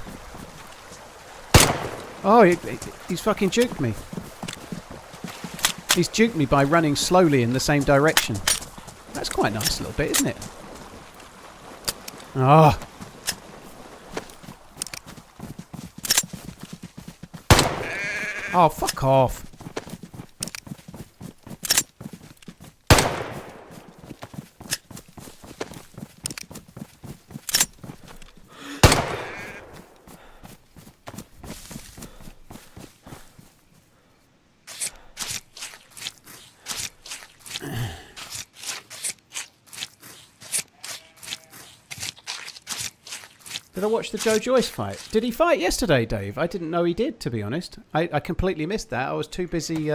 Oh, he's fucking juked me. He's duped me by running slowly in the same direction. That's quite a nice little bit, isn't it? Ah. Oh, fuck off. Did I watch the Joe Joyce fight? Did he fight yesterday, Dave? I didn't know he did, to be honest. I completely missed that. I was too busy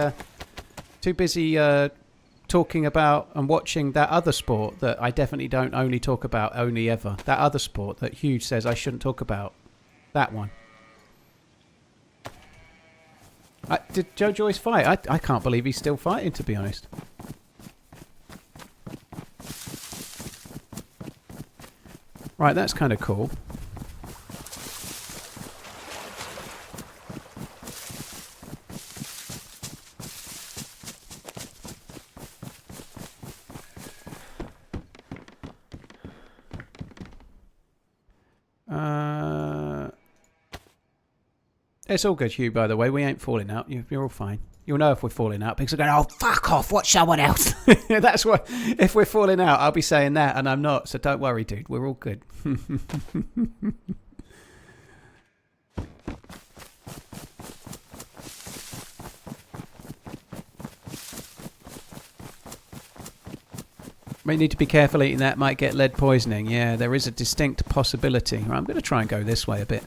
talking about and watching that other sport that I definitely don't only talk about only ever. That other sport that Hugh says I shouldn't talk about. That one. Did Joe Joyce fight? I can't believe he's still fighting, to be honest. Right, that's kind of cool. It's all good, Hugh, by the way. We ain't falling out. You're all fine. You'll know if we're falling out because we're going, oh, fuck off, watch someone else. That's what, if we're falling out, I'll be saying that, and I'm not. So don't worry, dude. We're all good. We need to be careful eating that. Might get lead poisoning. Yeah, there is a distinct possibility. Right, I'm going to try and go this way a bit.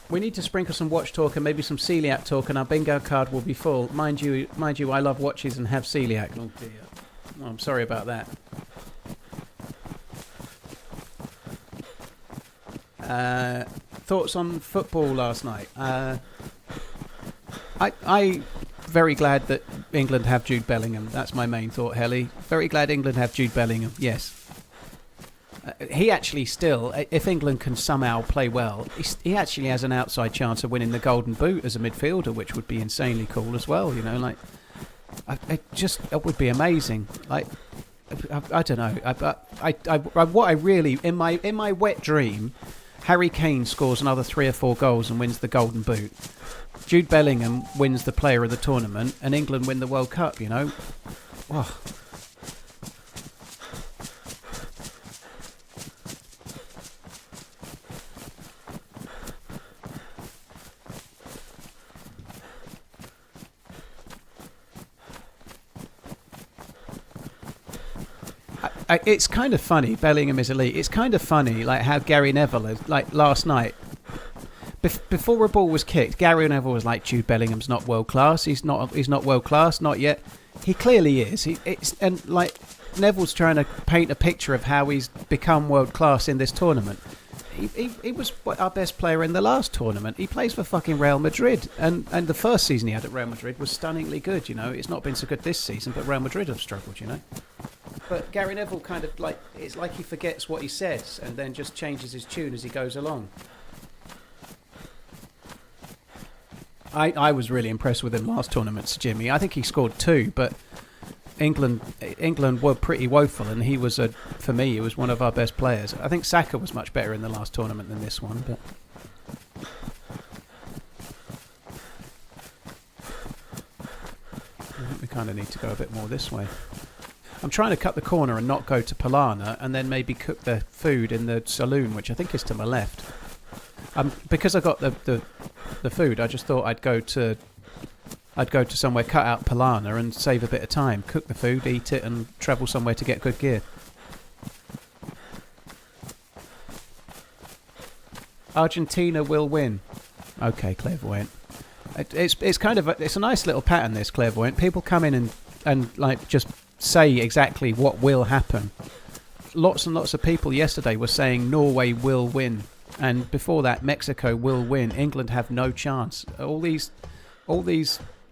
We need to sprinkle some watch talk and maybe some celiac talk, and our bingo card will be full. Mind you, I love watches and have celiac. Oh dear. Well, I'm sorry about that. Thoughts on football last night? I very glad that England have Jude Bellingham. That's my main thought, Helly. Very glad England have Jude Bellingham. Yes. He actually still, if England can somehow play well, he actually has an outside chance of winning the Golden Boot as a midfielder, which would be insanely cool as well. You know, like, it would be amazing. Like, I don't know. What I really, in my wet dream, Harry Kane scores another 3 or 4 goals and wins the Golden Boot. Jude Bellingham wins the Player of the Tournament, and England win the World Cup. You know. Oh. It's kind of funny. Bellingham is elite. It's kind of funny, like how Gary Neville, like last night, before a ball was kicked, Gary Neville was like, "Jude Bellingham's not world class. He's not world class, not yet." He clearly is. And like Neville's trying to paint a picture of how he's become world class in this tournament. He was our best player in the last tournament. He plays for fucking Real Madrid, and the first season he had at Real Madrid was stunningly good. You know, it's not been so good this season, but Real Madrid have struggled. You know. But Gary Neville kind of like, it's like he forgets what he says and then just changes his tune as he goes along. I was really impressed with him last tournament, Jimmy. I think he scored 2, but England were pretty woeful, and he was for me, he was one of our best players. I think Saka was much better in the last tournament than this one, but I think we kind of need to go a bit more this way. I'm trying to cut the corner and not go to Polana, and then maybe cook the food in the saloon, which I think is to my left. Because I got the food, I just thought I'd go to somewhere, cut out Polana, and save a bit of time. Cook the food, eat it, and travel somewhere to get good gear. Argentina will win. Okay, clairvoyant. It's kind of it's a nice little pattern, this clairvoyant. People come in and like just say exactly what will happen. Lots and lots of people yesterday were saying Norway will win, and before that Mexico will win. England have no chance. All these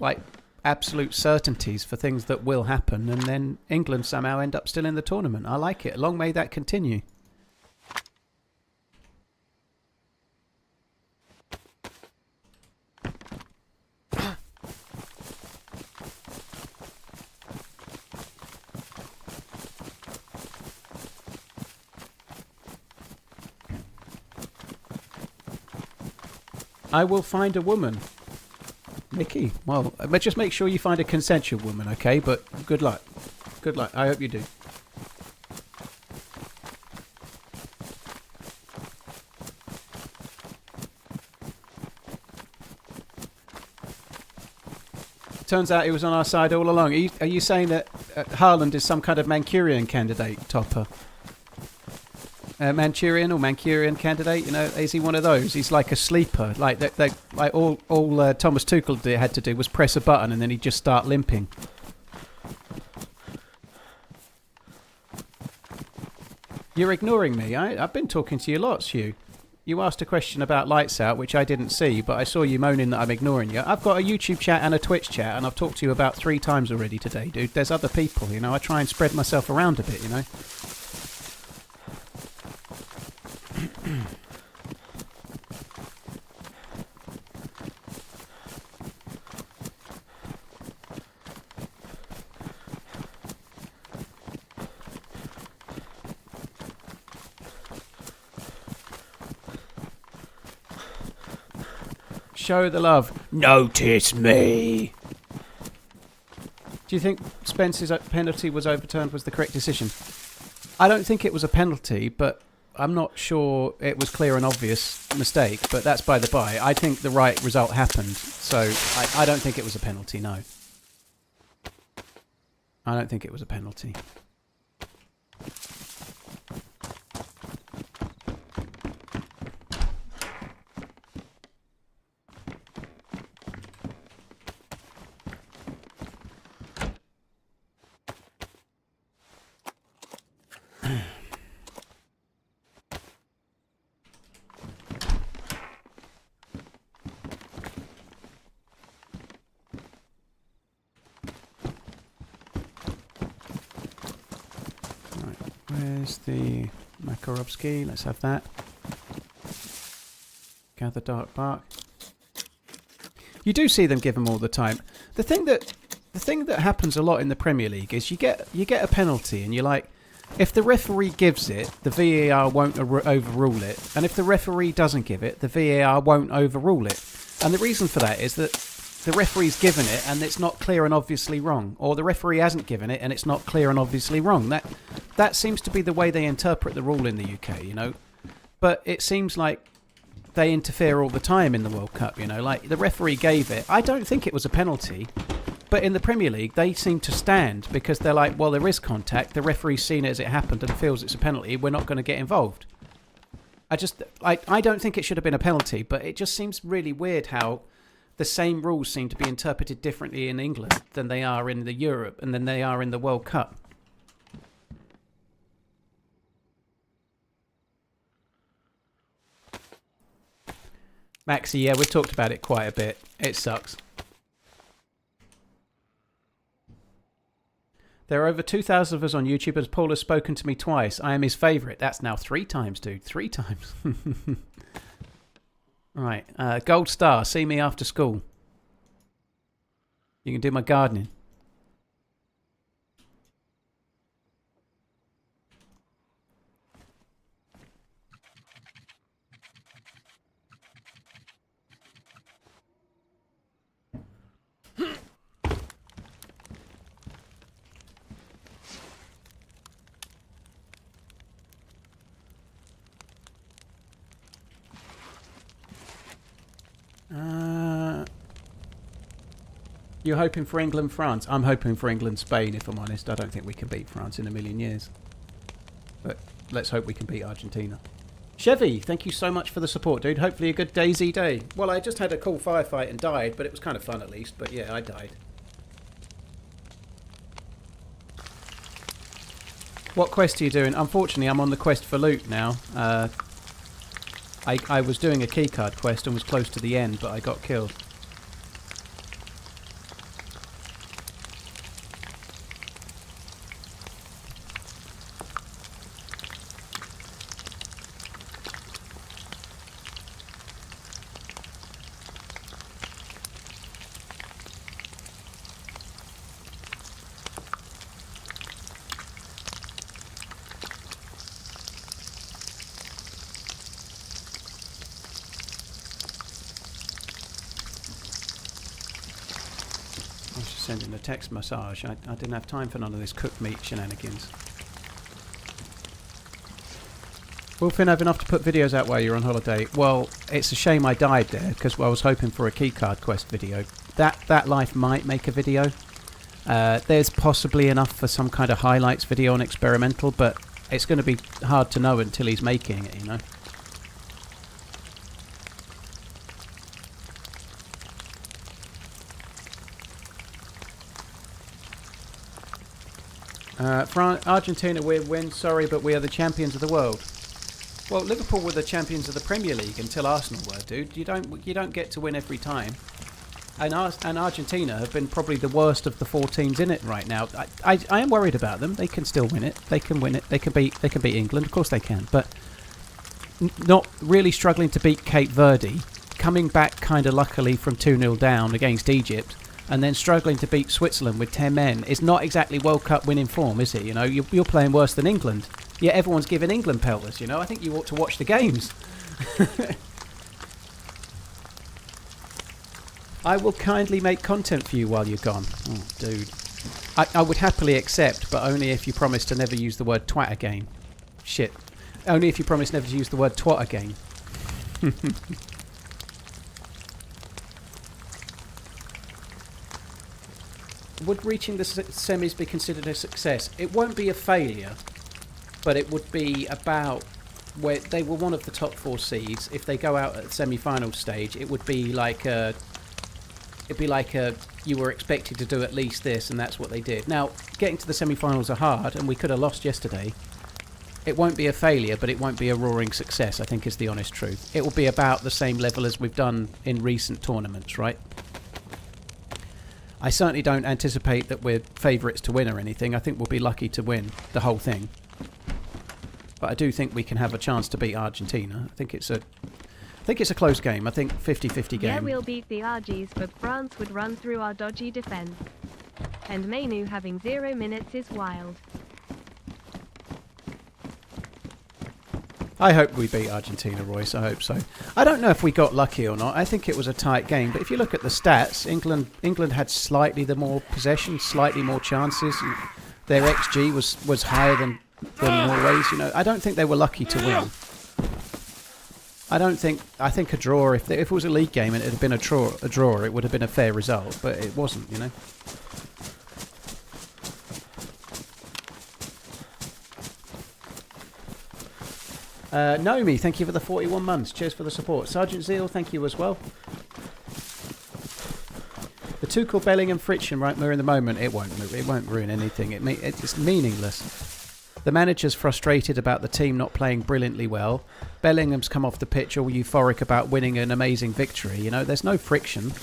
like absolute certainties for things that will happen, and then England somehow end up still in the tournament. I like it. Long may that continue. I will find a woman. Nikki, well, but just make sure you find a consensual woman, okay? But good luck. Good luck. I hope you do. Turns out he was on our side all along. Are you saying that Haaland is some kind of Manchurian candidate, Topper? Manchurian or Mancurian candidate? You know, is he one of those? He's like a sleeper. Like like all Thomas Tuchel had to do was press a button and then he'd just start limping. You're ignoring me. I've been talking to you lots, Hugh. You asked a question about lights out, which I didn't see, but I saw you moaning that I'm ignoring you. I've got a YouTube chat and a Twitch chat, and I've talked to you about 3 times already today, dude. There's other people, you know. I try and spread myself around a bit, you know. Show the love. Notice me. Do you think Spence's penalty was overturned was the correct decision? I don't think it was a penalty, but I'm not sure it was clear and obvious mistake, but that's by the by. I think the right result happened, so I don't think it was a penalty, no. I don't think it was a penalty. Where's the Makarovsky? Let's have that. Gather dark bark. You do see them give them all the time. The thing that happens a lot in the Premier League is you get a penalty and you're like, if the referee gives it, the VAR won't overrule it, and if the referee doesn't give it, the VAR won't overrule it. And the reason for that is that the referee's given it and it's not clear and obviously wrong, or the referee hasn't given it and it's not clear and obviously wrong. That seems to be the way they interpret the rule in the UK, you know. But it seems like they interfere all the time in the World Cup, you know. Like, the referee gave it. I don't think it was a penalty. But in the Premier League, they seem to stand because they're like, well, there is contact. The referee's seen it as it happened and feels it's a penalty. We're not going to get involved. I don't think it should have been a penalty, but it just seems really weird how the same rules seem to be interpreted differently in England than they are in the Europe and than they are in the World Cup. Maxi, yeah, we've talked about it quite a bit. It sucks. There are over 2,000 of us on YouTube, as Paul has spoken to me twice. I am his favourite. That's now 3 times, dude. 3 times. Right. Gold star. See me after school. You can do my gardening. You're hoping for England, France? I'm hoping for England, Spain, if I'm honest. I don't think we can beat France in a million years. But let's hope we can beat Argentina. Chevy, thank you so much for the support, dude. Hopefully a good DayZ day. Well, I just had a cool firefight and died, but it was kind of fun at least. But yeah, I died. What quest are you doing? Unfortunately, I'm on the quest for loot now. I was doing a keycard quest and was close to the end, but I got killed. Sending a text massage. I didn't have time for none of this cooked meat shenanigans. Will Finn have enough to put videos out while you're on holiday? Well, it's a shame I died there, because I was hoping for a keycard quest video. That life might make a video. There's possibly enough for some kind of highlights video on experimental, but it's going to be hard to know until he's making it, you know. Argentina will win, sorry, but we are the champions of the world. Well, Liverpool were the champions of the Premier League until Arsenal were, dude. You don't get to win every time. And Argentina have been probably the worst of the 4 teams in it right now. I am worried about them. They can still win it. They can win it. They can beat England. Of course they can. But not really struggling to beat Cape Verde. Coming back kind of luckily from 2-0 down against Egypt. And then struggling to beat Switzerland with 10 men. It's not exactly World Cup winning form, is it? You know, you're playing worse than England. Yeah, everyone's giving England pelters, you know. I think you ought to watch the games. I will kindly make content for you while you're gone. Oh, dude. I would happily accept, but only if you promise to never use the word twat again. Shit. Only if you promise never to use the word twat again. Would reaching the semis be considered a success? It won't be a failure. But it would be about where they were one of the top 4 seeds. If they go out at the semi-final stage, it would be like you were expected to do at least this, and that's what they did. Now, getting to the semi-finals are hard, and we could have lost yesterday. It won't be a failure, but it won't be a roaring success, I think is the honest truth. It will be about the same level as we've done in recent tournaments, right? I certainly don't anticipate that we're favourites to win or anything. I think we'll be lucky to win the whole thing. But I do think we can have a chance to beat Argentina. I think it's a close game. I think 50-50 game. Yeah, we'll beat the Argies, but France would run through our dodgy defence. And Mainu having 0 minutes is wild. I hope we beat Argentina, Royce. I hope so. I don't know if we got lucky or not. I think it was a tight game. But if you look at the stats, England had slightly the more possession, slightly more chances. Their XG was higher than Norway's. You know, I don't think they were lucky to win. I think a draw. If it was a league game and it had been a draw, it would have been a fair result. But it wasn't. You know. Naomi, thank you for the 41 months. Cheers for the support. Sergeant Zeal, thank you as well. The Tuchel, Bellingham friction right in the moment, it won't ruin anything. It's meaningless. The manager's frustrated about the team not playing brilliantly well. Bellingham's come off the pitch all euphoric about winning an amazing victory. You know, there's no friction.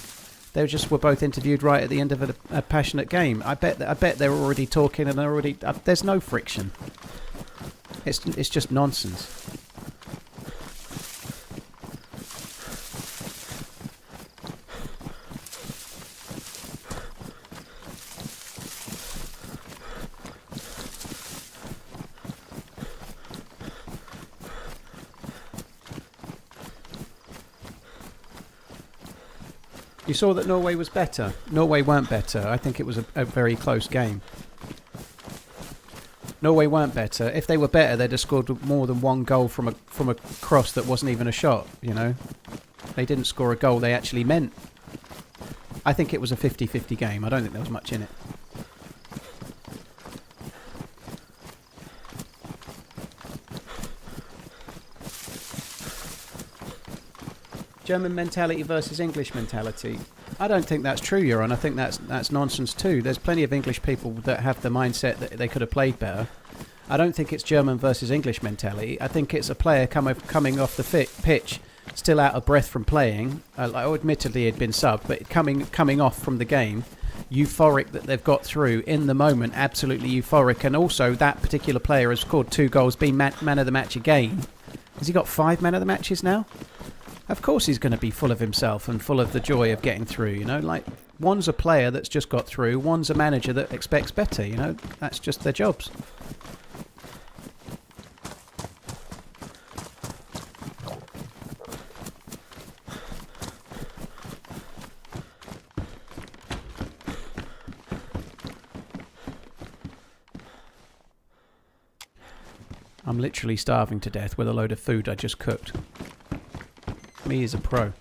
They were both interviewed right at the end of a passionate game. I bet they're already talking and there's no friction. It's just nonsense. You saw that Norway was better. Norway weren't better. I think it was a very close game. Norway weren't better. If they were better, they'd have scored more than one goal from a cross that wasn't even a shot, you know. They didn't score a goal they actually meant. I think it was a 50-50 game. I don't think there was much in it. German mentality versus English mentality. I don't think that's true, Euron. I think that's nonsense too. There's plenty of English people that have the mindset that they could have played better. I don't think it's German versus English mentality. I think it's a player coming off the pitch, still out of breath from playing. Admittedly, he'd been subbed, but coming off from the game, euphoric that they've got through in the moment, absolutely euphoric. And also, that particular player has scored 2 goals, been man of the match again. Has he got 5 man of the matches now? Of course he's going to be full of himself and full of the joy of getting through, you know. Like, one's a player that's just got through, one's a manager that expects better, you know. That's just their jobs. I'm literally starving to death with a load of food I just cooked. Me is a pro.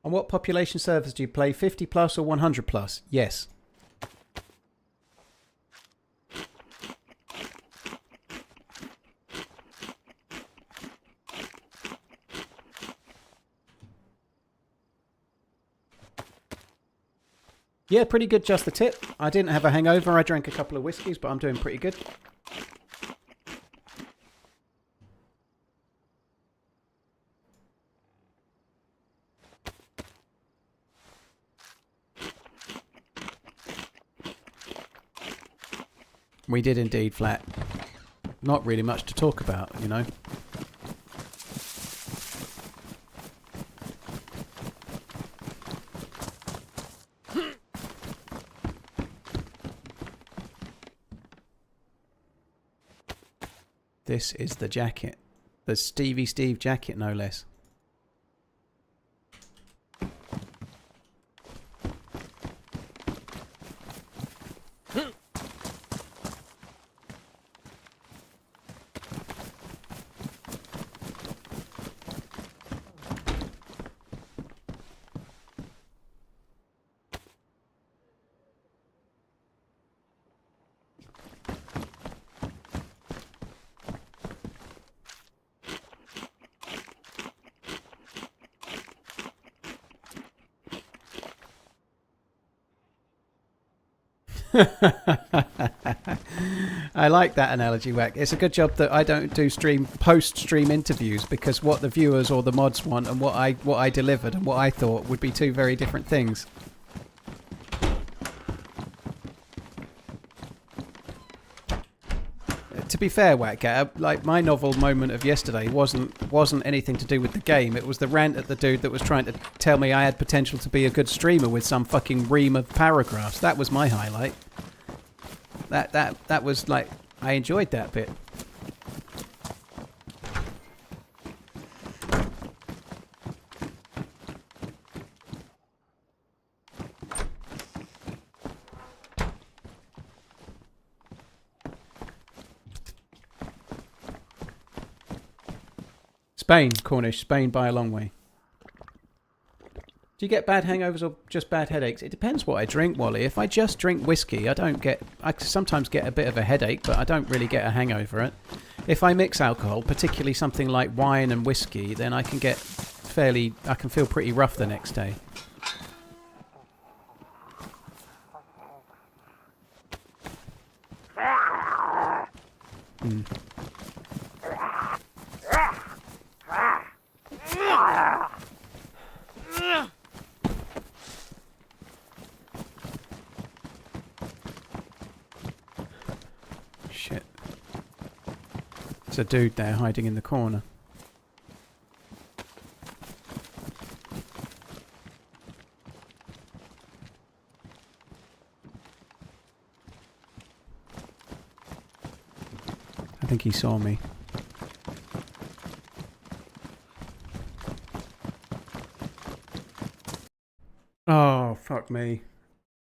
On what population servers do you play? 50 plus or 100 plus? Yes. Yeah, pretty good, just the tip. I didn't have a hangover. I drank a couple of whiskies, but I'm doing pretty good. We did indeed, Flat. Not really much to talk about, you know. This is the jacket. The Stevie Steve jacket, no less. I like that analogy, Wack. It's a good job that I don't do post-stream interviews, because what the viewers or the mods want and what I delivered and what I thought would be two very different things. To be fair, Wack, like my novel moment of yesterday wasn't anything to do with the game. It was the rant at the dude that was trying to tell me I had potential to be a good streamer with some fucking ream of paragraphs. That was my highlight. That was like, I enjoyed that bit. Spain, Cornish. Spain by a long way. Do you get bad hangovers or just bad headaches? It depends what I drink, Wally. If I just drink whiskey, I sometimes get a bit of a headache, but I don't really get a hangover. If I mix alcohol, particularly something like wine and whiskey, then I can feel pretty rough the next day. Shit. There's a dude there hiding in the corner. I think he saw me. Oh, fuck me.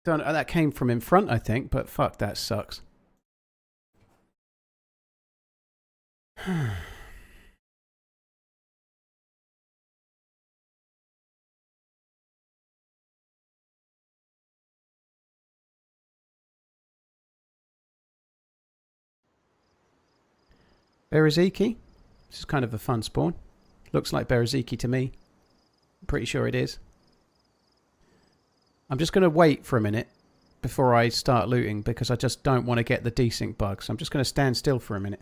That came from in front, I think, but fuck, that sucks. Beraziki? This is kind of a fun spawn. Looks like Beraziki to me. I'm pretty sure it is. I'm just going to wait for a minute before I start looting, because I just don't want to get the desync bug. So I'm just going to stand still for a minute.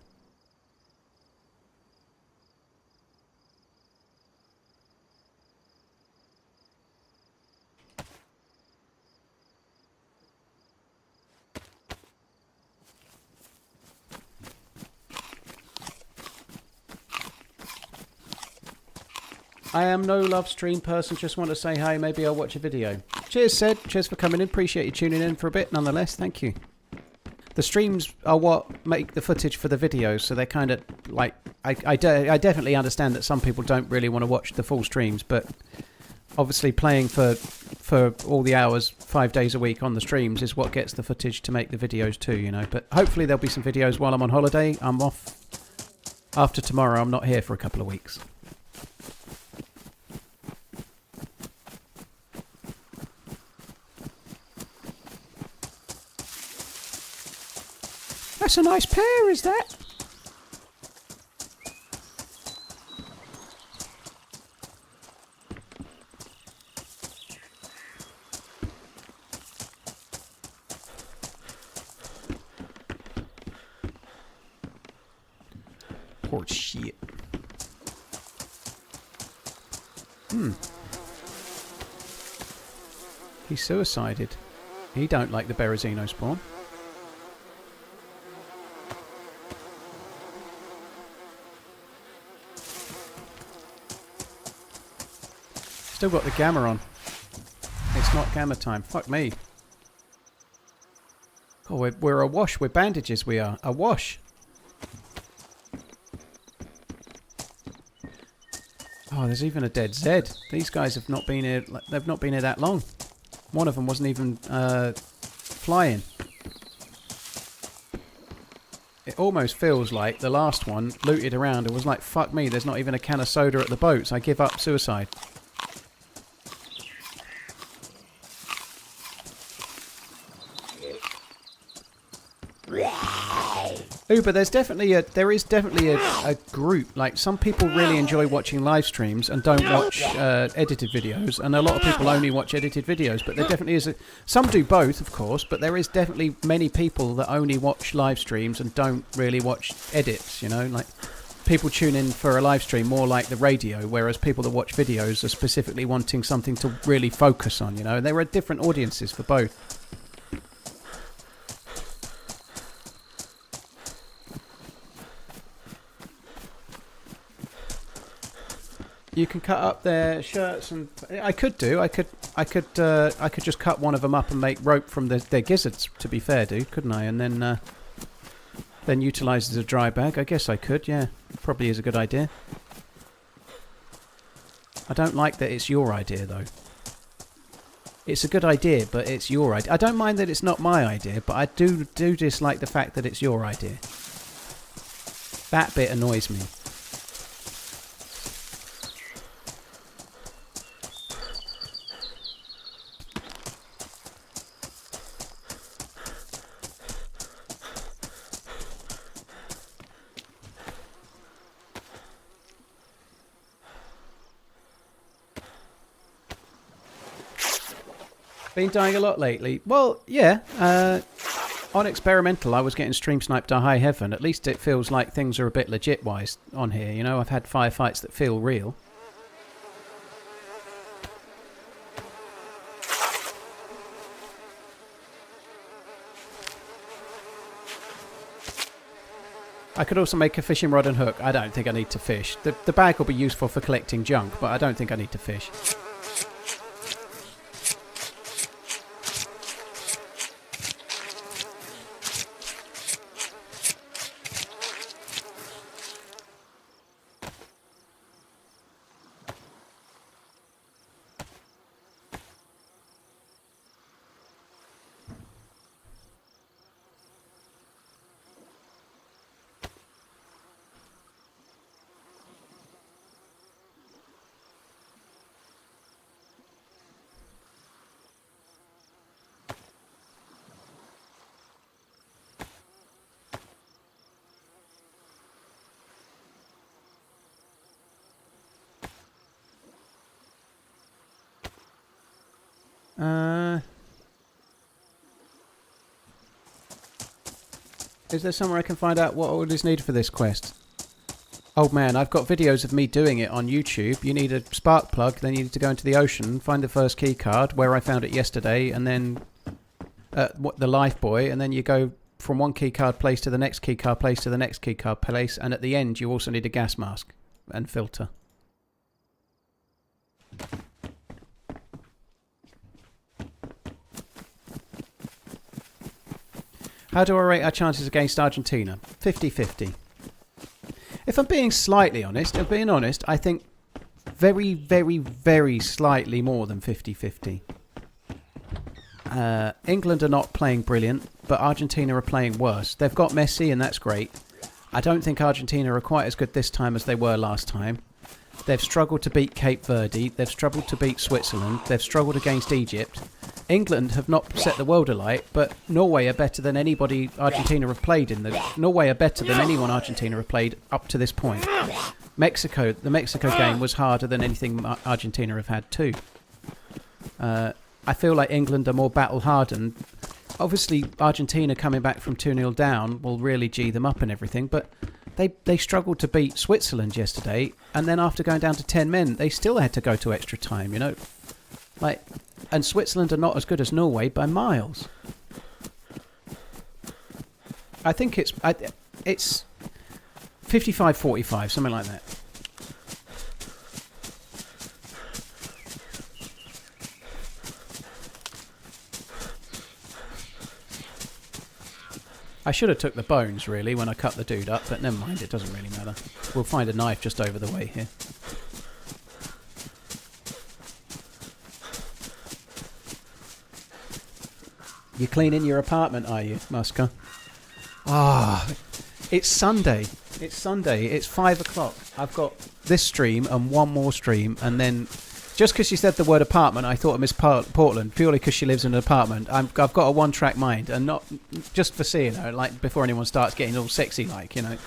I am no love stream person, just want to say hi, maybe I'll watch a video. Cheers, Sid. Cheers for coming in. Appreciate you tuning in for a bit, nonetheless. Thank you. The streams are what make the footage for the videos, so they're kind of like... I definitely understand that some people don't really want to watch the full streams, but obviously playing for all the hours 5 days a week on the streams is what gets the footage to make the videos too, you know. But hopefully there'll be some videos while I'm on holiday. I'm off after tomorrow. I'm not here for a couple of weeks. That's a nice pair, is that? Poor shit. He suicided. He don't like the Berezino spawn. Still got the gamma on. It's not gamma time. Fuck me. Oh, we're awash with bandages, we are. Awash. Oh, there's even a dead Z. These guys have not been here. They've not been here that long. One of them wasn't even flying. It almost feels like the last one looted around and was like, fuck me, there's not even a can of soda at the boats. I give up, suicide. Ooh, but there is definitely a group. Like, some people really enjoy watching live streams and don't watch edited videos, and a lot of people only watch edited videos. But there definitely is some do both, of course, but there is definitely many people that only watch live streams and don't really watch edits, you know? Like, people tune in for a live stream more like the radio, whereas people that watch videos are specifically wanting something to really focus on, you know? There are different audiences for both. You can cut up their shirts, and I could just cut one of them up and make rope from their gizzards. To be fair, dude, couldn't I? And then utilise as a dry bag. I guess I could. Yeah, probably is a good idea. I don't like that it's your idea though. It's a good idea, but it's your idea. I don't mind that it's not my idea, but I do dislike the fact that it's your idea. That bit annoys me. Been dying a lot lately. Well, yeah. On experimental, I was getting stream sniped to high heaven. At least it feels like things are a bit legit-wise on here. You know, I've had firefights that feel real. I could also make a fishing rod and hook. I don't think I need to fish. The bag will be useful for collecting junk, but I don't think I need to fish. Is there somewhere I can find out what all is needed for this quest? Oh man, I've got videos of me doing it on YouTube. You need a spark plug, then you need to go into the ocean, find the first key card, where I found it yesterday, and then the life buoy, and then you go from one key card place to the next key card place to the next key card place, and at the end you also need a gas mask and filter. How do I rate our chances against Argentina? 50-50. If I'm being slightly honest, I think very, very, very slightly more than 50-50. England are not playing brilliant, but Argentina are playing worse. They've got Messi, and that's great. I don't think Argentina are quite as good this time as they were last time. They've struggled to beat Cape Verde. They've struggled to beat Switzerland. They've struggled against Egypt. England have not set the world alight, but Norway are better than anybody Argentina have played in. Norway are better than anyone Argentina have played up to this point. The Mexico game was harder than anything Argentina have had too. I feel like England are more battle-hardened. Obviously, Argentina coming back from 2-0 down will really G them up and everything, but they struggled to beat Switzerland yesterday, and then after going down to 10 men, they still had to go to extra time, you know. And Switzerland are not as good as Norway by miles. I think it's 55-45, something like that. I should have took the bones, really, when I cut the dude up, but never mind, it doesn't really matter. We'll find a knife just over the way here. You cleaning your apartment, are you, Musker? Ah, it's Sunday. It's 5 o'clock. I've got this stream and one more stream, and then just because she said the word apartment, I thought of Miss Portland, purely because she lives in an apartment. I've got a one-track mind, and not just for seeing her, like before anyone starts getting all sexy, like, you know.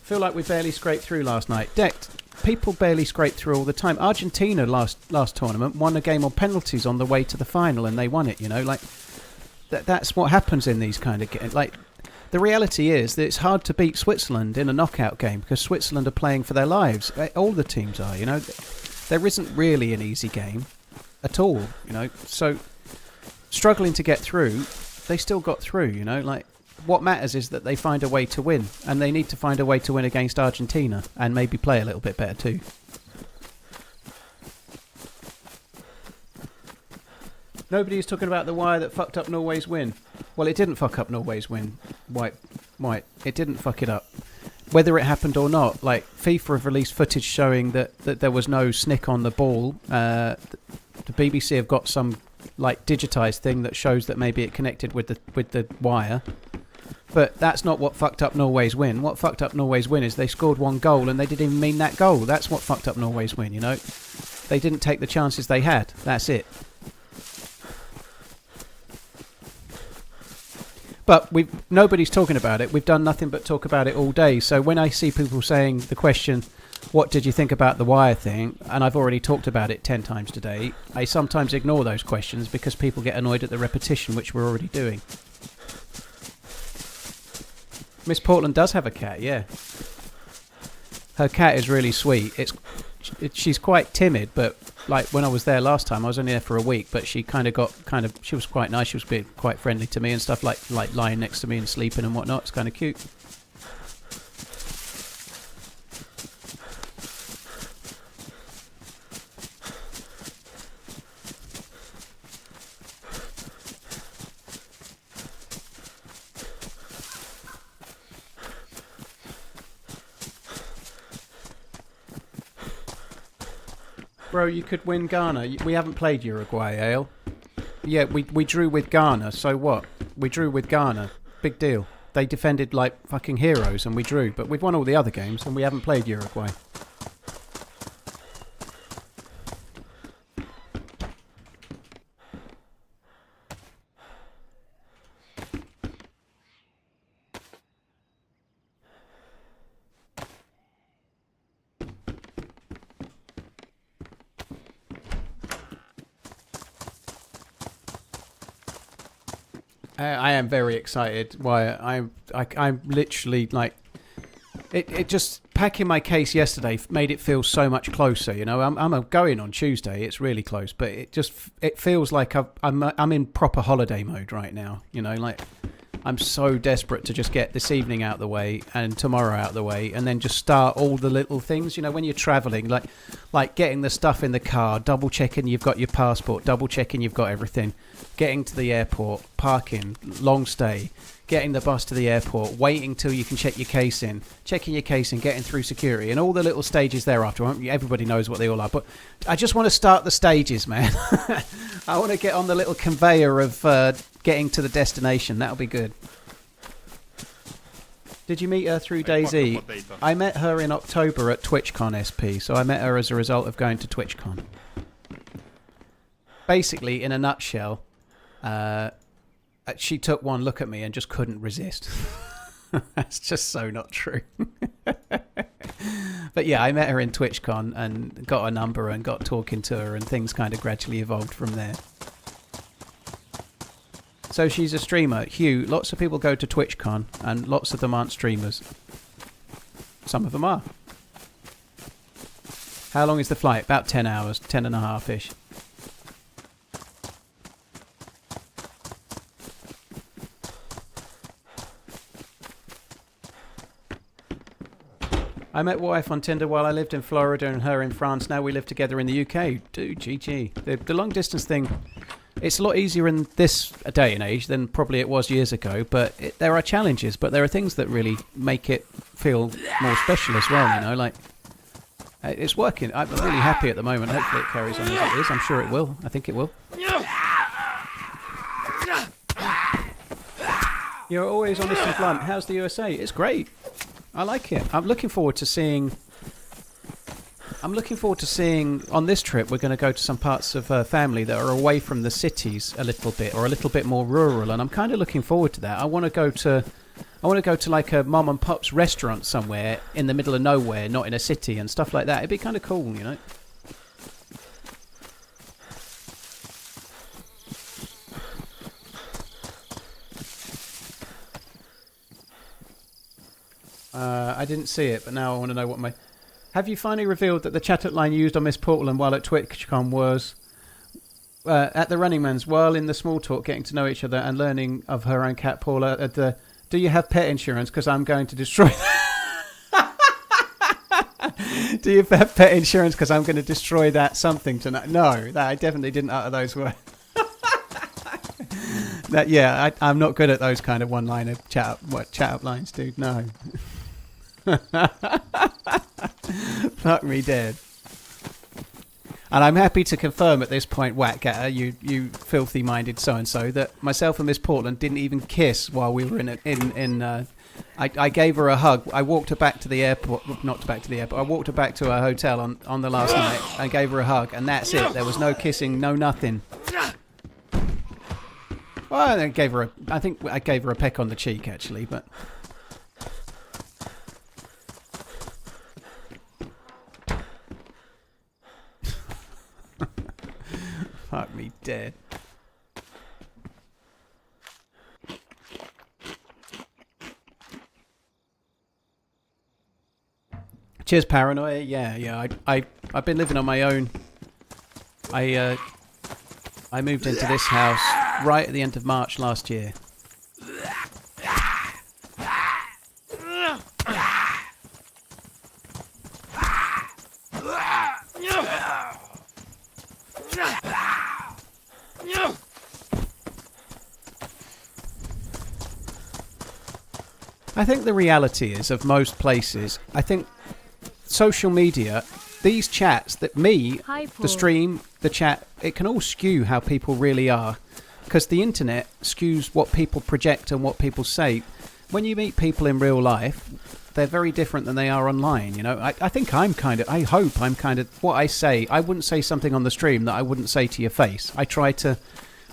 Feel like we barely scraped through last night. Decked. People barely scrape through all the time. Argentina last tournament won a game on penalties on the way to the final, and they won it. You know, like that's what happens in these kind of games. Like the reality is that it's hard to beat Switzerland in a knockout game because Switzerland are playing for their lives. All the teams are. You know, there isn't really an easy game at all. You know, so struggling to get through, they still got through. You know, like. What matters is that they find a way to win, and they need to find a way to win against Argentina, and maybe play a little bit better too. Nobody is talking about the wire that fucked up Norway's win. Well, it didn't fuck up Norway's win. White. It didn't fuck it up. Whether it happened or not, like FIFA have released footage showing that there was no snick on the ball. The BBC have got some like digitized thing that shows that maybe it connected with the wire. But that's not what fucked up Norway's win. What fucked up Norway's win is they scored one goal and they didn't even mean that goal. That's what fucked up Norway's win, you know. They didn't take the chances they had. That's it. But nobody's talking about it. We've done nothing but talk about it all day. So when I see people saying the question, what did you think about the wire thing? And I've already talked about it 10 times today. I sometimes ignore those questions because people get annoyed at the repetition, which we're already doing. Miss Portland does have a cat, yeah. Her cat is really sweet. She's quite timid, but like when I was there last time, I was only there for a week, but she she was quite nice. She was being quite friendly to me and stuff, like lying next to me and sleeping and whatnot. It's kind of cute. Bro, you could win Ghana. We haven't played Uruguay, Ale. Yeah, we drew with Ghana, so what? We drew with Ghana. Big deal. They defended like fucking heroes and we drew, but we've won all the other games and we haven't played Uruguay. I am very excited. Why I'm literally like it just packing my case yesterday made it feel so much closer. You know, I'm going on Tuesday. It's really close, but it feels like I'm in proper holiday mode right now. You know, like I'm so desperate to just get this evening out the way and tomorrow out the way, and then just start all the little things. You know, when you're travelling, like getting the stuff in the car, double checking you've got your passport, double checking you've got everything, getting to the airport, parking, long stay, getting the bus to the airport, waiting till you can check your case in, checking your case in, getting through security, and all the little stages thereafter. Everybody knows what they all are, but I just want to start the stages, man. I want to get on the little conveyor of getting to the destination. That'll be good. Did you meet her through DayZ? I met her in October at TwitchCon SP, so I met her as a result of going to TwitchCon. Basically, in a nutshell, she took one look at me and just couldn't resist. That's just so not true. But yeah, I met her in TwitchCon and got a number and got talking to her, and things kind of gradually evolved from there. So she's a streamer. Hugh, lots of people go to TwitchCon and lots of them aren't streamers. Some of them are. How long is the flight? About 10 hours, 10 and a half-ish. I met wife on Tinder while I lived in Florida and her in France. Now we live together in the UK. Dude, GG. The long distance thing, it's a lot easier in this day and age than probably it was years ago. But there are challenges, but there are things that really make it feel more special as well, you know, like it's working. I'm really happy at the moment. Hopefully it carries on as it is. I'm sure it will. I think it will. You're always honest and blunt. How's the USA? It's great. I like it. I'm looking forward to seeing on this trip. We're going to go to some parts of her family that are away from the cities a little bit, or a little bit more rural, and I'm kind of looking forward to that. I want to go to like a mom and pop's restaurant somewhere in the middle of nowhere, not in a city and stuff like that. It'd be kind of cool, you know. I didn't see it, but now I want to know what my... Have you finally revealed that the chat line used on Miss Portland while at TwitchCon was at TheRunningManZ, while in the small talk, getting to know each other and learning of her own cat, Paula, at the... Do you have pet insurance? Because I'm going to destroy... Do you have pet insurance? Because I'm going to destroy that something tonight. No, I definitely didn't utter those words. I'm not good at those kind of one-liner chat-up lines, dude. No. Fuck me dead. And I'm happy to confirm at this point, Whackgatter, you filthy-minded so-and-so, that myself and Miss Portland didn't even kiss while we were I gave her a hug. I walked her back to the airport, not back to the airport, I walked her back to her hotel on the last night and gave her a hug, and that's it. There was no kissing, no nothing. Well, I think I gave her a peck on the cheek, actually, but... Fuck me dead. Cheers, Paranoia. Yeah. I've been living on my own. I moved into this house right at the end of March last year. I think the reality is, of most places, I think social media, these chats, the stream, the chat, it can all skew how people really are. Because the internet skews what people project and what people say. When you meet people in real life, they're very different than they are online, you know. I think I hope I'm kind of, what I say, I wouldn't say something on the stream that I wouldn't say to your face.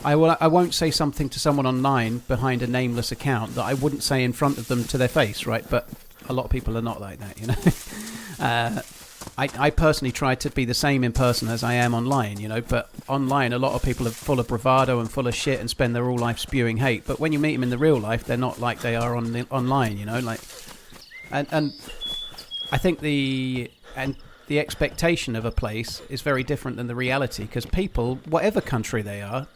I won't say something to someone online behind a nameless account that I wouldn't say in front of them to their face, right? But a lot of people are not like that, you know. I personally try to be the same in person as I am online, you know. But online, a lot of people are full of bravado and full of shit and spend their whole life spewing hate. But when you meet them in the real life, they're not like they are online, you know. Like, and I think the expectation of a place is very different than the reality, because people, whatever country they are,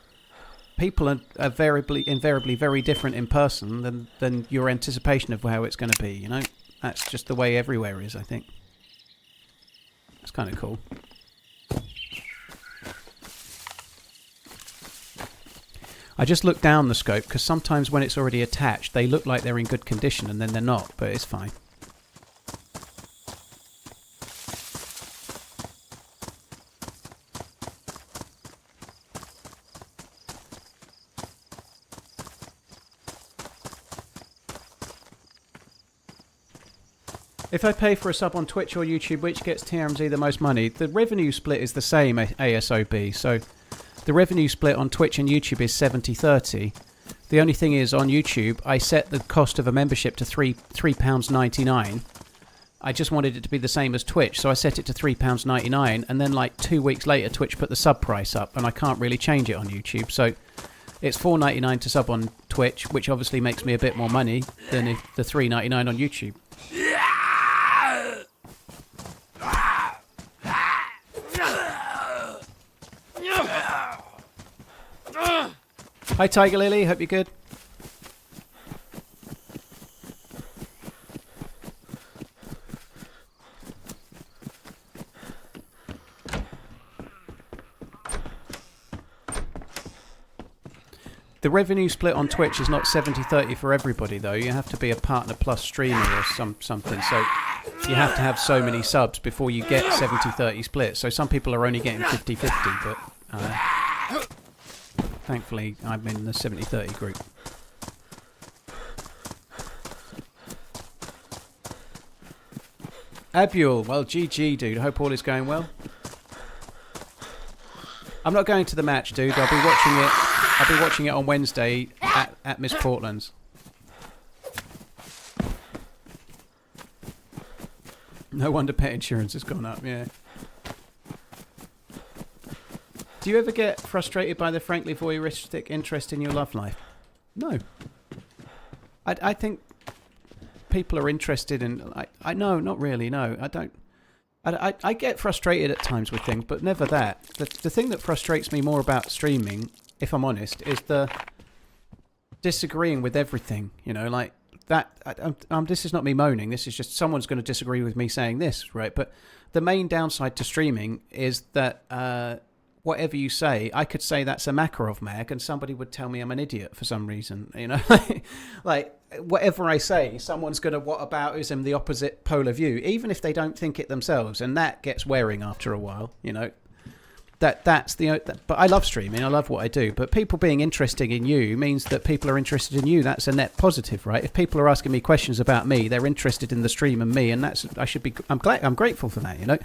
people are invariably very different in person than your anticipation of how it's going to be, you know? That's just the way everywhere is, I think. It's kind of cool. I just look down the scope because sometimes when it's already attached, they look like they're in good condition and then they're not, but it's fine. If I pay for a sub on Twitch or YouTube, which gets TRMZ the most money? The revenue split is the same, ASOB. So the revenue split on Twitch and YouTube is 70-30. The only thing is, on YouTube, I set the cost of a membership to £3.99. I just wanted it to be the same as Twitch, so I set it to £3.99, and then like 2 weeks later, Twitch put the sub price up, and I can't really change it on YouTube. So it's £4.99 to sub on Twitch, which obviously makes me a bit more money than if the £3.99 on YouTube. Hi Tiger Lily, hope you're good. The revenue split on Twitch is not 70-30 for everybody though. You have to be a partner plus streamer or something. So you have to have so many subs before you get 70-30 split. So some people are only getting 50-50, but thankfully I'm in the 70-30 group. Abul, well GG dude, I hope all is going well. I'm not going to the match dude, I'll be watching it on Wednesday at Miss Portland's. No wonder pet insurance has gone up, yeah. Do you ever get frustrated by the frankly voyeuristic interest in your love life? No. I think people are interested in... I no, not really, no. I don't... I get frustrated at times with things, but never that. The thing that frustrates me more about streaming, if I'm honest, is the disagreeing with everything, you know, like that. This is not me moaning, this is just someone's going to disagree with me saying this, right? But the main downside to streaming is that whatever you say, I could say that's a Makarov mag and somebody would tell me I'm an idiot for some reason, you know? Like, whatever I say, someone's going to whataboutism the opposite polar view, even if they don't think it themselves, and that gets wearing after a while, you know? But I love streaming, I love what I do, but people being interested in you means that people are interested in you. That's a net positive, right? If people are asking me questions about me, they're interested in the stream and me, and I'm grateful for that, you know?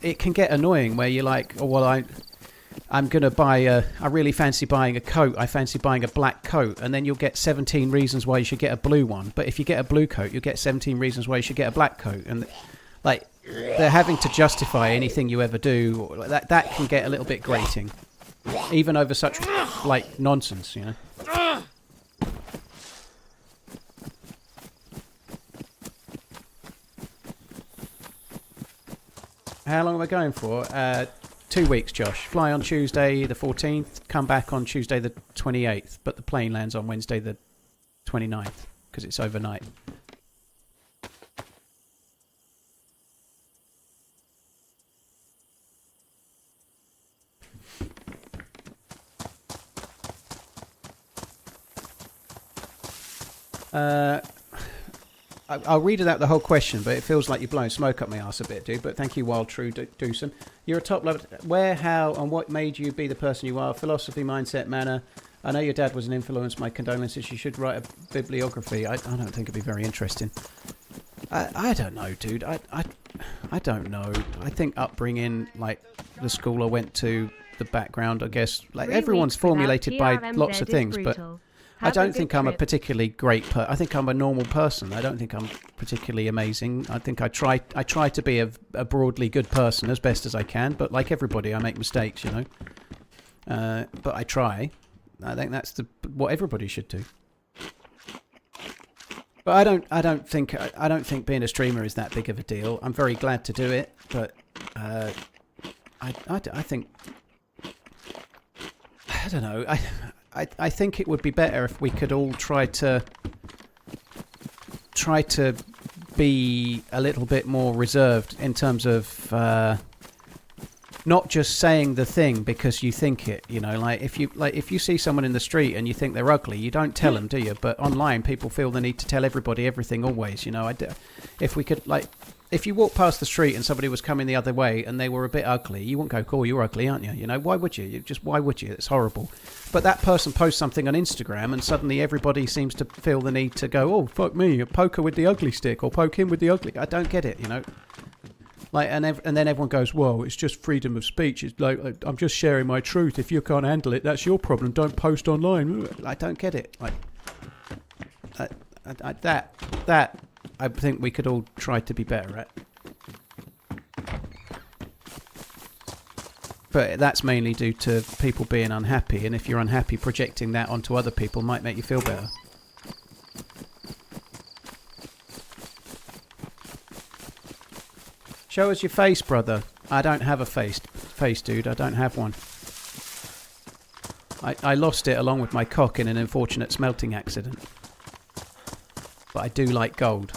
It can get annoying where you're like, oh, well, I'm going to buy I really fancy buying a coat. I fancy buying a black coat. And then you'll get 17 reasons why you should get a blue one. But if you get a blue coat, you'll get 17 reasons why you should get a black coat. And like, they're having to justify anything you ever do. That can get a little bit grating. Even over such, like, nonsense, you know. How long am I going for? 2 weeks, Josh. Fly on Tuesday the 14th, come back on Tuesday the 28th, but the plane lands on Wednesday the 29th, because it's overnight. I'll read out the whole question, but it feels like you're blowing smoke up my arse a bit, dude. But thank you, Wild True Doosan. You're a top level. Where, how, and what made you be the person you are? Philosophy, mindset, manner. I know your dad was an influence. My condolences. You should write a bibliography. I don't think it'd be very interesting. I don't know, dude. I don't know. I think upbringing, like the school I went to, the background, I guess, like everyone's formulated by lots of things, but I don't think I'm a particularly great I think I'm a normal person. I don't think I'm particularly amazing. I think I try to be a broadly good person as best as I can, but like everybody, I make mistakes, you know. But I try. I think that's what everybody should do. But I don't think being a streamer is that big of a deal. I'm very glad to do it, but I think I don't know. I think it would be better if we could all try to be a little bit more reserved in terms of not just saying the thing because you think it, you know, like if you see someone in the street and you think they're ugly, you don't tell them, do you? But online people feel the need to tell everybody everything always, you know. If we could, like, if you walk past the street and somebody was coming the other way and they were a bit ugly, you wouldn't go, cool, you're ugly, aren't you? You know, why would you? Why would you? It's horrible. But that person posts something on Instagram and suddenly everybody seems to feel the need to go, oh, fuck me, poke her with the ugly stick or poke him with the ugly. I don't get it, you know. Like, and then everyone goes, well, it's just freedom of speech. It's like, I'm just sharing my truth. If you can't handle it, that's your problem. Don't post online. I don't get it. Like, that I think we could all try to be better at. But that's mainly due to people being unhappy, and if you're unhappy, projecting that onto other people might make you feel better. Show us your face, brother. I don't have a face, dude. I don't have one. I lost it along with my cock in an unfortunate smelting accident. But I do like gold.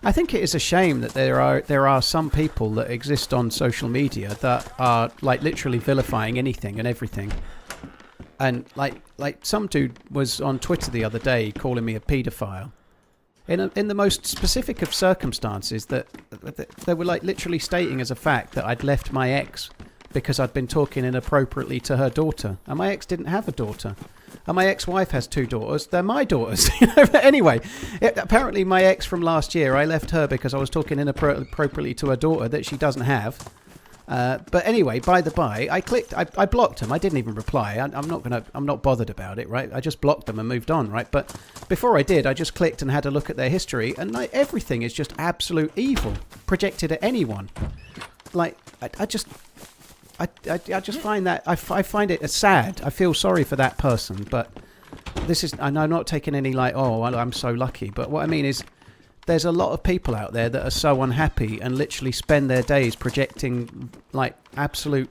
I think it is a shame that there are some people that exist on social media that are like literally vilifying anything and everything. And like some dude was on Twitter the other day calling me a paedophile. In the most specific of circumstances, that they were like literally stating as a fact that I'd left my ex because I'd been talking inappropriately to her daughter. And my ex didn't have a daughter. And my ex-wife has 2 daughters. They're my daughters. Anyway, apparently my ex from last year, I left her because I was talking inappropriately to her daughter that she doesn't have. But anyway, by the by, I blocked them. I didn't even reply. I'm not bothered about it, right? I just blocked them and moved on, right? But before I did, I just clicked and had a look at their history, and like everything is just absolute evil projected at anyone. Like I just find that I find it sad. I feel sorry for that person, but this is, and I'm not taking any like, oh, I'm so lucky. But what I mean is, there's a lot of people out there that are so unhappy and literally spend their days projecting like absolute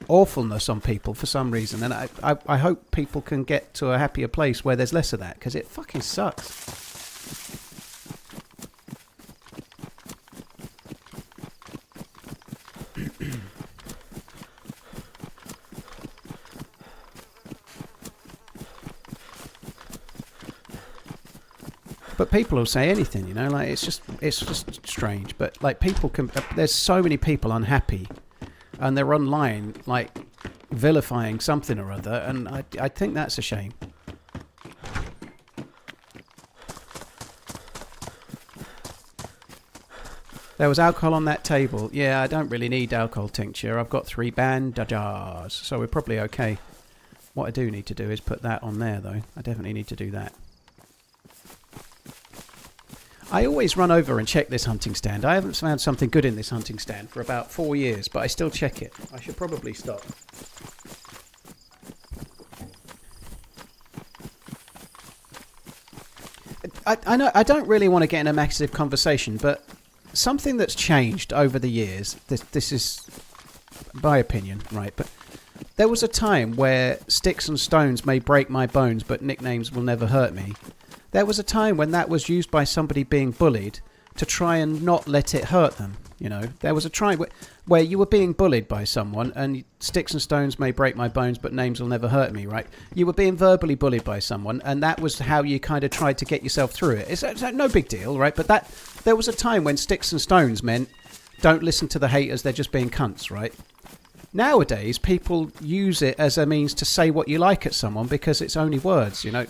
awfulness on people for some reason. And I hope people can get to a happier place where there's less of that, because it fucking sucks. But people will say anything, you know, like it's just strange. But like people can, there's so many people unhappy, and they're online like vilifying something or other, and I think that's a shame. There was alcohol on that table. Yeah, I don't really need alcohol tincture. I've got 3 bandages, so we're probably okay. What I do need to do is put that on there, though. I definitely need to do that. I always run over and check this hunting stand. I haven't found something good in this hunting stand for about 4 years, but I still check it. I should probably stop. I know I don't really want to get in a massive conversation, but something that's changed over the years, this is my opinion, right? But there was a time where sticks and stones may break my bones, but nicknames will never hurt me. There was a time when that was used by somebody being bullied to try and not let it hurt them, you know. There was a time where you were being bullied by someone, and sticks and stones may break my bones, but names will never hurt me, right? You were being verbally bullied by someone, and that was how you kind of tried to get yourself through it. It's no big deal, right? But there was a time when sticks and stones meant don't listen to the haters, they're just being cunts, right? Nowadays, people use it as a means to say what you like at someone because it's only words, you know.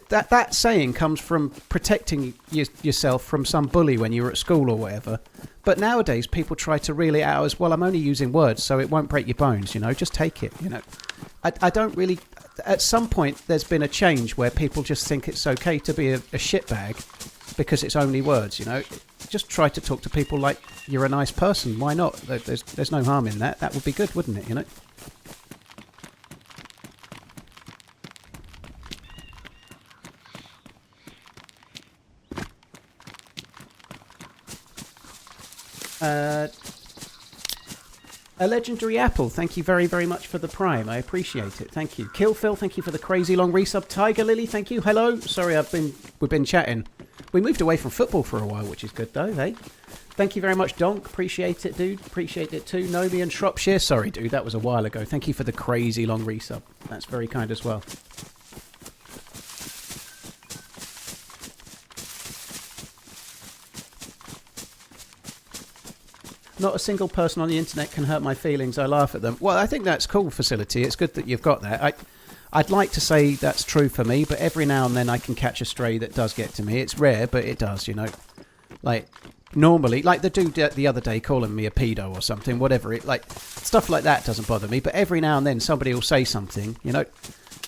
That saying comes from protecting yourself from some bully when you were at school or whatever. But nowadays, people try to reel it out as, well, I'm only using words, so it won't break your bones, you know, just take it, you know. I don't really... At some point, there's been a change where people just think it's okay to be a shitbag because it's only words, you know. Just try to talk to people like you're a nice person. Why not? There's no harm in that. That would be good, wouldn't it, you know? A legendary apple. Thank you very, very much for the prime. I appreciate it. Thank you. Kill Phil. Thank you for the crazy long resub. Tiger Lily. Thank you. Hello. Sorry, we've been chatting. We moved away from football for a while, which is good though. Hey. Thank you very much, Donk. Appreciate it, dude. Appreciate it too. Nomi and Shropshire. Sorry, dude. That was a while ago. Thank you for the crazy long resub. That's very kind as well. Not a single person on the internet can hurt my feelings. I laugh at them. Well, I think that's cool, Facility. It's good that you've got that. I'd like to say that's true for me, but every now and then I can catch a stray that does get to me. It's rare, but it does, you know. Like, normally, like the dude the other day calling me a pedo or something, whatever. Stuff like that doesn't bother me, but every now and then somebody will say something, you know.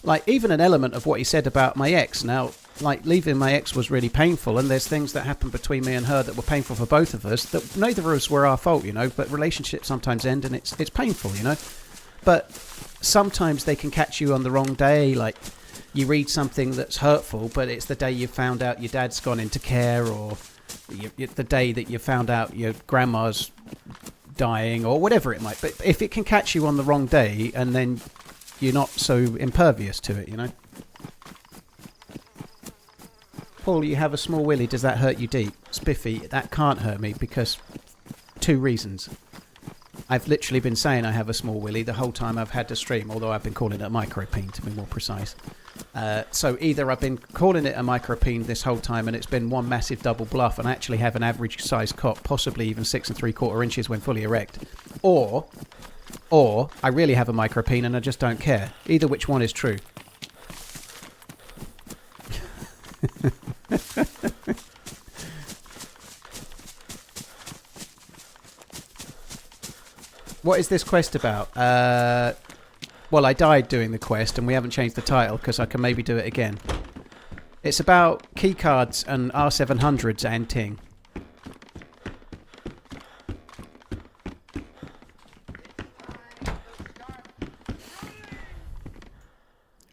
Like, even an element of what he said about my ex. Now, like, leaving my ex was really painful, and there's things that happened between me and her that were painful for both of us, that neither of us were our fault, you know, but relationships sometimes end, and it's painful, you know. But sometimes they can catch you on the wrong day, like, you read something that's hurtful, but it's the day you found out your dad's gone into care, or the day that you found out your grandma's dying, or whatever it might be. But if it can catch you on the wrong day, and then you're not so impervious to it, you know. Paul, you have a small willy. Does that hurt you deep? Spiffy, that can't hurt me because 2 reasons. I've literally been saying I have a small willy the whole time I've had to stream, although I've been calling it a micropene to be more precise. So either I've been calling it a micropene this whole time and it's been one massive double bluff and I actually have an average size cock, possibly even 6 3/4 inches when fully erect, or I really have a micropene and I just don't care. Either which one is true. What is this quest about? Well, I died doing the quest and we haven't changed the title because I can maybe do it again. It's about keycards and R700s and ting.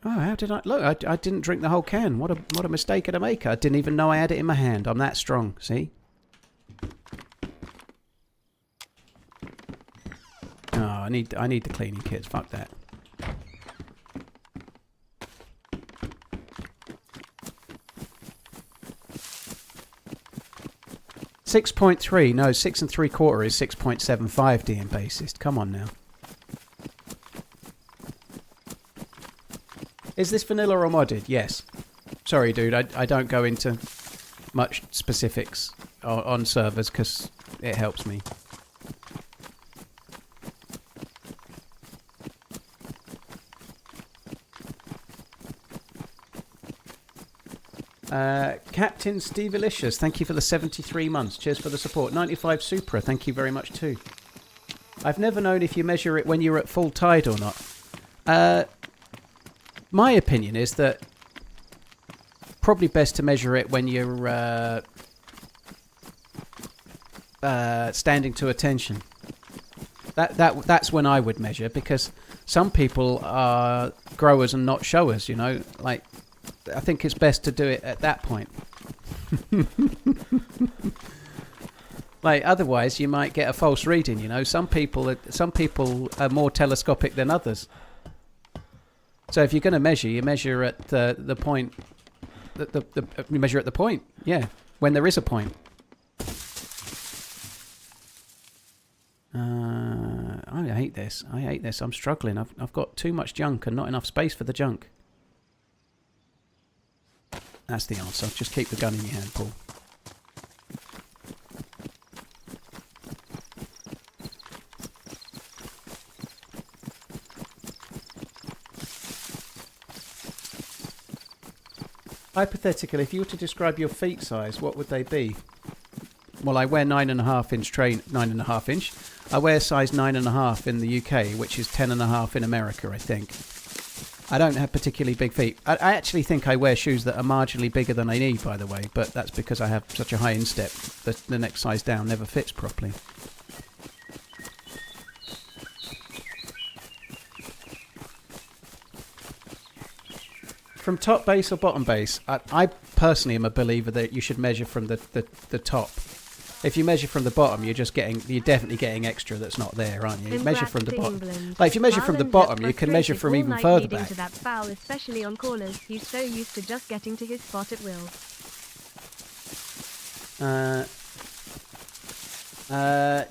Oh, how did I... Look, I didn't drink the whole can. What a mistake of a maker. I didn't even know I had it in my hand. I'm that strong, see? Oh, I need the cleaning kits. Fuck that. .3. No, 6 3/4 is 6.75 DM bassist. Come on now. Is this vanilla or modded? Yes. Sorry, dude. I don't go into much specifics on servers because it helps me. Captain Steve Alicious, thank you for the 73 months. Cheers for the support. 95 Supra, thank you very much too. I've never known if you measure it when you're at full tide or not. My opinion is that probably best to measure it when you're standing to attention. That's when I would measure, because some people are growers and not showers, you know. Like, I think it's best to do it at that point. Like, otherwise you might get a false reading, you know. Some people are more telescopic than others. So if you're going to measure, you measure at the point. You measure at the point, yeah, when there is a point. I hate this. I hate this. I'm struggling. I've got too much junk and not enough space for the junk. That's the answer. Just keep the gun in your hand, Paul. Hypothetically, if you were to describe your feet size, what would they be? Well, I wear 9.5 inch 9.5 inch. I wear size 9.5 in the UK, which is 10.5 in America, I think. I don't have particularly big feet. I actually think I wear shoes that are marginally bigger than I need, by the way, but that's because I have such a high instep that the next size down never fits properly. From top base or bottom base? I personally am a believer that you should measure from the top. If you measure from the bottom, you're definitely getting extra that's not there, aren't you? Measure from the bottom. England. Like if you measure from the bottom, you can measure from even further back. To that foul, especially on corners. He's so used to just getting to his spot at will.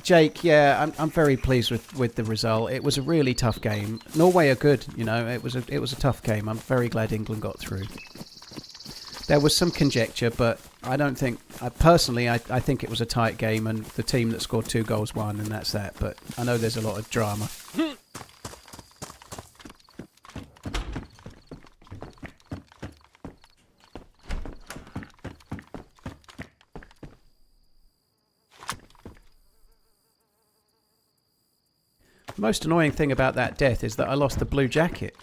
Jake, yeah, I'm very pleased with the result. It was a really tough game. Norway are good, you know. It was a tough game. I'm very glad England got through. There was some conjecture, but I don't think... personally, I think it was a tight game, and the team that scored 2 goals won, and that's that. But I know there's a lot of drama. The most annoying thing about that death is that I lost the blue jacket.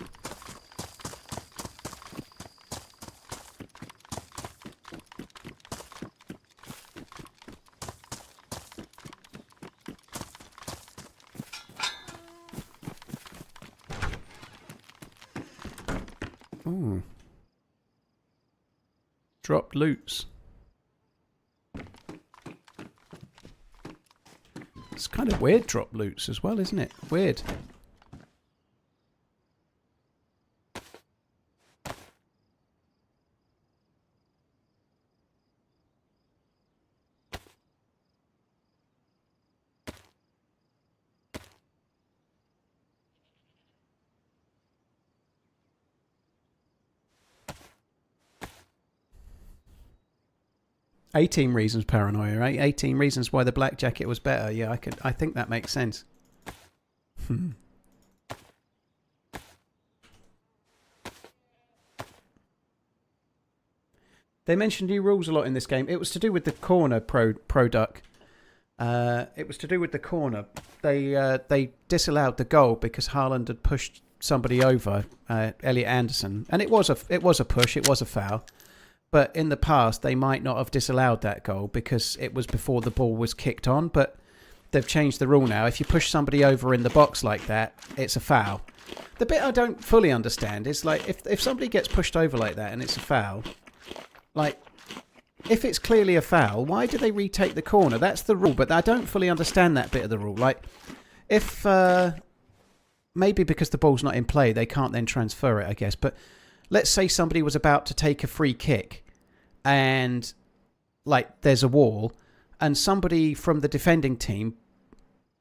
Ooh. Dropped loots. It's kind of weird drop loots as well, isn't it? Weird. "18 reasons paranoia, right? 18 reasons why the black jacket was better." Yeah, I think that makes sense. They mentioned new rules a lot in this game. It was to do with the corner, pro duck. It was to do with the corner. They disallowed the goal because Haaland had pushed somebody over, Elliot Anderson, and it was a push. It was a foul. But in the past, they might not have disallowed that goal because it was before the ball was kicked on. But they've changed the rule now. If you push somebody over in the box like that, it's a foul. The bit I don't fully understand is, like, if somebody gets pushed over like that and it's a foul, like, if it's clearly a foul, why do they retake the corner? That's the rule, but I don't fully understand that bit of the rule. Like, if maybe because the ball's not in play, they can't then transfer it, I guess. But let's say somebody was about to take a free kick and, like, there's a wall and somebody from the defending team,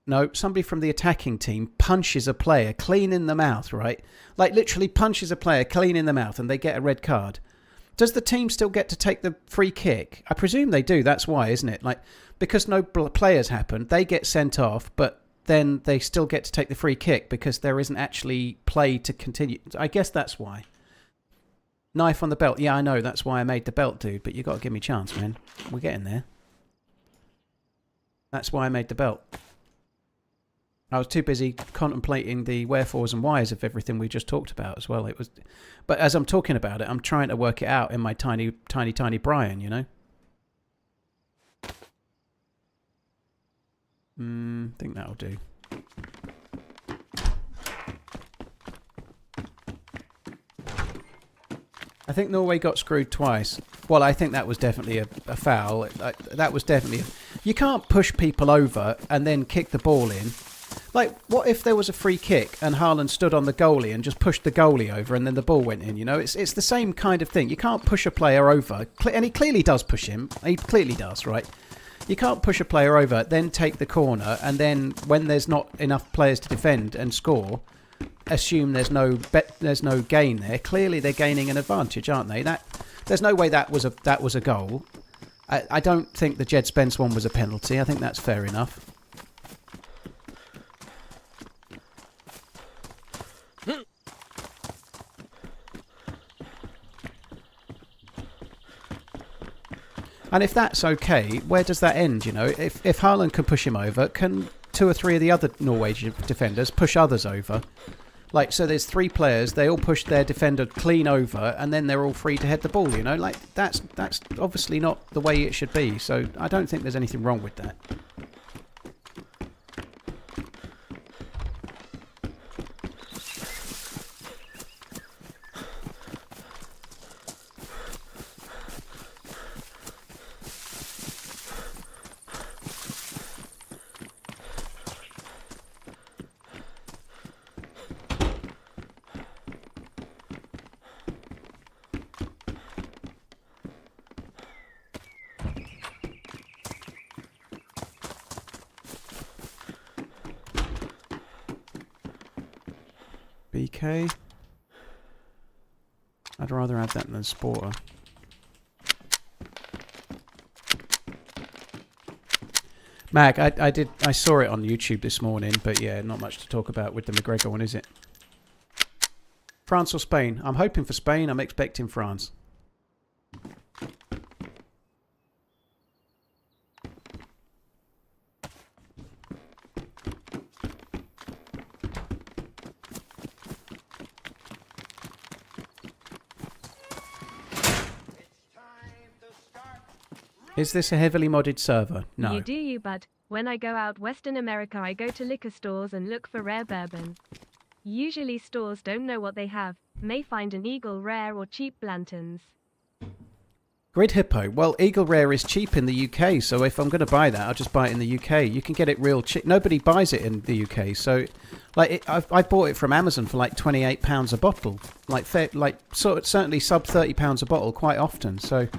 no, somebody from the attacking team punches a player clean in the mouth, right? Like, literally punches a player clean in the mouth and they get a red card. Does the team still get to take the free kick? I presume they do. That's why, isn't it? Like, because no players happened, they get sent off, but then they still get to take the free kick because there isn't actually play to continue. I guess that's why. Knife on the belt. Yeah, I know. That's why I made the belt, dude. But you got to give me a chance, man. We're getting there. That's why I made the belt. I was too busy contemplating the wherefores and whys of everything we just talked about as well. But as I'm talking about it, I'm trying to work it out in my tiny Brian, you know? I think that'll do. I think Norway got screwed twice. Well, I think that was definitely a foul. That was definitely... You can't push people over and then kick the ball in. Like, what if there was a free kick and Haaland stood on the goalie and just pushed the goalie over and then the ball went in, you know? It's the same kind of thing. You can't push a player over. And he clearly does push him. He clearly does, right? You can't push a player over, then take the corner, and then when there's not enough players to defend and score... assume there's no gain there. Clearly they're gaining an advantage, aren't they? There's no way that was a goal. I don't think the Jed Spence one was a penalty. I think that's fair enough. And if that's okay, where does that end? You know, if Haaland can push him over, can 2 or 3 of the other Norwegian defenders push others over? Like, so there's 3 players, they all push their defender clean over, and then they're all free to head the ball, you know? Like, that's obviously not the way it should be, so I don't think there's anything wrong with that. BK. I'd rather have that than a Sporter. Mag, I saw it on YouTube this morning, but yeah, not much to talk about with the McGregor one, is it? France or Spain? I'm hoping for Spain. I'm expecting France. Is this a heavily modded server? No. You do you, bud. When I go out Western America, I go to liquor stores and look for rare bourbon. Usually stores don't know what they have, may find an Eagle Rare or cheap Blantons. Grid Hippo. Well, Eagle Rare is cheap in the UK, so if I'm going to buy that, I'll just buy it in the UK. You can get it real cheap. Nobody buys it in the UK, so like I bought it from Amazon for like £28 a bottle. Certainly sub £30 a bottle quite often. So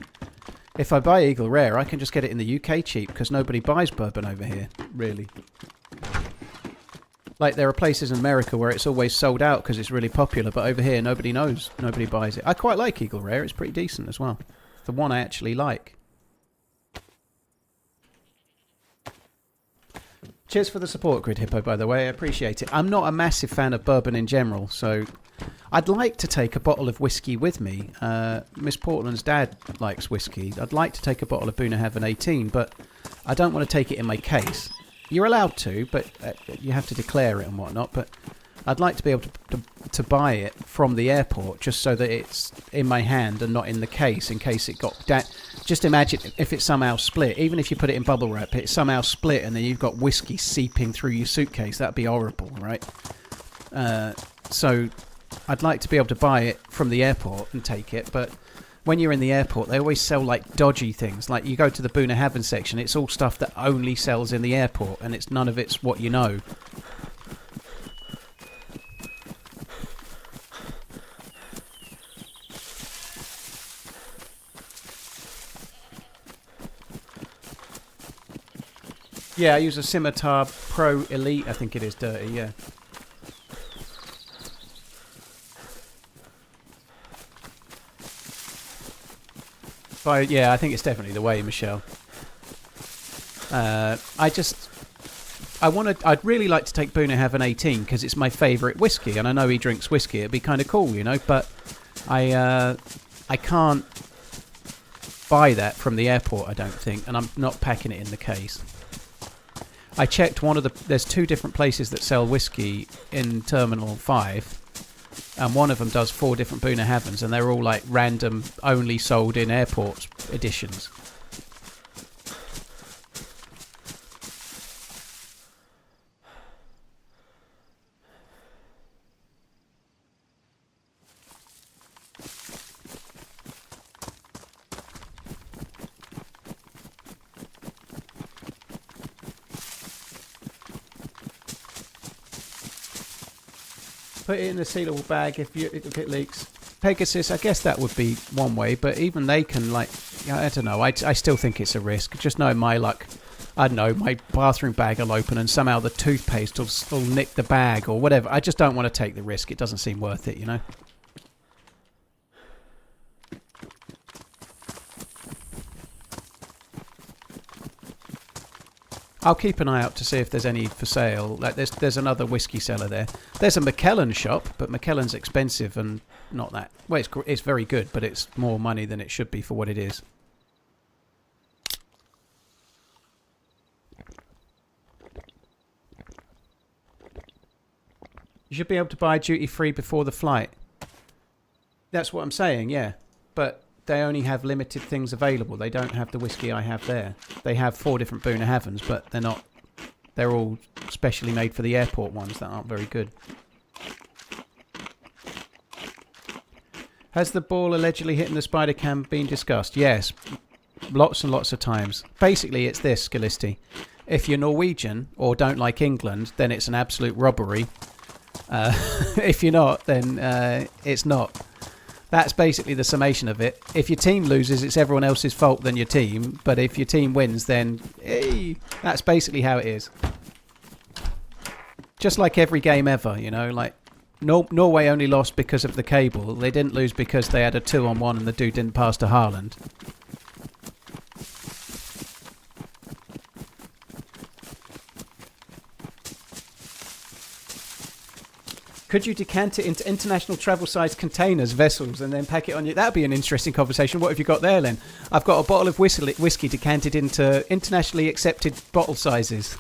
if I buy Eagle Rare, I can just get it in the UK cheap because nobody buys bourbon over here, really. Like, there are places in America where it's always sold out because it's really popular, but over here, nobody knows. Nobody buys it. I quite like Eagle Rare. It's pretty decent as well. The one I actually like. Cheers for the support, Grid Hippo, by the way. I appreciate it. I'm not a massive fan of bourbon in general, so I'd like to take a bottle of whiskey with me. Miss Portland's dad likes whiskey. I'd like to take a bottle of Bunnahabhain 18, but I don't want to take it in my case. You're allowed to, but you have to declare it and whatnot. But I'd like to be able to buy it from the airport just so that it's in my hand and not in the case in case it got... Just imagine if it somehow split. Even if you put it in bubble wrap, it somehow split and then you've got whiskey seeping through your suitcase. That'd be horrible, right? So I'd like to be able to buy it from the airport and take it, but when you're in the airport, they always sell like dodgy things. Like you go to the Bunnahabhain section, it's all stuff that only sells in the airport, and it's none of it's what you know. Yeah, I use a Scimitar Pro Elite, I think it is, Dirty, yeah. Yeah, I think it's definitely the way, Michelle. I'd really like to take Bunnahabhain 18 because it's my favourite whiskey, and I know he drinks whiskey. It'd be kind of cool, you know. But I can't buy that from the airport, I don't think, and I'm not packing it in the case. I checked there's two different places that sell whiskey in Terminal 5. And one of them does 4 different Bunnahabhains, and they're all like random, only sold in airport editions. Put it in a sealable bag if it leaks. Pegasus, I guess that would be one way, but even they can, like, I don't know. I still think it's a risk. Just knowing my luck, I don't know, my bathroom bag will open and somehow the toothpaste will nick the bag or whatever. I just don't want to take the risk. It doesn't seem worth it, you know. I'll keep an eye out to see if there's any for sale. Like there's another whiskey seller there. There's a McKellen shop, but McKellen's expensive and not that. Well, it's very good, but it's more money than it should be for what it is. You should be able to buy duty free before the flight. That's what I'm saying, yeah. But they only have limited things available. They don't have the whiskey I have there. They have 4 different Bunnahabhains, but they're not. They're all specially made for the airport ones that aren't very good. Has the ball allegedly hitting the spider cam been discussed? Yes, lots and lots of times. Basically, it's this, Scalisti. If you're Norwegian or don't like England, then it's an absolute robbery. If you're not, then it's not. That's basically the summation of it. If your team loses, it's everyone else's fault than your team. But if your team wins, then hey, that's basically how it is. Just like every game ever, you know. Like Norway only lost because of the cable. They didn't lose because they had a 2-on-1 and the dude didn't pass to Haaland. Could you decant it into international travel size containers, vessels, and then pack it on you? That'd be an interesting conversation. What have you got there, Len? I've got a bottle of whiskey decanted into internationally accepted bottle sizes.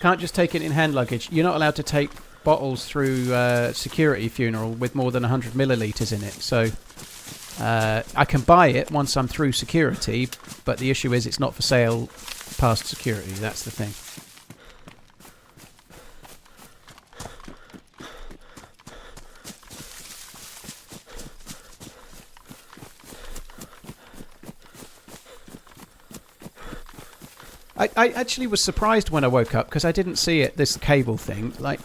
Can't just take it in hand luggage. You're not allowed to take bottles through security funeral with more than 100 millilitres in it. So I can buy it once I'm through security, but the issue is it's not for sale past security. That's the thing. I actually was surprised when I woke up because I didn't see it. This cable thing, like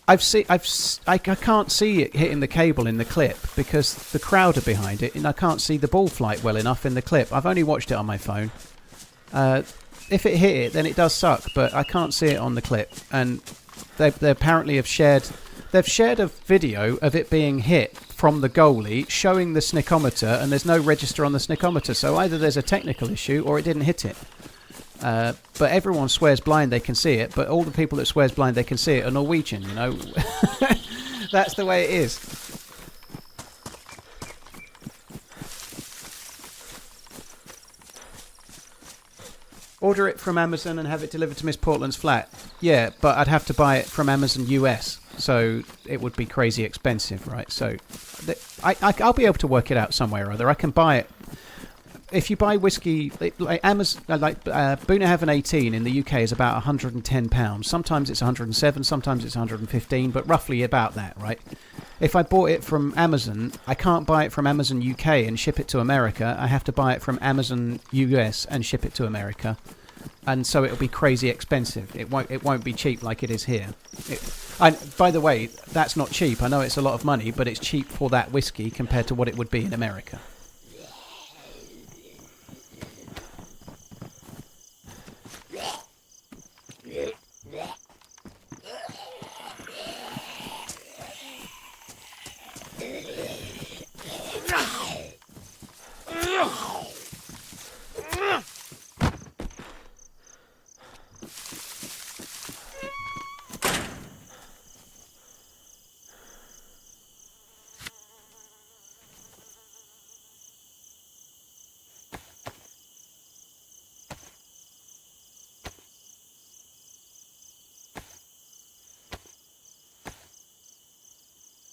I can't see it hitting the cable in the clip because the crowd are behind it, and I can't see the ball flight well enough in the clip. I've only watched it on my phone. If it hit it, then it does suck, but I can't see it on the clip. And they apparently have shared a video of it being hit from the goalie, showing the snickometer, and there's no register on the snickometer. So either there's a technical issue or it didn't hit it. But everyone swears blind they can see it, but all the people that swears blind they can see it are Norwegian, you know. That's the way it is. Order it from Amazon and have it delivered to Miss Portland's flat. Yeah, but I'd have to buy it from Amazon US, so it would be crazy expensive, right? So I'll be able to work it out somewhere or other. I can buy it. If you buy whiskey, like Amazon, Boonahaven 18 in the UK is about £110. Sometimes it's 107, sometimes it's 115, but roughly about that, right? If I bought it from Amazon, I can't buy it from Amazon UK and ship it to America. I have to buy it from Amazon US and ship it to America, and so it'll be crazy expensive. It won't be cheap like it is here. By the way, that's not cheap. I know it's a lot of money, but it's cheap for that whiskey compared to what it would be in America.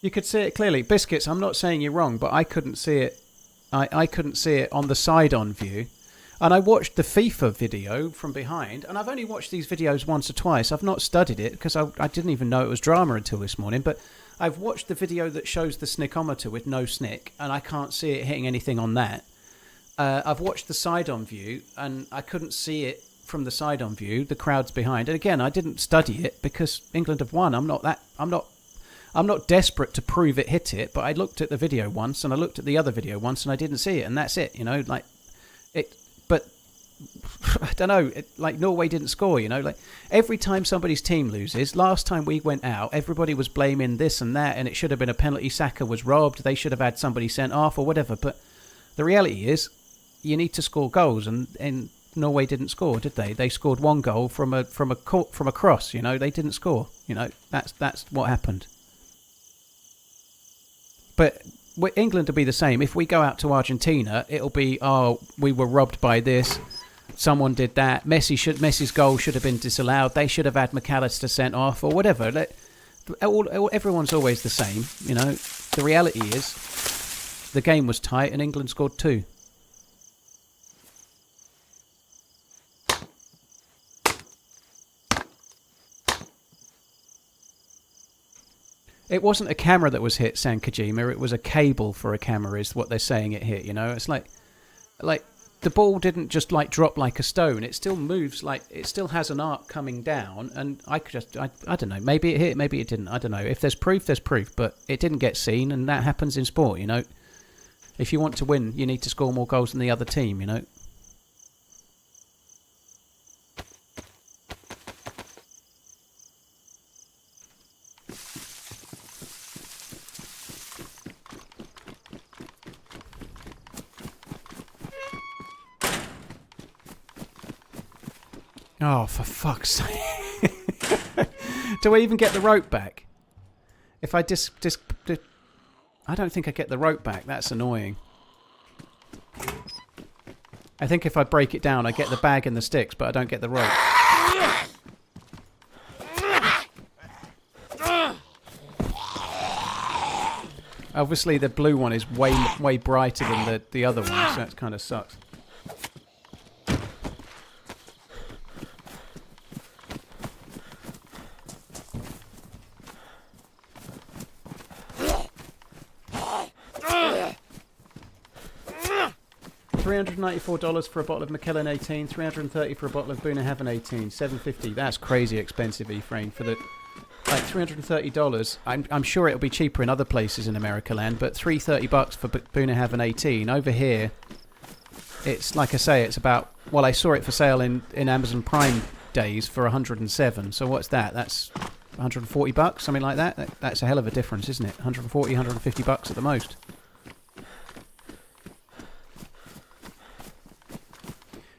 You could see it clearly. Biscuits, I'm not saying you're wrong, but I couldn't see it. I couldn't see it on the side-on view. And I watched the FIFA video from behind, and I've only watched these videos once or twice. I've not studied it because I didn't even know it was drama until this morning. But I've watched the video that shows the snickometer with no snick, and I can't see it hitting anything on that. I've watched the side-on view, and I couldn't see it from the side-on view. The crowd's behind, and again, I didn't study it because England have won. I'm not desperate to prove it hit it, but I looked at the video once, and I looked at the other video once, and I didn't see it, and that's it, you know, like it. But I don't know, like Norway didn't score, you know, like every time somebody's team loses. Last time we went out, everybody was blaming this and that, and it should have been a penalty. Saka was robbed. They should have had somebody sent off or whatever. But the reality is, you need to score goals, and Norway didn't score, did they? They scored one goal from a cross. You know, they didn't score. You know, that's what happened. But England will be the same. If we go out to Argentina, it'll be, oh, we were robbed by this. Someone did that. Messi's goal should have been disallowed. They should have had McAllister sent off or whatever. Everyone's always the same. You know, the reality is the game was tight and England scored 2. It wasn't a camera that was hit, San Kojima. It was a cable for a camera is what they're saying it hit, you know? It's like the ball didn't just like drop like a stone. It still moves, like it still has an arc coming down. And I don't know, maybe it hit, maybe it didn't. I don't know. If there's proof, there's proof. But it didn't get seen, and that happens in sport, you know? If you want to win, you need to score more goals than the other team, you know. Oh, for fuck's sake. Do I even get the rope back? If I I don't think I get the rope back. That's annoying. I think if I break it down, I get the bag and the sticks, but I don't get the rope. Obviously, the blue one is way brighter than the other one, so that kind of sucks. $394 for a bottle of Macallan 18, $330 for a bottle of Boona Heaven 18, $750. That's crazy expensive, Ephraim, for the like $330. I'm sure it'll be cheaper in other places in America land, but $330 for Boona Heaven 18 over here. It's like I say, it's about, well, I saw it for sale in Amazon Prime days for 107. So what's that? That's $140, something like that. That's a hell of a difference, isn't it? 140, $150 at the most.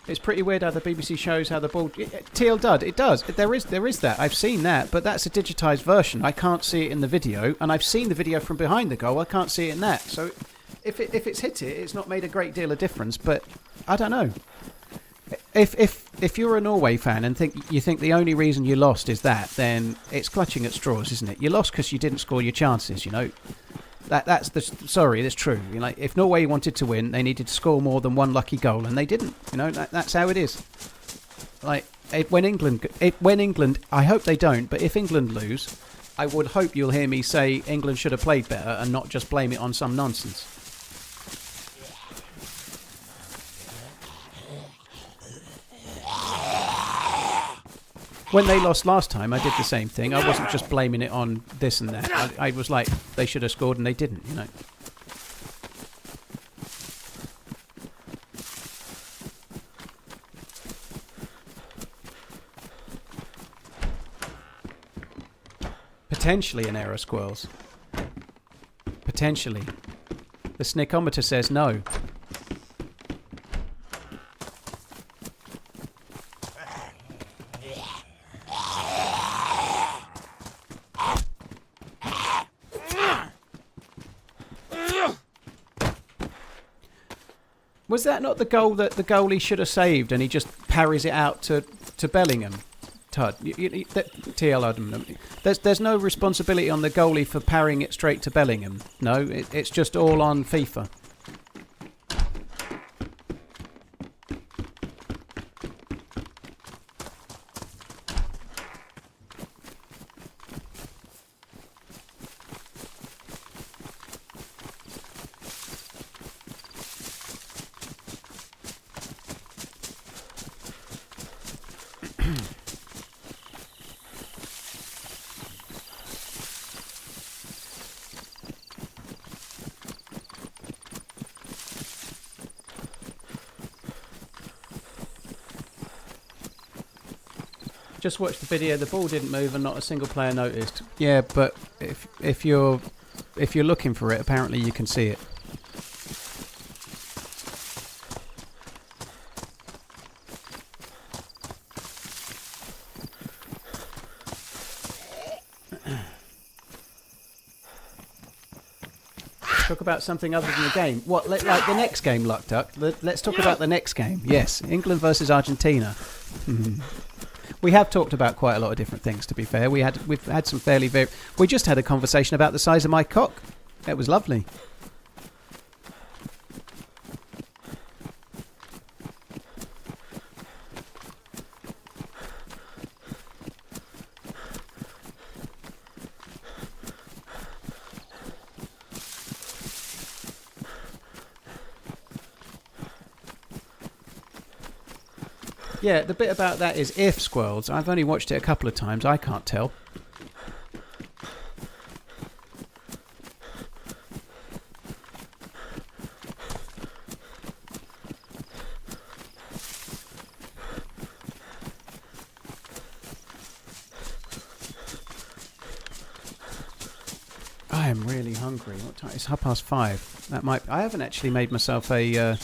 It's pretty weird how the BBC shows how the ball... TL Dud, it does. There is that. I've seen that, but that's a digitised version. I can't see it in the video, and I've seen the video from behind the goal. I can't see it in that. So if it's hit it, it's not made a great deal of difference, but I don't know. If you're a Norway fan and you think the only reason you lost is that, then it's clutching at straws, isn't it? You lost because you didn't score your chances, you know. That's true. You know, like, if Norway wanted to win, they needed to score more than one lucky goal, and they didn't. You know, that's how it is. Like when England, I hope they don't, but if England lose, I would hope you'll hear me say England should have played better and not just blame it on some nonsense. When they lost last time, I did the same thing. I wasn't just blaming it on this and that. I was like, they should have scored and they didn't, you know. Potentially an error, Squirrels. Potentially. The snickometer says no. Was that not the goal that the goalie should have saved and he just parries it out to Bellingham? Todd, TL Adam, there's no responsibility on the goalie for parrying it straight to Bellingham. No, it's just all on FIFA. Just watched the video. The ball didn't move, and not a single player noticed. Yeah, but if you're looking for it, apparently you can see it. Talk about something other than the game. What, like the next game, Luck Duck? Let's talk about the next game. Yes, England versus Argentina. We have talked about quite a lot of different things, to be fair. We've had some fairly... We just had a conversation about the size of my cock. It was lovely. Yeah, the bit about that is if Squirrels. I've only watched it a couple of times. I can't tell. really hungry. What time? It's 5:30. That might. I haven't actually made myself a.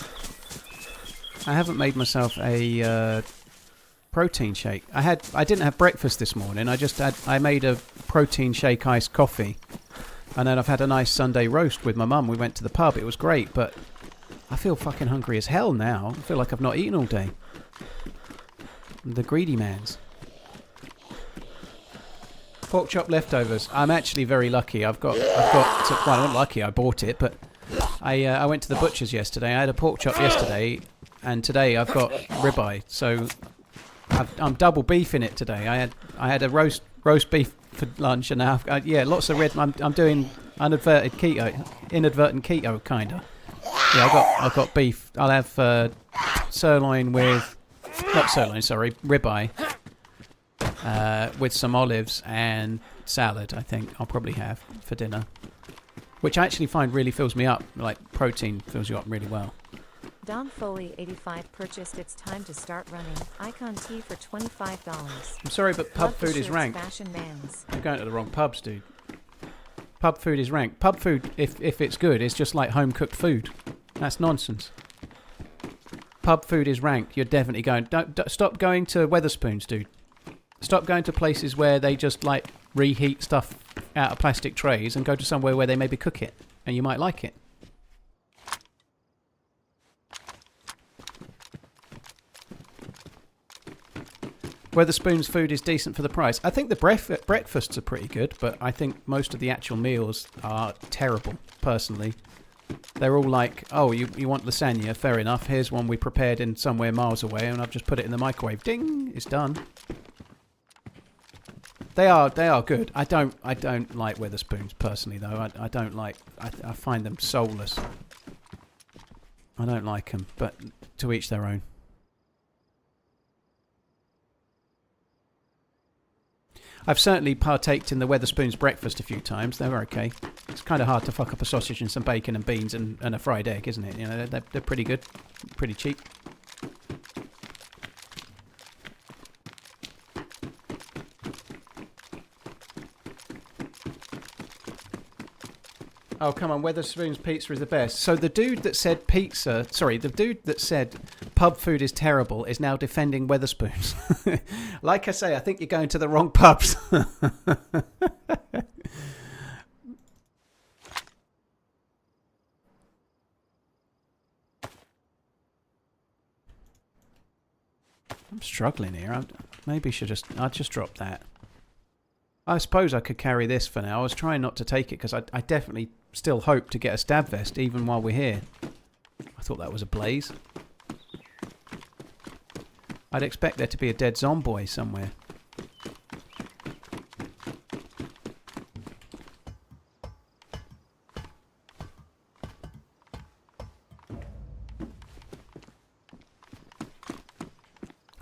I haven't made myself a protein shake. I didn't have breakfast this morning. I made a protein shake iced coffee, and then I've had a nice Sunday roast with my mum. We went to the pub. It was great, but I feel fucking hungry as hell now. I feel like I've not eaten all day. The greedy man's. Pork chop leftovers. I'm actually very lucky. Well, I'm not lucky. I bought it, but I went to the butcher's yesterday. I had a pork chop yesterday, and today I've got ribeye. So I'm double beefing it today. I had a roast beef for lunch, and now lots of red. I'm doing inadvertent keto kinda. Yeah, I've got beef. I'll have ribeye. With some olives and salad, I think I'll probably have for dinner. Which I actually find really fills me up. Like, protein fills you up really well. Don Foley 85 purchased It's Time to Start Running Icon Tea for $25. I'm sorry, but pub food is rank. You're going to the wrong pubs, dude. Pub food is rank. Pub food, if it's good, is just like home-cooked food. That's nonsense. Pub food is rank. You're definitely going... Don't stop going to Wetherspoons, dude. Stop going to places where they just, like, reheat stuff out of plastic trays and go to somewhere where they maybe cook it, and you might like it. Wetherspoons food is decent for the price. I think the breakfasts are pretty good, but I think most of the actual meals are terrible, personally. They're all like, oh, you want lasagna? Fair enough. Here's one we prepared in somewhere miles away, and I've just put it in the microwave. Ding! It's done. They are good. I don't like Wetherspoons personally though. I don't like. I find them soulless. I don't like them, but to each their own. I've certainly partaked in the Wetherspoons breakfast a few times. They're okay. It's kind of hard to fuck up a sausage and some bacon and beans and a fried egg, isn't it? You know, they're pretty good, pretty cheap. Oh, come on, Wetherspoons pizza is the best. So the dude that said pub food is terrible is now defending Wetherspoons. Like I say, I think you're going to the wrong pubs. I'm struggling here. Maybe I'll just drop that. I suppose I could carry this for now. I was trying not to take it because I definitely still hope to get a stab vest even while we're here. I thought that was a blaze. I'd expect there to be a dead zombie somewhere.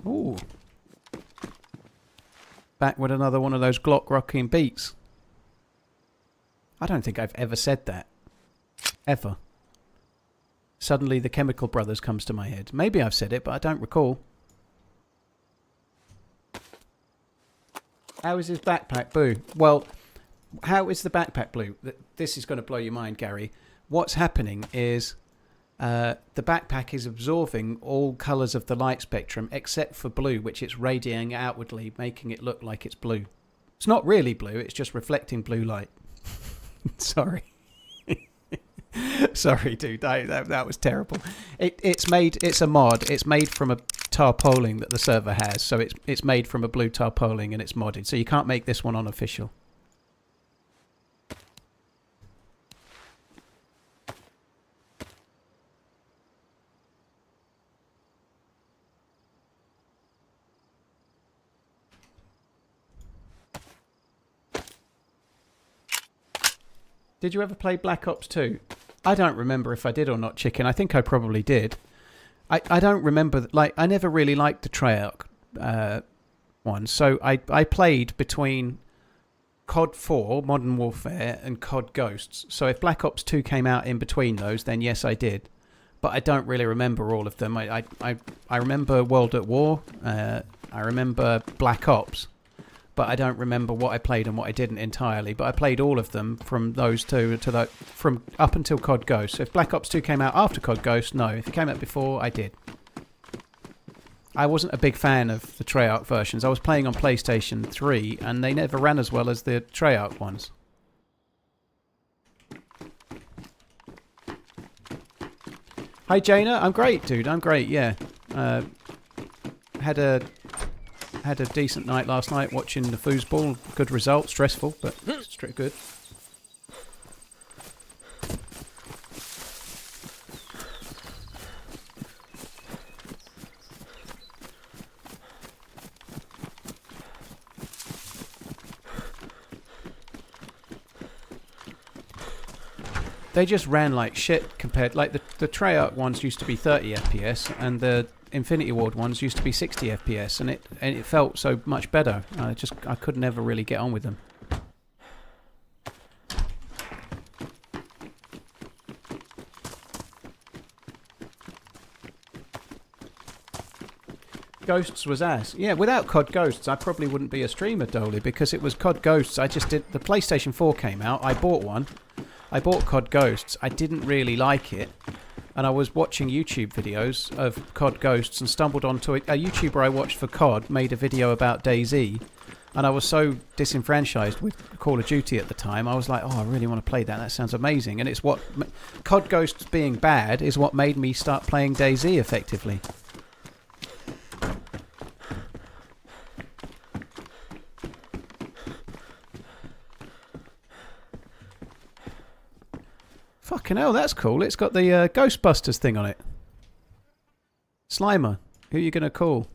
Ooh. Back with another one of those Glock rocking beats. I don't think I've ever said that. Ever. Suddenly the Chemical Brothers comes to my head. Maybe I've said it, but I don't recall. How is his backpack blue? Well, how is the backpack blue? This is going to blow your mind, Gary. What's happening is the backpack is absorbing all colours of the light spectrum except for blue, which it's radiating outwardly, making it look like it's blue. It's not really blue, it's just reflecting blue light. Sorry. Sorry, dude. That was terrible. It's a mod. It's made from a tarpaulin that the server has. So it's made from a blue tarpaulin and it's modded. So you can't make this one unofficial. Did you ever play Black Ops 2? I don't remember if I did or not, Chicken. I think I probably did. I don't remember... I never really liked the Treyarch one. So I played between COD 4, Modern Warfare, and COD Ghosts. So if Black Ops 2 came out in between those, then yes, I did. But I don't really remember all of them. I remember World at War. I remember Black Ops. but I don't remember what I played and what I didn't entirely. But I played all of them from those two to from up until COD Ghost. So if Black Ops 2 came out after COD Ghost, no. If it came out before, I did. I wasn't a big fan of the Treyarch versions. I was playing on PlayStation 3, and they never ran as well as the Treyarch ones. Hi Jaina, I'm great, dude. I'm great. Yeah, had a decent night last night watching the foosball. Good result. Stressful, but good. They just ran like shit compared, like the Treyarch ones used to be 30 FPS and the Infinity Ward ones used to be 60 FPS, and it felt so much better. I could never really get on with them. Ghosts was ass. Yeah, without COD Ghosts, I probably wouldn't be a streamer, Dolly, because it was COD Ghosts. I just did. The PlayStation 4 came out. I bought one. I bought COD Ghosts. I didn't really like it, and I was watching YouTube videos of COD Ghosts and stumbled onto it. A YouTuber I watched for COD made a video about DayZ, and I was so disenfranchised with Call of Duty at the time. I was like, oh, I really want to play that. That sounds amazing. And it's what COD Ghosts being bad is what made me start playing DayZ effectively. Fucking hell, that's cool. It's got the Ghostbusters thing on it. Slimer, who are you going to call?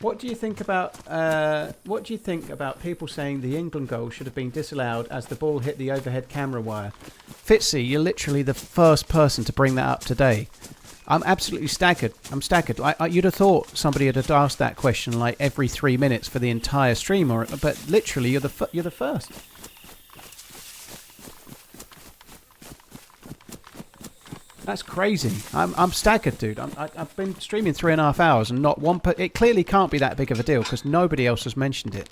What do you think about people saying the England goal should have been disallowed as the ball hit the overhead camera wire? Fitzy, you're literally the first person to bring that up today. I'm absolutely staggered. I'm staggered. You'd have thought somebody had asked that question like every 3 minutes for the entire stream, but literally you're the first. That's crazy. I'm staggered, dude. I've been streaming 3.5 hours and not one. It clearly can't be that big of a deal because nobody else has mentioned it.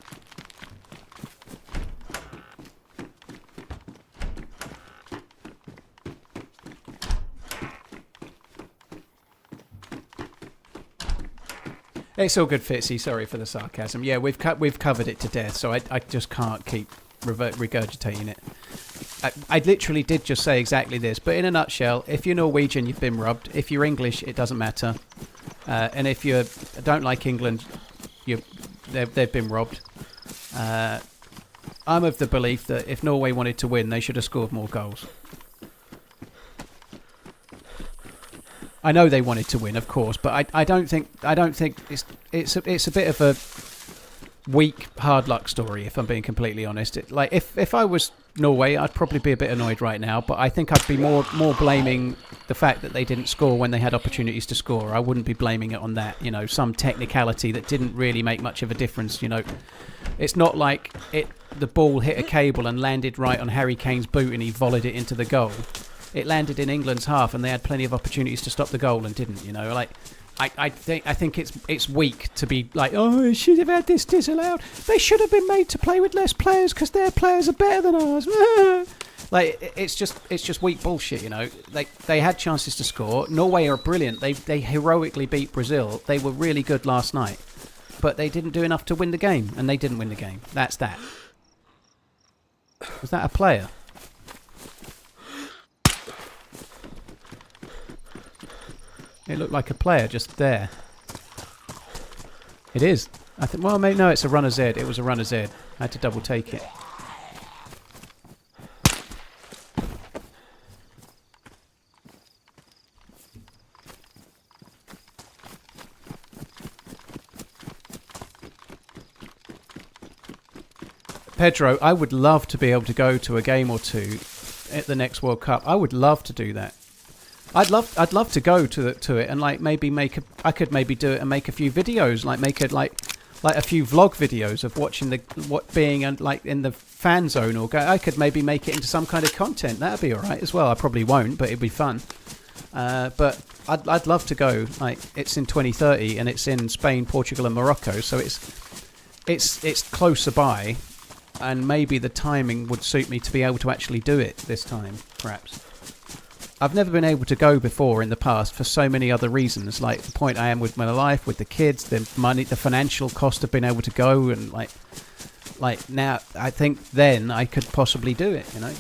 It's all good, Fitzy. Sorry for the sarcasm. Yeah, we've covered it to death, so I just can't keep regurgitating it. I literally did just say exactly this, but in a nutshell, if you're Norwegian, you've been robbed. If you're English, it doesn't matter. And if you don't like England, they've been robbed. I'm of the belief that if Norway wanted to win, they should have scored more goals. I know they wanted to win, of course, but I don't think it's a bit of a weak hard luck story, if I'm being completely honest. Like if I was Norway, I'd probably be a bit annoyed right now, but I think I'd be more blaming the fact that they didn't score when they had opportunities to score. I wouldn't be blaming it on that, some technicality that didn't really make much of a difference. It's not like the ball hit a cable and landed right on Harry Kane's boot and he volleyed it into the goal. It landed in England's half, and they had plenty of opportunities to stop the goal and didn't. I think it's weak to be like, oh, they should have had this disallowed. They should have been made to play with less players because their players are better than ours. Like it's just weak bullshit. They had chances to score. Norway are brilliant. They heroically beat Brazil. They were really good last night, but they didn't do enough to win the game, and they didn't win the game. That's that. Was that a player? It looked like a player just there. It is. I think. Well, maybe no. It's a runner Z. It was a runner Z. I had to double take it. Pedro, I would love to be able to go to a game or two at the next World Cup. I would love to do that. I'd love to go to it and like maybe I could maybe do it and make a few videos, like make it like a few vlog videos of watching being like in the fan zone, or I could maybe make it into some kind of content. That'd be all right as well. I probably won't, but it'd be fun. But I'd love to go. Like, it's in 2030 and it's in Spain, Portugal, and Morocco, so it's closer by, and maybe the timing would suit me to be able to actually do it this time, perhaps. I've never been able to go before in the past for so many other reasons, like the point I am with my life, with the kids, the money, the financial cost of being able to go, and like now I think then I could possibly do it, you know.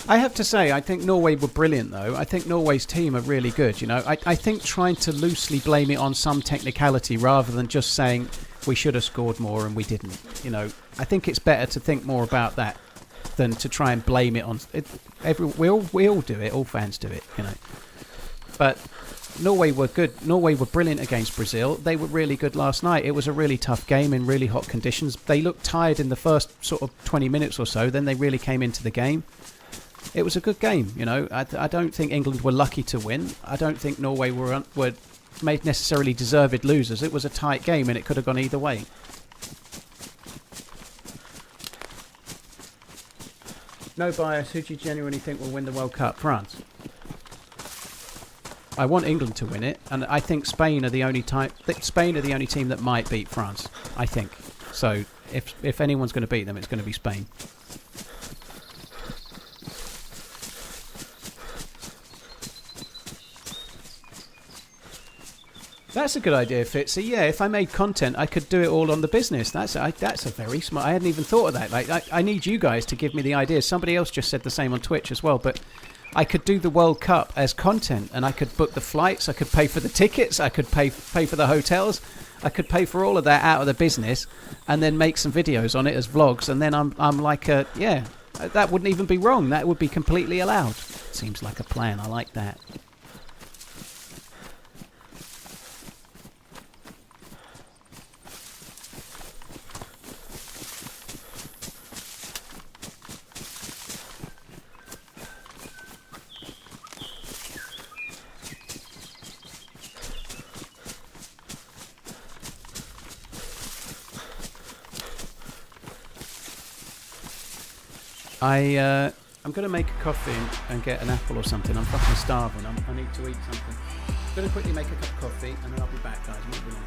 I have to say, I think Norway were brilliant, though. I think Norway's team are really good, you know. I think trying to loosely blame it on some technicality rather than just saying we should have scored more and we didn't, you know. I think it's better to think more about that than to try and blame it on... We all do it, all fans do it, you know. But Norway were good. Norway were brilliant against Brazil. They were really good last night. It was a really tough game in really hot conditions. They looked tired in the first sort of 20 minutes or so. Then they really came into the game. It was a good game, you know. I don't think England were lucky to win. I don't think Norway were made necessarily deserved losers. It was a tight game and it could have gone either way. No bias. Who do you genuinely think will win the World Cup? France. I want England to win it, and I think Spain are the only team that might beat France. I think so. If anyone's going to beat them, it's going to be Spain. That's a good idea, Fitzy. Yeah, if I made content, I could do it all on the business. That's a very smart... I hadn't even thought of that. Like, I need you guys to give me the ideas. Somebody else just said the same on Twitch as well, but I could do the World Cup as content, and I could book the flights, I could pay for the tickets, I could pay for the hotels, I could pay for all of that out of the business, and then make some videos on it as vlogs, and then I'm like yeah, that wouldn't even be wrong. That would be completely allowed. Seems like a plan. I like that. I'm going to make a coffee and get an apple or something. I'm fucking starving. I need to eat something. I'm going to quickly make a cup of coffee and then I'll be back, guys. Moving on.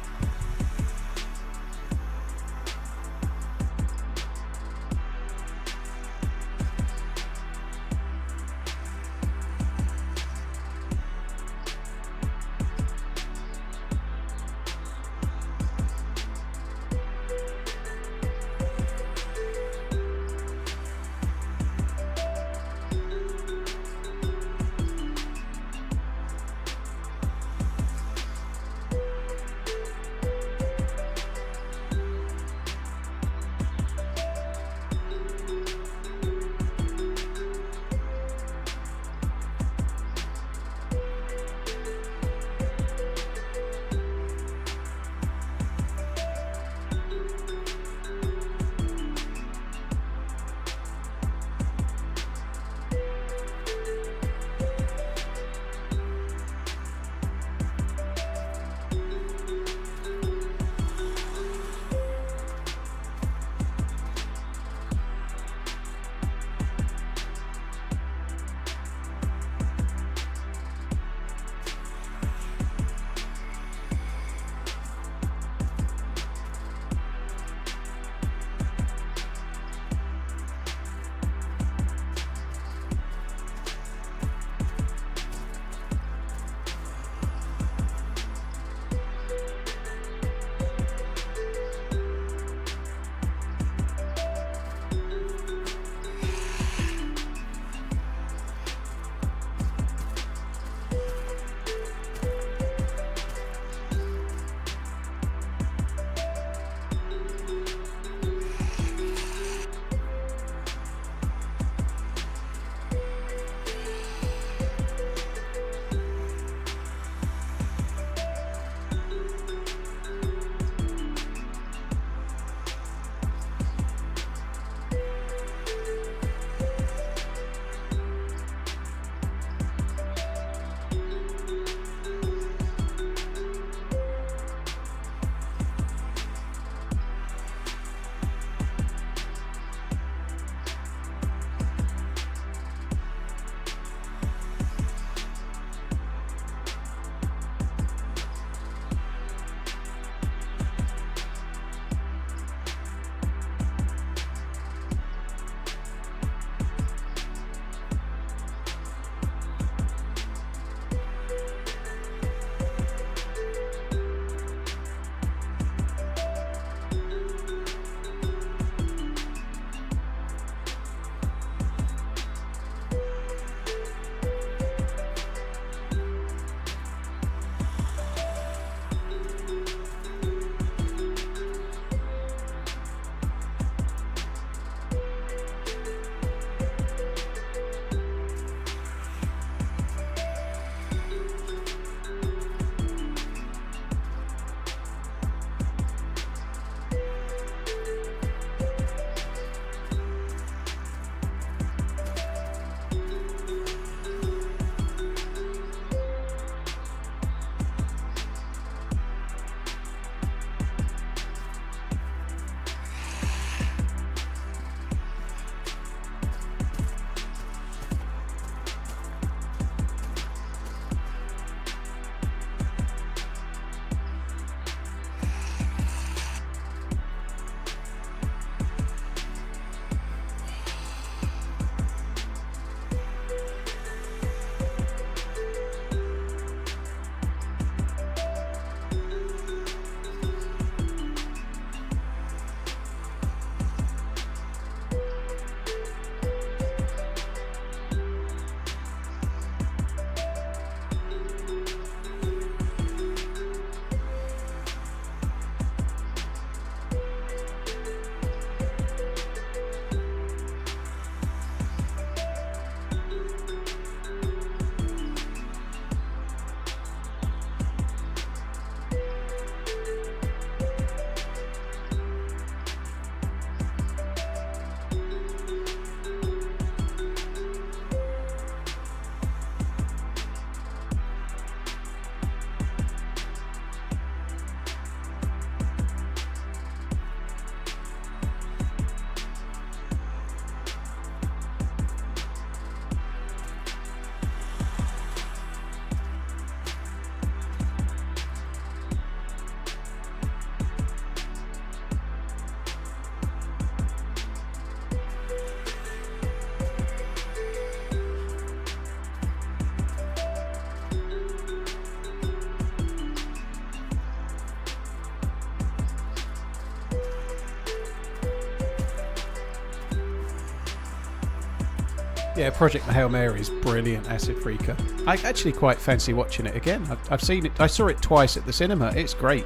Yeah, Project Hail Mary is brilliant, Acid Freaker. I actually quite fancy watching it again. I've seen it. I saw it twice at the cinema. It's great.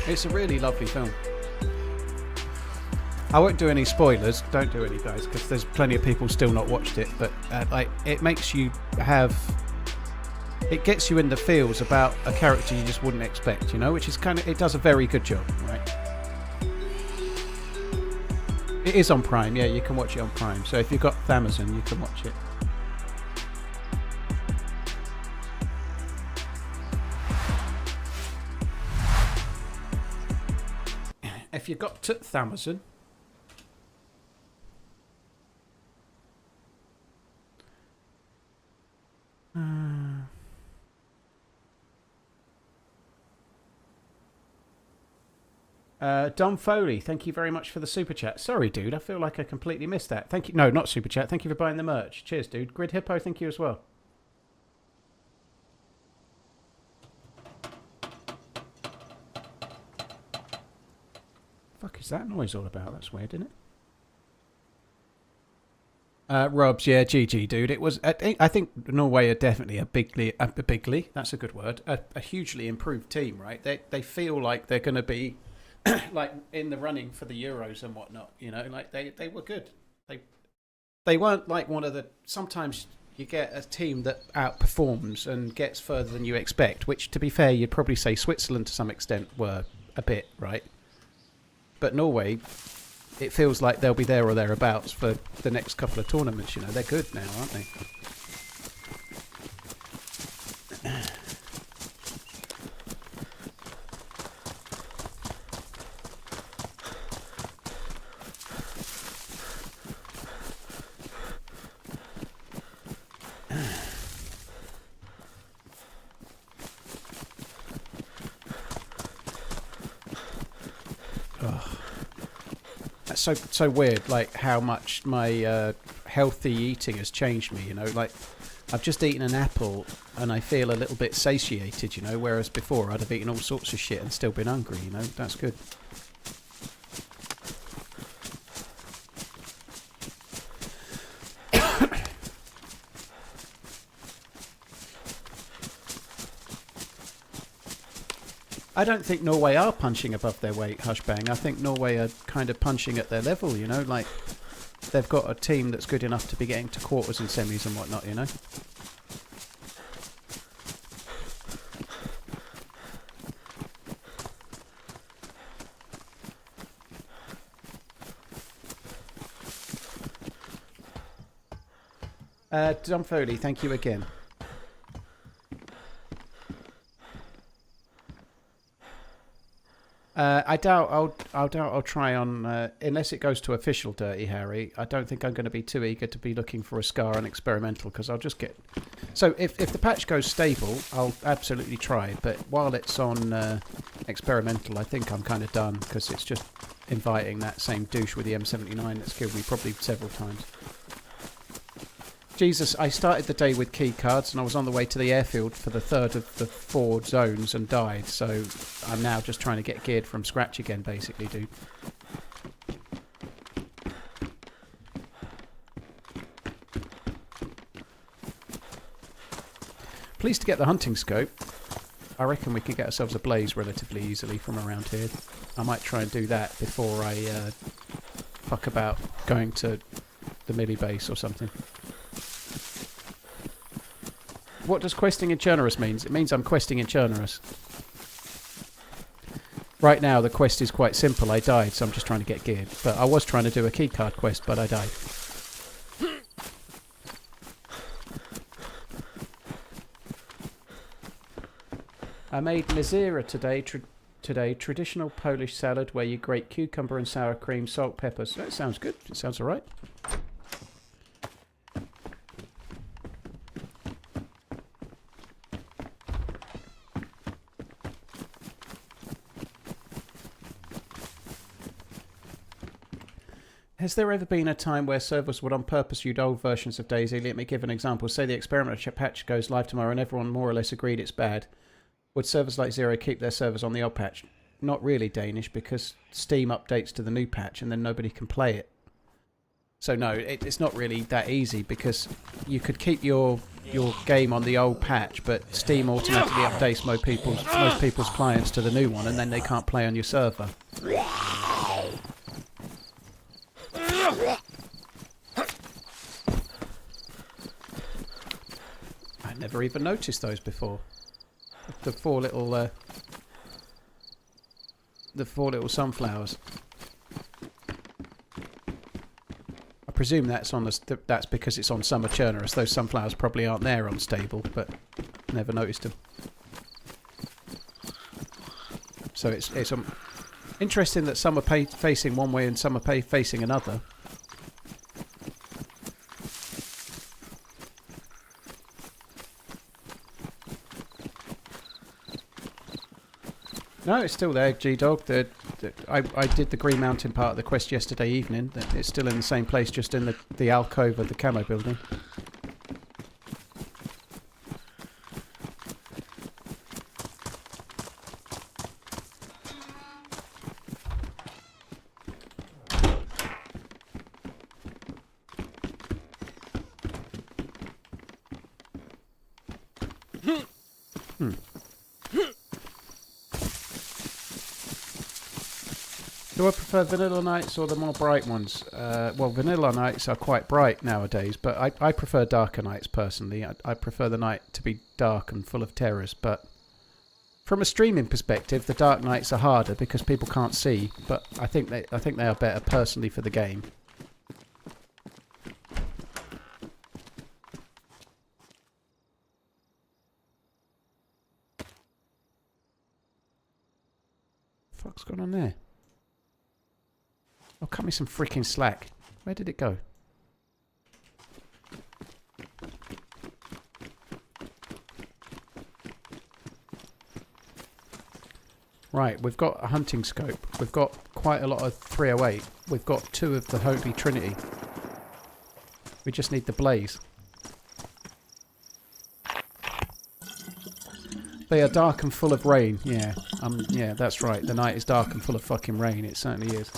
It's a really lovely film. I won't do any spoilers. Don't do any, guys, because there's plenty of people still not watched it. But it makes you have. It gets you in the feels about a character you just wouldn't expect, you know, which is kind of. It does a very good job, right? It is on Prime, yeah, you can watch it on Prime. So if you've got Amazon, you can watch it. If you've got Amazon, Dom Foley, thank you very much for the super chat. Sorry, dude, I feel like I completely missed that. Thank you. No, not super chat. Thank you for buying the merch. Cheers, dude. Grid Hippo, thank you as well. Fuck is that noise all about? That's weird, isn't it? Robs, yeah, GG, dude. It was. I think Norway are definitely a bigly. That's a good word. A hugely improved team, right? They feel like they're going to be. Like in the running for the Euros and whatnot, you know, like they were good. They weren't like one of the. Sometimes you get a team that outperforms and gets further than you expect. Which, to be fair, you'd probably say Switzerland to some extent were a bit, right? But Norway, it feels like they'll be there or thereabouts for the next couple of tournaments. You know, they're good now, aren't they? So weird, like how much my healthy eating has changed me, you know, like I've just eaten an apple and I feel a little bit satiated, you know, whereas before I'd have eaten all sorts of shit and still been hungry, you know. That's good. I don't think Norway are punching above their weight, Hushbang. I think Norway are kind of punching at their level, you know, like they've got a team that's good enough to be getting to quarters and semis and whatnot, you know. Dom Foley, thank you again. I doubt I'll try on unless it goes to official Dirty Harry. I don't think I'm going to be too eager to be looking for a scar on experimental because I'll just get. So if the patch goes stable, I'll absolutely try. But while it's on experimental, I think I'm kind of done because it's just inviting that same douche with the M79 that's killed me probably several times. Jesus, I started the day with key cards and I was on the way to the airfield for the third of the 4 zones and died. So I'm now just trying to get geared from scratch again, basically, dude. Pleased to get the hunting scope. I reckon we can get ourselves a blaze relatively easily from around here. I might try and do that before I fuck about going to the milli base or something. What does questing in Chernarus mean? It means I'm questing in Chernarus. Right now, the quest is quite simple. I died, so I'm just trying to get geared. But I was trying to do a keycard quest, but I died. I made misera today. Traditional Polish salad where you grate cucumber and sour cream, salt, peppers. That sounds good. It sounds all right. Has there ever been a time where servers would on purpose use old versions of DayZ? Let me give an example. Say the experimental patch goes live tomorrow and everyone more or less agreed it's bad. Would servers like Zero keep their servers on the old patch? Not really, Danish, because Steam updates to the new patch and then nobody can play it. So no, it's not really that easy because you could keep your game on the old patch, but Steam automatically updates most people's clients to the new one, and then they can't play on your server. I never even noticed those before. The four little sunflowers. I presume that's that's because it's on summer Chernarus. Those sunflowers probably aren't there on stable, but never noticed them. So it's interesting that some are facing one way and some are facing another. No, it's still there, G-Dog. I did the Green Mountain part of the quest yesterday evening. It's still in the same place, just in the alcove of the camo building. Do I prefer vanilla nights or the more bright ones? Well, vanilla nights are quite bright nowadays, but I prefer darker nights personally. I prefer the night to be dark and full of terrors, but from a streaming perspective, the dark nights are harder because people can't see, but I think they are better personally for the game. What the fuck's going on there? Oh, cut me some freaking slack. Where did it go? Right, we've got a hunting scope. We've got quite a lot of 308. We've got 2 of the Holy Trinity. We just need the blaze. They are dark and full of rain. Yeah, yeah, that's right. The night is dark and full of fucking rain. It certainly is.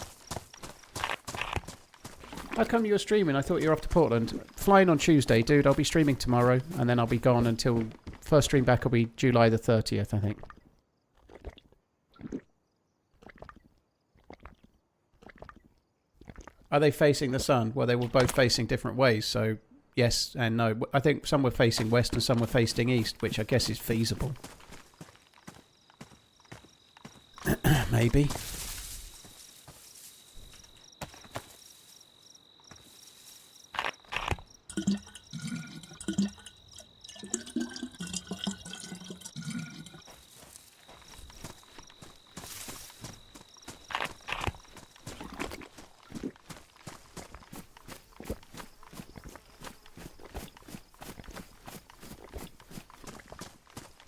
How come you were streaming? I thought you were off to Portland. Flying on Tuesday, dude. I'll be streaming tomorrow, and then I'll be gone until... First stream back will be July the 30th, I think. Are they facing the sun? Well, they were both facing different ways, so yes and no. I think some were facing west and some were facing east, which I guess is feasible. Maybe.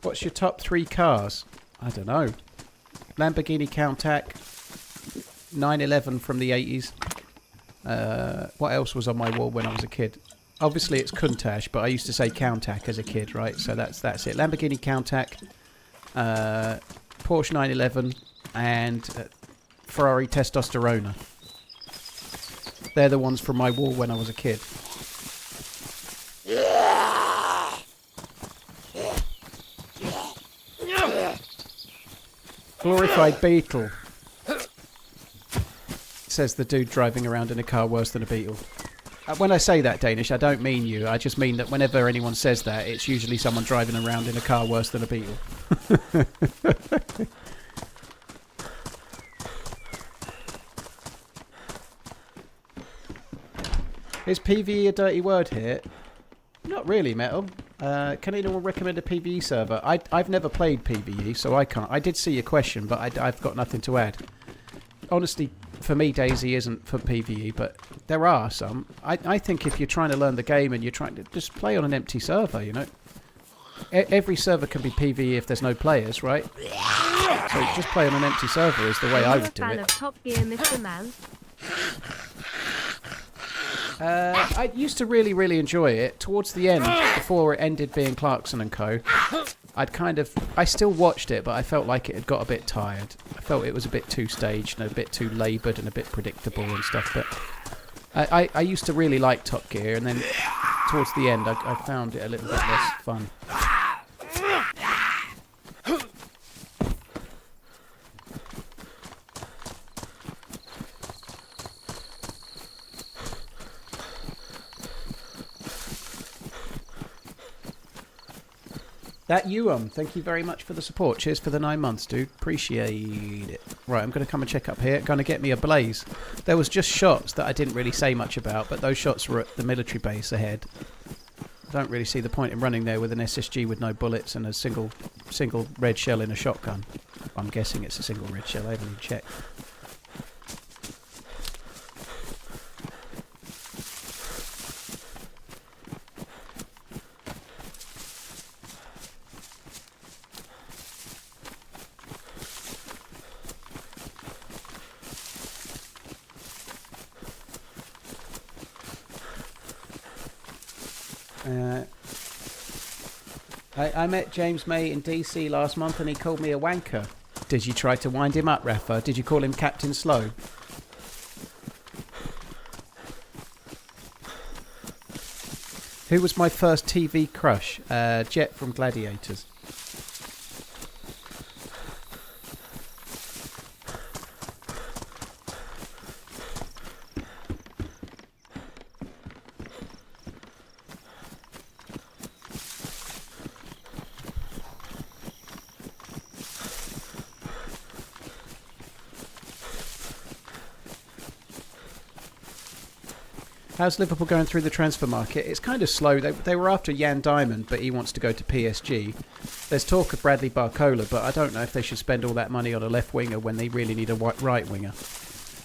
What's your top 3 cars? I don't know. Lamborghini Countach, 911 from the 80s. What else was on my wall when I was a kid? Obviously it's Countach, but I used to say Countach as a kid, right? So that's it. Lamborghini Countach, Porsche 911, and Ferrari Testosterona. They're the ones from my wall when I was a kid. Glorified Beetle, says the dude driving around in a car worse than a beetle. When I say that, Danish, I don't mean you. I just mean that whenever anyone says that, it's usually someone driving around in a car worse than a beetle. Is PvE a dirty word here? Not really, Metal. Can anyone recommend a PvE server? I've never played PvE, so I can't. I did see your question, but I've got nothing to add. Honestly, for me, DayZ isn't for PvE, but there are some. I think if you're trying to learn the game and you're trying to just play on an empty server, you know. Every server can be PvE if there's no players, right? So just play on an empty server is the way I would do it. Of Top Gear, Mr. Man. I used to really enjoy it. Towards the end, before it ended being Clarkson and Co, I still watched it, but I felt like it had got a bit tired. I felt it was a bit too staged and a bit too laboured and a bit predictable and stuff, but I used to really like Top Gear, and then towards the end I found it a little bit less fun. That thank you very much for the support. Cheers for the 9 months, dude. Appreciate it. Right, I'm going to come and check up here. Going to get me a blaze. There was just shots that I didn't really say much about, but those shots were at the military base ahead. I don't really see the point in running there with an SSG with no bullets and a single red shell in a shotgun. I'm guessing it's a single red shell. I haven't even checked. I met James May in DC last month and he called me a wanker. Did you try to wind him up, Rafa? Did you call him Captain Slow? Who was my first TV crush? Jet from Gladiators. How's Liverpool going through the transfer market? It's kind of slow. They were after Jan Diamond, but he wants to go to PSG. There's talk of Bradley Barcola, but I don't know if they should spend all that money on a left winger when they really need a right winger.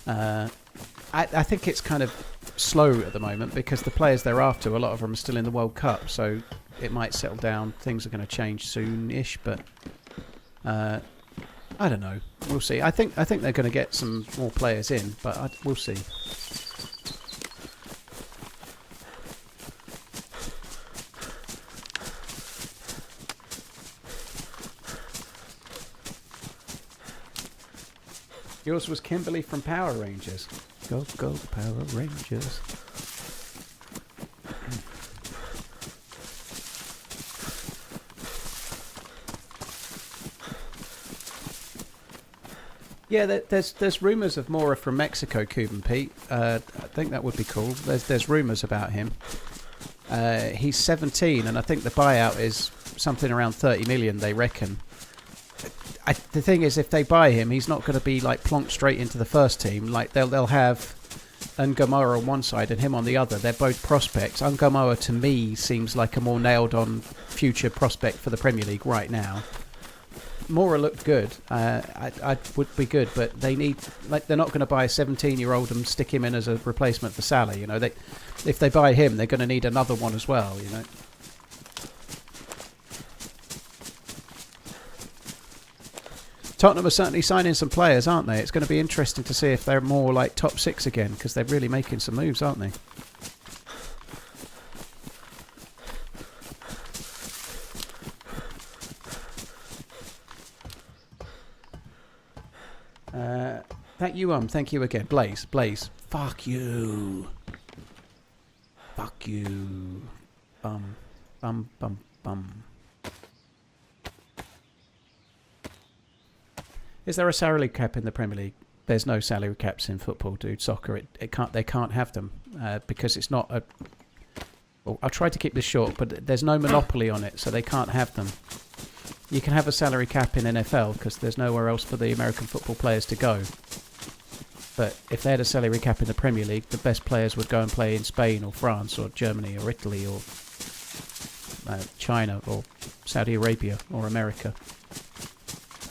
I think it's kind of slow at the moment because the players they're after, a lot of them are still in the World Cup, so it might settle down. Things are going to change soon-ish, but I don't know. We'll see. I think they're going to get some more players in, but we'll see. Yours was Kimberly from Power Rangers. Go, go, Power Rangers. Yeah, there's rumours of Mora from Mexico, Cuban Pete. I think that would be cool. There's rumours about him. He's 17, and I think the buyout is something around 30 million, they reckon. The thing is, if they buy him, he's not going to be like plonked straight into the first team. Like they'll have Ngomoa on one side and him on the other. They're both prospects. Ngomoa to me seems like a more nailed-on future prospect for the Premier League right now. Mora looked good. I would be good, but they need they're not going to buy a 17-year-old and stick him in as a replacement for Salah. You know, if they buy him, they're going to need another one as well. You know. Tottenham are certainly signing some players, aren't they? It's going to be interesting to see if they're more like top six again, because they're really making some moves, aren't they? Thank you again. Blaze. Fuck you. Fuck you. Bum. Is there a salary cap in the Premier League? There's no salary caps in football, dude. Soccer, they can't have them because it's not a. Well, I'll try to keep this short, but there's no monopoly on it, so they can't have them. You can have a salary cap in NFL because there's nowhere else for the American football players to go. But if they had a salary cap in the Premier League, the best players would go and play in Spain or France or Germany or Italy or China or Saudi Arabia or America.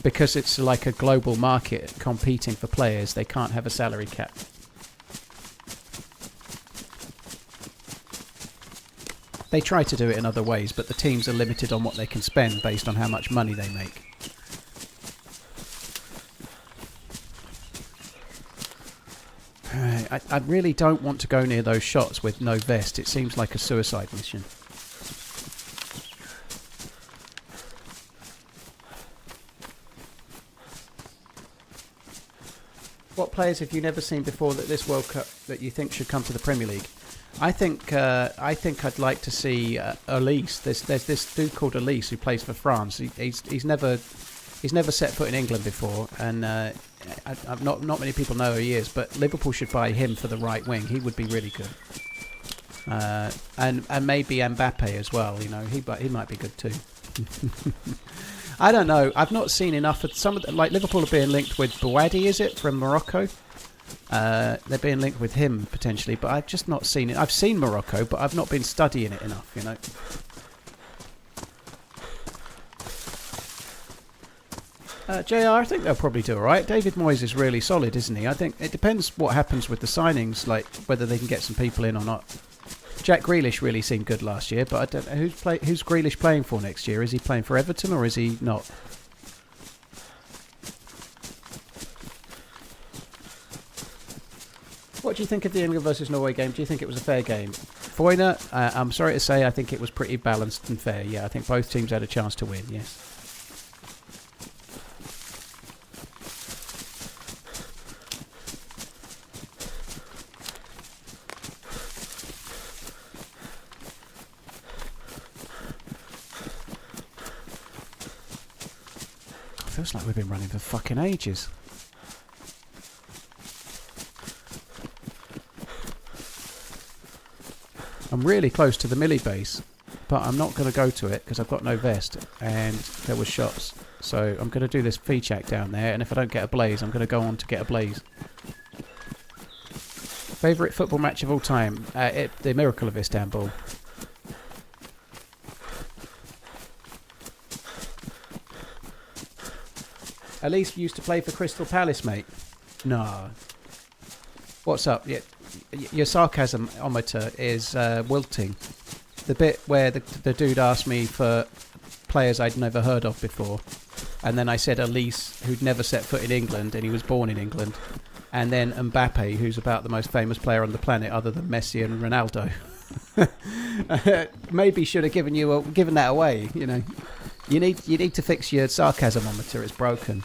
Because it's like a global market competing for players, they can't have a salary cap. They try to do it in other ways, but the teams are limited on what they can spend based on how much money they make. I really don't want to go near those shots with no vest. It seems like a suicide mission. What players have you never seen before that this World Cup that you think should come to the Premier League? I think I'd like to see Elise. There's this dude called Elise who plays for France. He's never set foot in England before, and not many people know who he is. But Liverpool should buy him for the right wing. He would be really good. And maybe Mbappe as well. You know, he might be good too. I don't know. I've not seen enough of some of the, like Liverpool are being linked with Bouadi, is it, from Morocco? They're being linked with him potentially, but I've just not seen it. I've seen Morocco, but I've not been studying it enough, you know. JR, I think they'll probably do all right. David Moyes is really solid, isn't he? I think it depends what happens with the signings, like whether they can get some people in or not. Jack Grealish really seemed good last year, but I don't know who's Grealish playing for next year. Is he playing for Everton or is he not? What do you think of the England versus Norway game? Do you think it was a fair game? Foyner, I'm sorry to say, I think it was pretty balanced and fair. Yeah, I think both teams had a chance to win, yes. Feels like we've been running for fucking ages. I'm really close to the Millie base, but I'm not going to go to it because I've got no vest and there were shots. So I'm going to do this feature down there, and if I don't get a blaze, I'm going to go on to get a blaze. Favourite football match of all time? The Miracle of Istanbul. Elise used to play for Crystal Palace, mate. No. What's up? Yeah, your sarcasm-ometer is wilting. The bit where the dude asked me for players I'd never heard of before, and then I said Elise, who'd never set foot in England, and he was born in England, and then Mbappe, who's about the most famous player on the planet other than Messi and Ronaldo. Maybe should have given that away, you know. You need to fix your sarcasm-ometer, it's broken.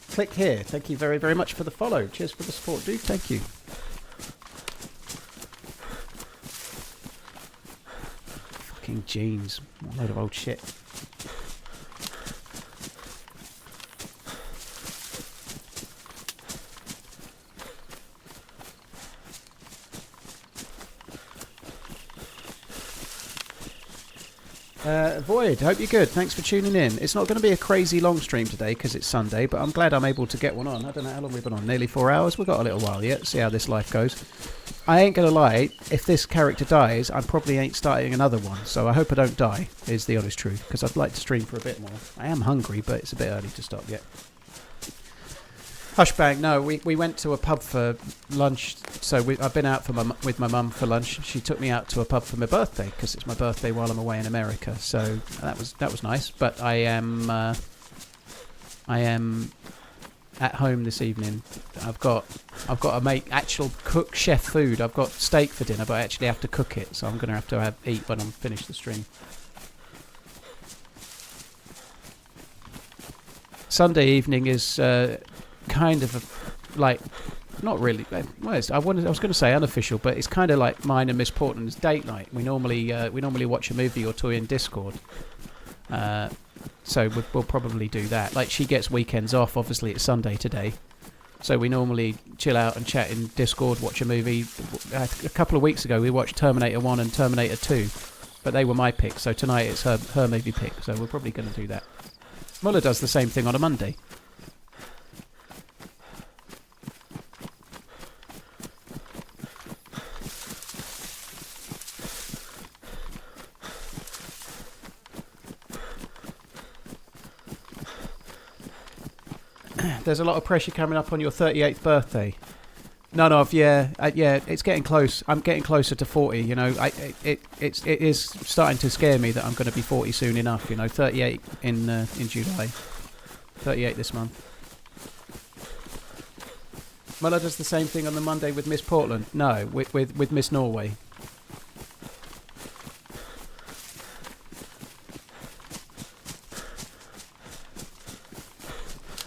Click here. Thank you very, very much for the follow. Cheers for the support, dude. Thank you. Fucking jeans. What a load of old shit. Void, hope you're good. Thanks for tuning in. It's not going to be a crazy long stream today because it's Sunday, but I'm glad I'm able to get one on. I don't know how long we've been on. Nearly 4 hours. We've got a little while yet. See how this life goes. I ain't going to lie. If this character dies, I probably ain't starting another one. So I hope I don't die, is the honest truth, because I'd like to stream for a bit more. I am hungry, but it's a bit early to stop yet. Hushbang, no, we went to a pub for lunch. So I've been out with my mum for lunch. She took me out to a pub for my birthday because it's my birthday while I'm away in America. So that was nice. But I am at home this evening. I've got to make actual cook chef food. I've got steak for dinner, but I actually have to cook it. So I'm going to have to eat when I'm finished the stream. Sunday evening is kind of like, not really, well, I was going to say unofficial, but it's kind of like mine and Miss Portman's date night. We normally watch a movie or two in Discord, so we'll probably do that. Like, she gets weekends off, obviously it's Sunday today, so we normally chill out and chat in Discord, watch a movie. A couple of weeks ago we watched Terminator 1 and Terminator 2, but they were my picks, so tonight it's her movie pick, so we're probably going to do that. Muller does the same thing on a Monday. There's a lot of pressure coming up on your 38th birthday. None of, yeah, it's getting close. I'm getting closer to 40, you know. It is starting to scare me that I'm going to be 40 soon enough, you know. 38 in July. 38 this month. Muller does the same thing on the Monday with Miss Portland. No, with Miss Norway.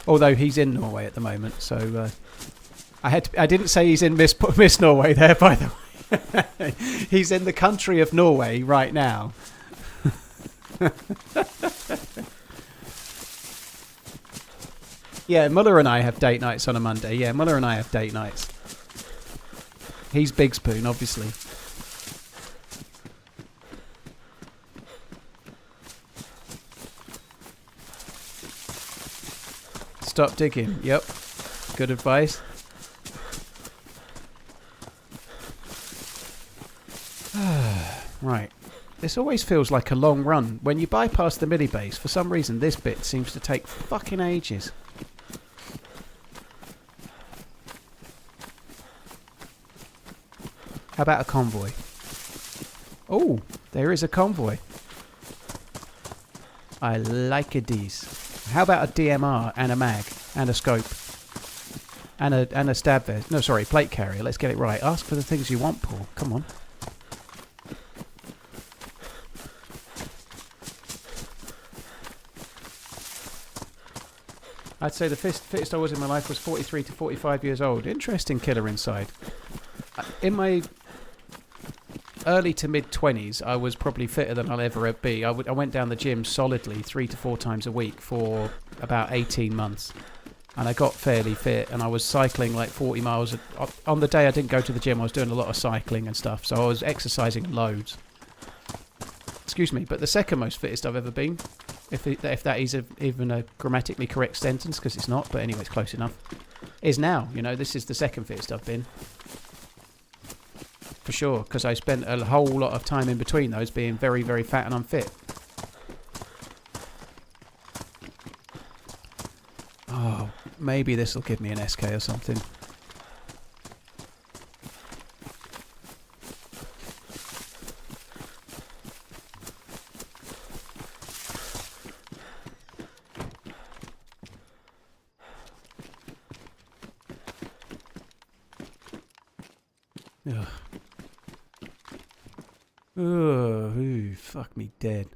Although he's in Norway at the moment, so I didn't say he's in Miss Norway there, by the way. He's in the country of Norway right now. Yeah, Muller and I have date nights on a Monday. Yeah, Muller and I have date nights. He's Big Spoon, obviously. Stop digging. Yep. Good advice. Right. This always feels like a long run. When you bypass the mini base, for some reason this bit seems to take fucking ages. How about a convoy? Oh, there is a convoy. I like it these. How about a DMR and a mag and a scope and a stab vest? No, sorry, plate carrier. Let's get it right. Ask for the things you want, Paul. Come on. I'd say the fittest I was in my life was 43 to 45 years old. Interesting killer inside. In my early to mid 20s, I was probably fitter than I'll ever be. I went down the gym solidly 3 to 4 times a week for about 18 months. And I got fairly fit, and I was cycling like 40 miles. On the day I didn't go to the gym, I was doing a lot of cycling and stuff. So I was exercising loads. Excuse me, but the second most fittest I've ever been, if that is even a grammatically correct sentence, because it's not, but anyway, it's close enough, is now. You know, this is the second fittest I've been. For sure, because I spent a whole lot of time in between those being very, very fat and unfit. Oh, maybe this will give me an SK or something. Ugh. Ooh, fuck me dead.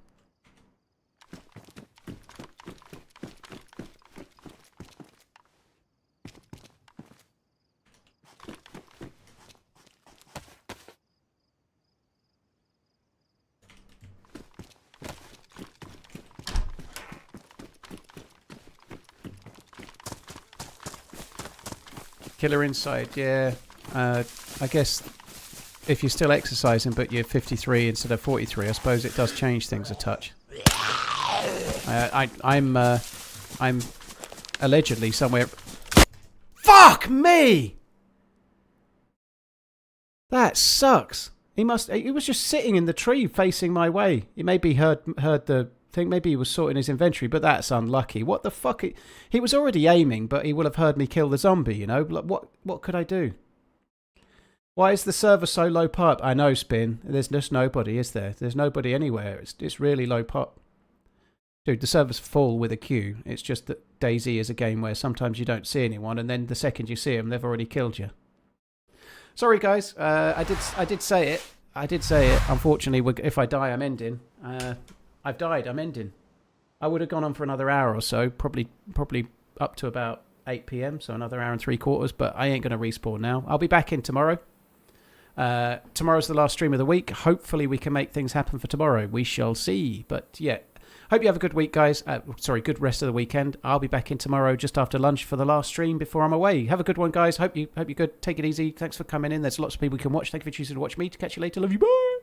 Killer inside, yeah. I guess if you're still exercising but you're 53 instead of 43, I suppose it does change things a touch. I'm allegedly somewhere... Fuck me! That sucks. He was just sitting in the tree facing my way. He maybe heard the thing. Maybe he was sorting his inventory, but that's unlucky. What the fuck? He was already aiming, but he will have heard me kill the zombie, you know? What could I do? Why is the server so low pop? I know, Spin. There's just nobody, is there? There's nobody anywhere. It's really low pop. Dude, the server's full with a queue. It's just that DayZ is a game where sometimes you don't see anyone, and then the second you see them, they've already killed you. Sorry, guys. I did say it. I did say it. Unfortunately, if I die, I'm ending. I've died. I'm ending. I would have gone on for another hour or so, probably up to about 8 PM, so another hour and 3/4. But I ain't going to respawn now. I'll be back in tomorrow. Tomorrow's the last stream of the week. Hopefully we can make things happen for tomorrow. We shall see. But yeah, hope you have a good week, guys. Good rest of the weekend. I'll be back in tomorrow just after lunch for the last stream before I'm away. Have a good one, guys. Hope you're good. Take it easy. Thanks for coming in. There's lots of people you can watch. Thank you for choosing to watch me. To catch you later. Love you. Bye.